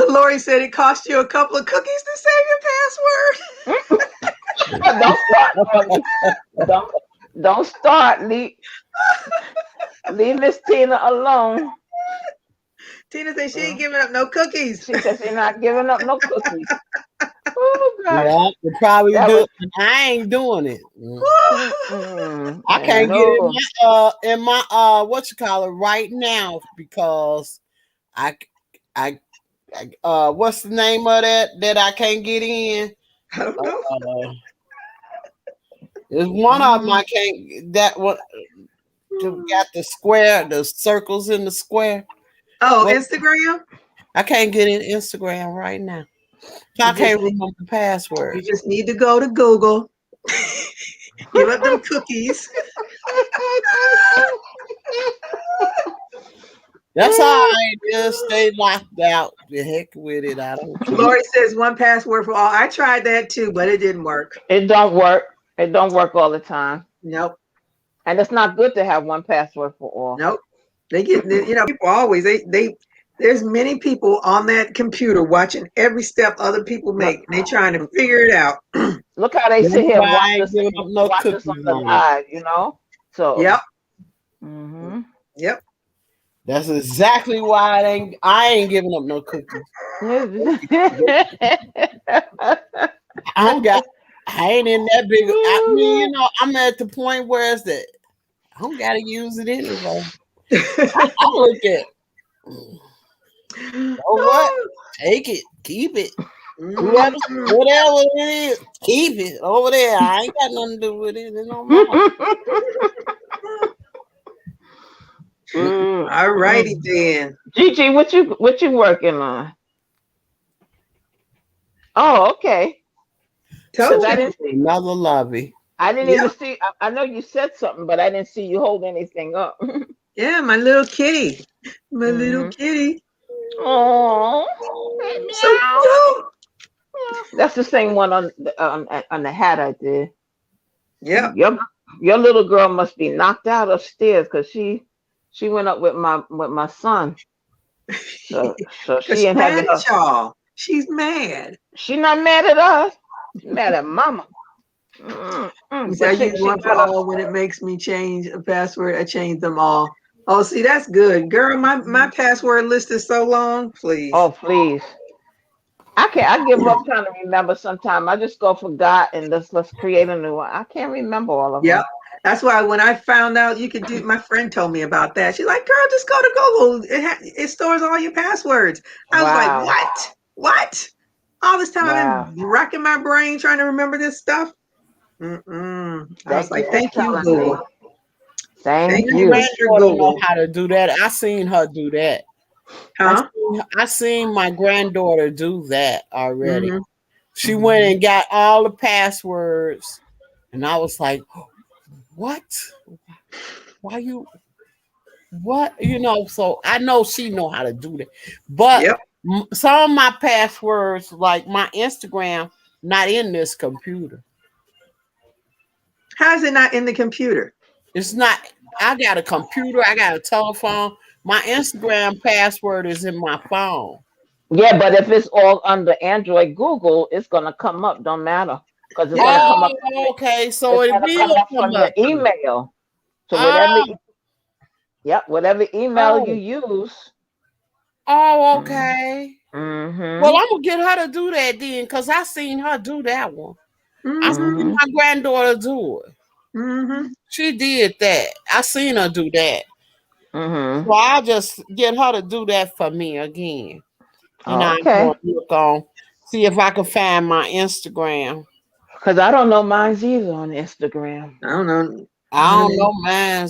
Lori said it cost you a couple of cookies to save your password. Don't start, Lori. Don't start. Leave Miss Tina alone. Tina said she ain't giving up no cookies. She says she's not giving up no cookies. Oh God. Yeah, you probably That do. was I ain't doing it. I and can't get no. in my what you call it right now because I what's the name of that I can't get in? I don't know. There's one of them I can't. That one got the circles in the square. Oh, What? Instagram. I can't get in Instagram right now. I can't remember the password. You just need to go to Google. Give up them cookies. That's how I just stay locked out. The heck with it. I don't care. Lori says one password for all. I tried that too, but it didn't work. It don't work. It don't work all the time. Nope. And it's not good to have one password for all. Nope. They get, people always, there's many people on that computer watching every step other people make. And they trying to figure it out. Look how they That's sit here and why I watch ain't us, giving up no watch us cookies on the on it. live, you know? So Yep. mhm. Yep. That's exactly why I ain't giving up no cookies. I ain't in that big. I mean, I'm at the point where it's that I don't gotta use it anyway. I look at what? Take it, keep it. Whatever it is, keep it over there. I ain't got nothing to do with it. It's no more. All righty then. Gigi, what you working on? Oh, okay. Told I you. didn't see. Another lobby. I didn't Yep. even see. I know you said something, but I didn't see you hold anything up. Yeah, my little kitty. My little kitty. Oh, So cute. that's the same one on the hat I did. Yep. Your little girl must be knocked out upstairs because she went up with my son. So Because she she ain't mad having at y'all. She's mad. She not mad at us. She mad at mama. You say I But use one for all when it makes me change a password. I change them all. Oh, see, that's good, girl. My password list is so long. Please. oh, please. I can't. I give up trying to remember. Sometime I just go forgot and let's create a new one. I can't remember all of them. Yep. That's why when I found out you could do, my friend told me about that. She's like, girl, just go to Google. It stores all your passwords. I was Wow. like, what? What? All this time Wow. I've been racking my brain trying to remember this stuff. I was like, thank you, telling Google. me. Thank Thank you. you, My Mr. granddaughter know Google. how to do that. I seen her do that. Huh? I seen my granddaughter do that already. Mhm. She went and got all the passwords, and I was like, "What? Why you? What? You know?" So I know she know how to do that, but Yep. some of my passwords, like my Instagram, not in this computer. How is it not in the computer? It's not. I got a computer. I got a telephone. My Instagram password is in my phone. Yeah, but if it's all under Android Google, it's gonna come up. Don't matter because it's gonna come up. Oh, okay. So It's it gonna come will up from come up. your email. So whatever. Oh, Yep, whatever email you oh, use. oh, okay. Mm-hmm. Well, I'm gonna get her to do that then, cause I seen her do that one. I seen Mm-hmm. my granddaughter do it. Mm-hmm. She did that. I seen her do that. Mm-hmm. So I'll just get her to do that for me again, and I'm Okay. gonna look on, see if I can find my Instagram. Because I don't know mine's either on Instagram. I don't know. I don't know, man.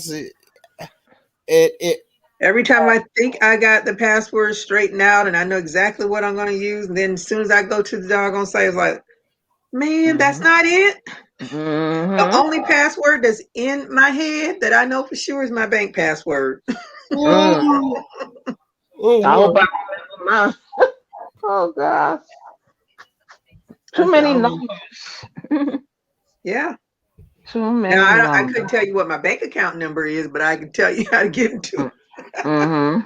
It Every time I think I got the password straightened out and I know exactly what I'm going to use, and then as soon as I go to the doggone site, it's like, man, that's not it. The Mm-hmm. only password that's in my head that I know for sure is my bank password. Mm. I hope I remember mine. Oh gosh. Too That's many the only- numbers. Yeah. Too many Now, I numbers. couldn't tell you what my bank account number is, but I can tell you how to get into it. Mm-hmm.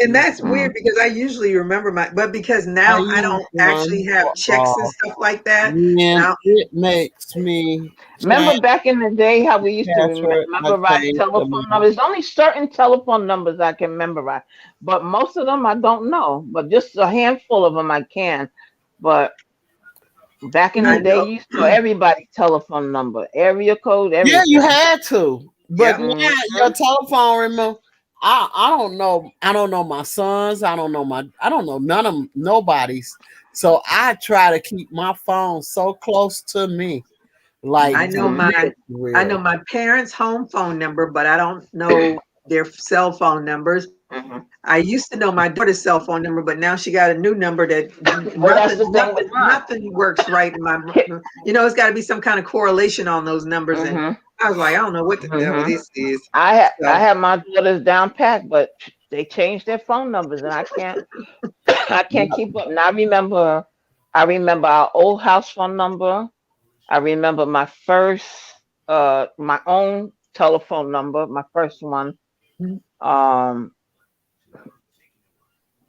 And that's weird because I usually remember but because now I don't actually have checks and stuff like that. Man, Now, it makes me Remember back in the day how we used to password. I memorize changed telephone them. numbers? Only certain telephone numbers I can memorize, but most of them I don't know. But just a handful of them I can. But back in I the day, know. you used to know everybody's telephone number, area code, Yeah, everything. you had to. But Yep. now your telephone, remember, I don't know. I don't know my sons. I don't know none of nobody's. So I try to keep my phone so close to me. Like I know my parents' home phone number, but I don't know their cell phone numbers. Mm-hmm. I used to know my daughter's cell phone number, but now she got a new number that Well, that's the thing with mine. nothing works right in my. It's got to be some kind of correlation on those numbers, and I was like, I don't know what the devil this is. I have my daughters down pat, but they changed their phone numbers, and I can't keep up. And I remember our old house phone number. I remember my first, my own telephone number, my first one.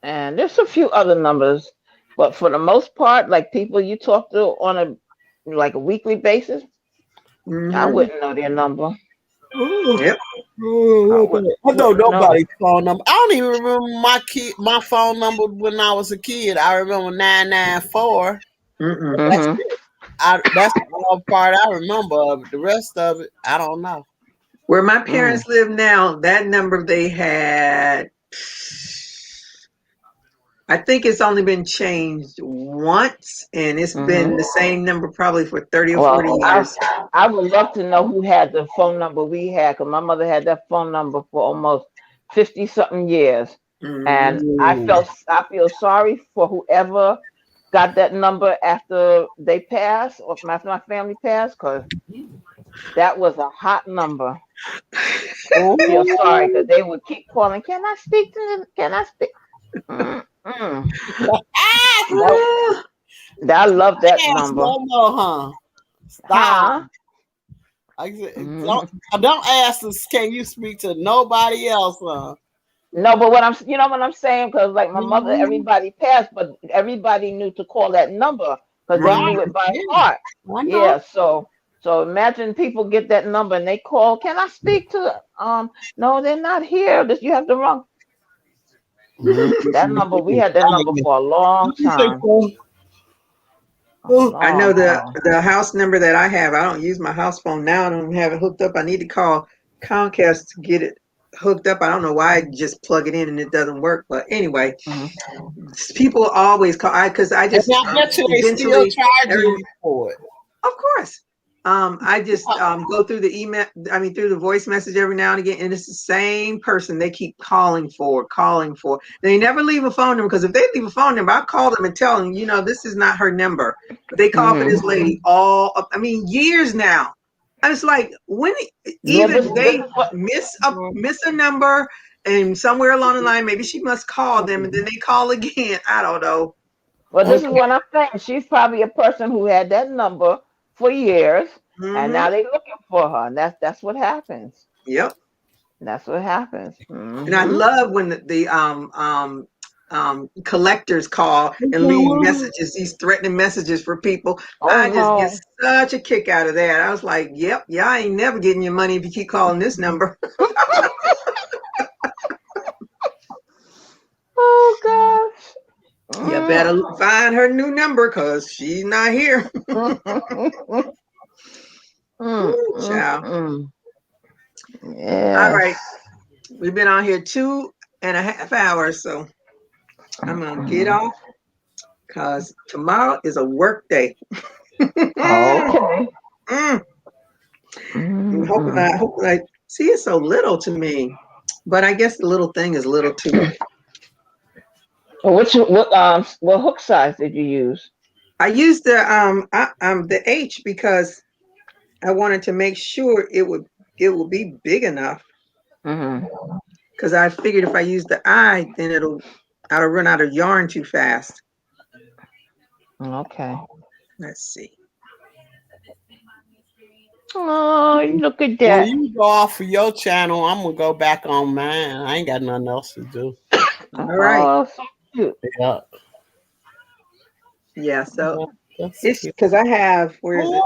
And there's a few other numbers, but for the most part, like people you talk to on a weekly basis, I wouldn't know their number. Yep. I know nobody's phone number. I don't even remember my phone number when I was a kid. I remember 994. That's it. That's the one part I remember of it. The rest of it, I don't know. Where my parents live now, that number they had, I think it's only been changed once, and it's been the same number probably for 30 or 40 years. I would love to know who had the phone number we had, because my mother had that phone number for almost 50-something years. And I feel sorry for whoever got that number after they passed, or after my family passed, because that was a hot number. I feel sorry because they would keep calling. Can I speak to them? Can I speak? I love that number. No more, huh? Stop. Don't ask us, can you speak to nobody else, huh? No, but what I'm, you know what I'm saying? Because like my mother, Mhm. everybody passed, but everybody knew to call that number because they Right. knew it by Yeah. heart. I know. Yeah. So imagine people get that number and they call. Can I speak to? No, they're not here. This you have the wrong. Mhm. That number. We had that number for a long time. A I know long time. the house number that I have. I don't use my house phone now. I don't have it hooked up. I need to call Comcast to get it hooked up. I don't know why I just plug it in and it doesn't work. But anyway, Mhm. people always call. Because I And just I bet you they still eventually charging every you for it. of course. I just go through the email. I mean, through the voice message every now and again, and it's the same person they keep calling for. They never leave a phone number because if they leave a phone number, I call them and tell them, this is not her number. But they call for this lady years now. I was like, when Yeah. either This they is what. miss a number, and somewhere along the line, maybe she must call them, and then they call again. I don't know. Well, this is Okay. what I'm saying. She's probably a person who had that number for years, and Hmm. now they're looking for her. And that's what happens. Yep. That's what happens. And I Hmm. love when collectors call and leave messages, these threatening messages for people. Oh I just get no. such a kick out of that. I was like, yep, yeah, I ain't never getting your money if you keep calling this number. Oh gosh. You better find her new number because she's not here. Ooh, child. All right. Yes. We've been on here 2.5 hours, so I'm going to get off because tomorrow is a work day. Okay. Mm. I'm hoping I see it's so little to me, but I guess the little thing is little too. Well, what hook size did you use? I used the H because I wanted to make sure it would be big enough Hmm. because I figured if I use the I, then I'll run out of yarn too fast. Okay. Let's see. Oh, look at When that. you go off of your channel, I'm gonna go back on mine. I ain't got nothing else to do. All right. Oh, so cute. Yeah. Yeah. So That's it's cute. because I have. Where is it?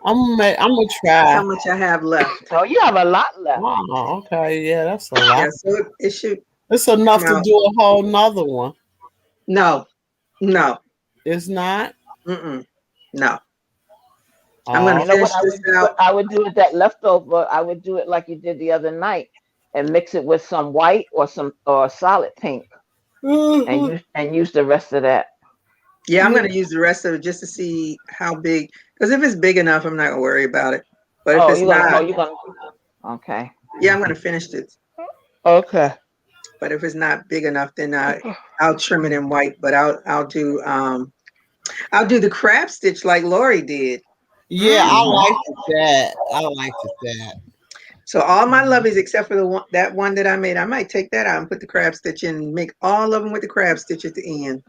I'm gonna That's try. how much I have left. Oh, you have a lot left. Wow, okay, yeah, that's a lot. Yeah. So it should It's come enough to out. do a whole nother one. No. No. It's not. No. I'm Oh, gonna You know finish what I this would do? out. I would do with that leftover. I would do it like you did the other night, and mix it with some white or solid pink, and use the rest of that. Yeah, I'm gonna use the rest of it just to see how big. Because if it's big enough, I'm not gonna worry about it. But if Oh, it's not, you're gonna. Okay. yeah, I'm gonna finish it. Okay. But if it's not big enough, then I'll trim it in white. But I'll do the crab stitch like Lori did. yeah, I Mm. liked that. I liked that. So all my loveys except for that one that I made, I might take that out and put the crab stitch in and make all of them with the crab stitch at the end.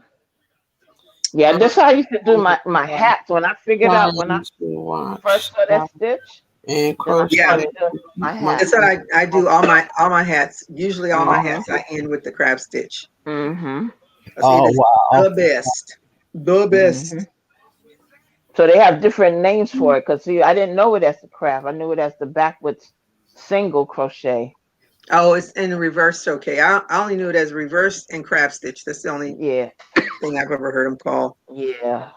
Yeah, that's how I used to do my hats. When I figured out when I Time to first watch saw that stitch, and then I Yeah, crochet. started doing my that's hats. what I do. All my hats. Usually, all my Mhm. hats I end with the crab stitch. Mhm. Because it Oh is wow. the best. The Mhm. best. So they have different names for it. Cause see, I didn't know it as the craft. I knew it as the backwards single crochet. Oh, it's in reverse. Okay, I only knew it as reverse and crab stitch. That's the only Yeah. thing I've ever heard them call. Yeah.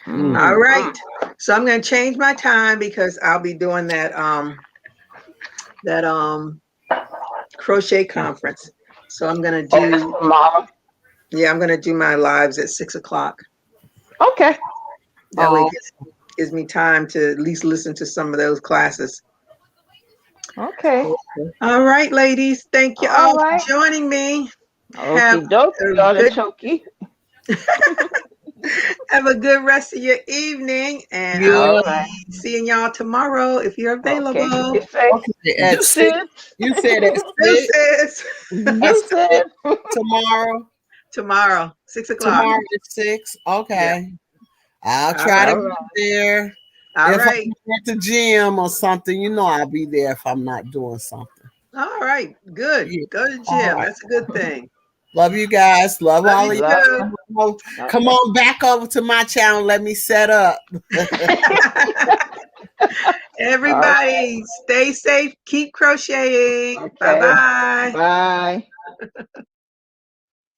All right. Mm-hmm. So I'm going to change my time because I'll be doing that that crochet conference. So I'm going to Oh, that's do tomorrow. I'm going to do my lives at 6:00. Okay. That way Oh, it gives me time to at least listen to some of those classes. Okay. All right, ladies. Thank you All all for right. joining me. Have Okie dokie, a good artichoke. have a good rest of your evening, and I'll yeah. All be right. seeing y'all tomorrow if you're Okay. available. You say Okay. At six. deuces. You said at six. Deuces. At six Deuces. tomorrow. Tomorrow, 6:00. Tomorrow at 6. Yeah. Okay. I'll All try right. to All be right. there. All If right. I'm at the gym or something, I'll be there if I'm not doing something. All right, good. Yeah. Go to the All gym. right. That's a good thing. Love you guys. Love Love all you of you. Love- too. Come on back over to my channel. Let me set up. Everybody, stay safe. Keep crocheting. Okay. Bye-bye. Bye.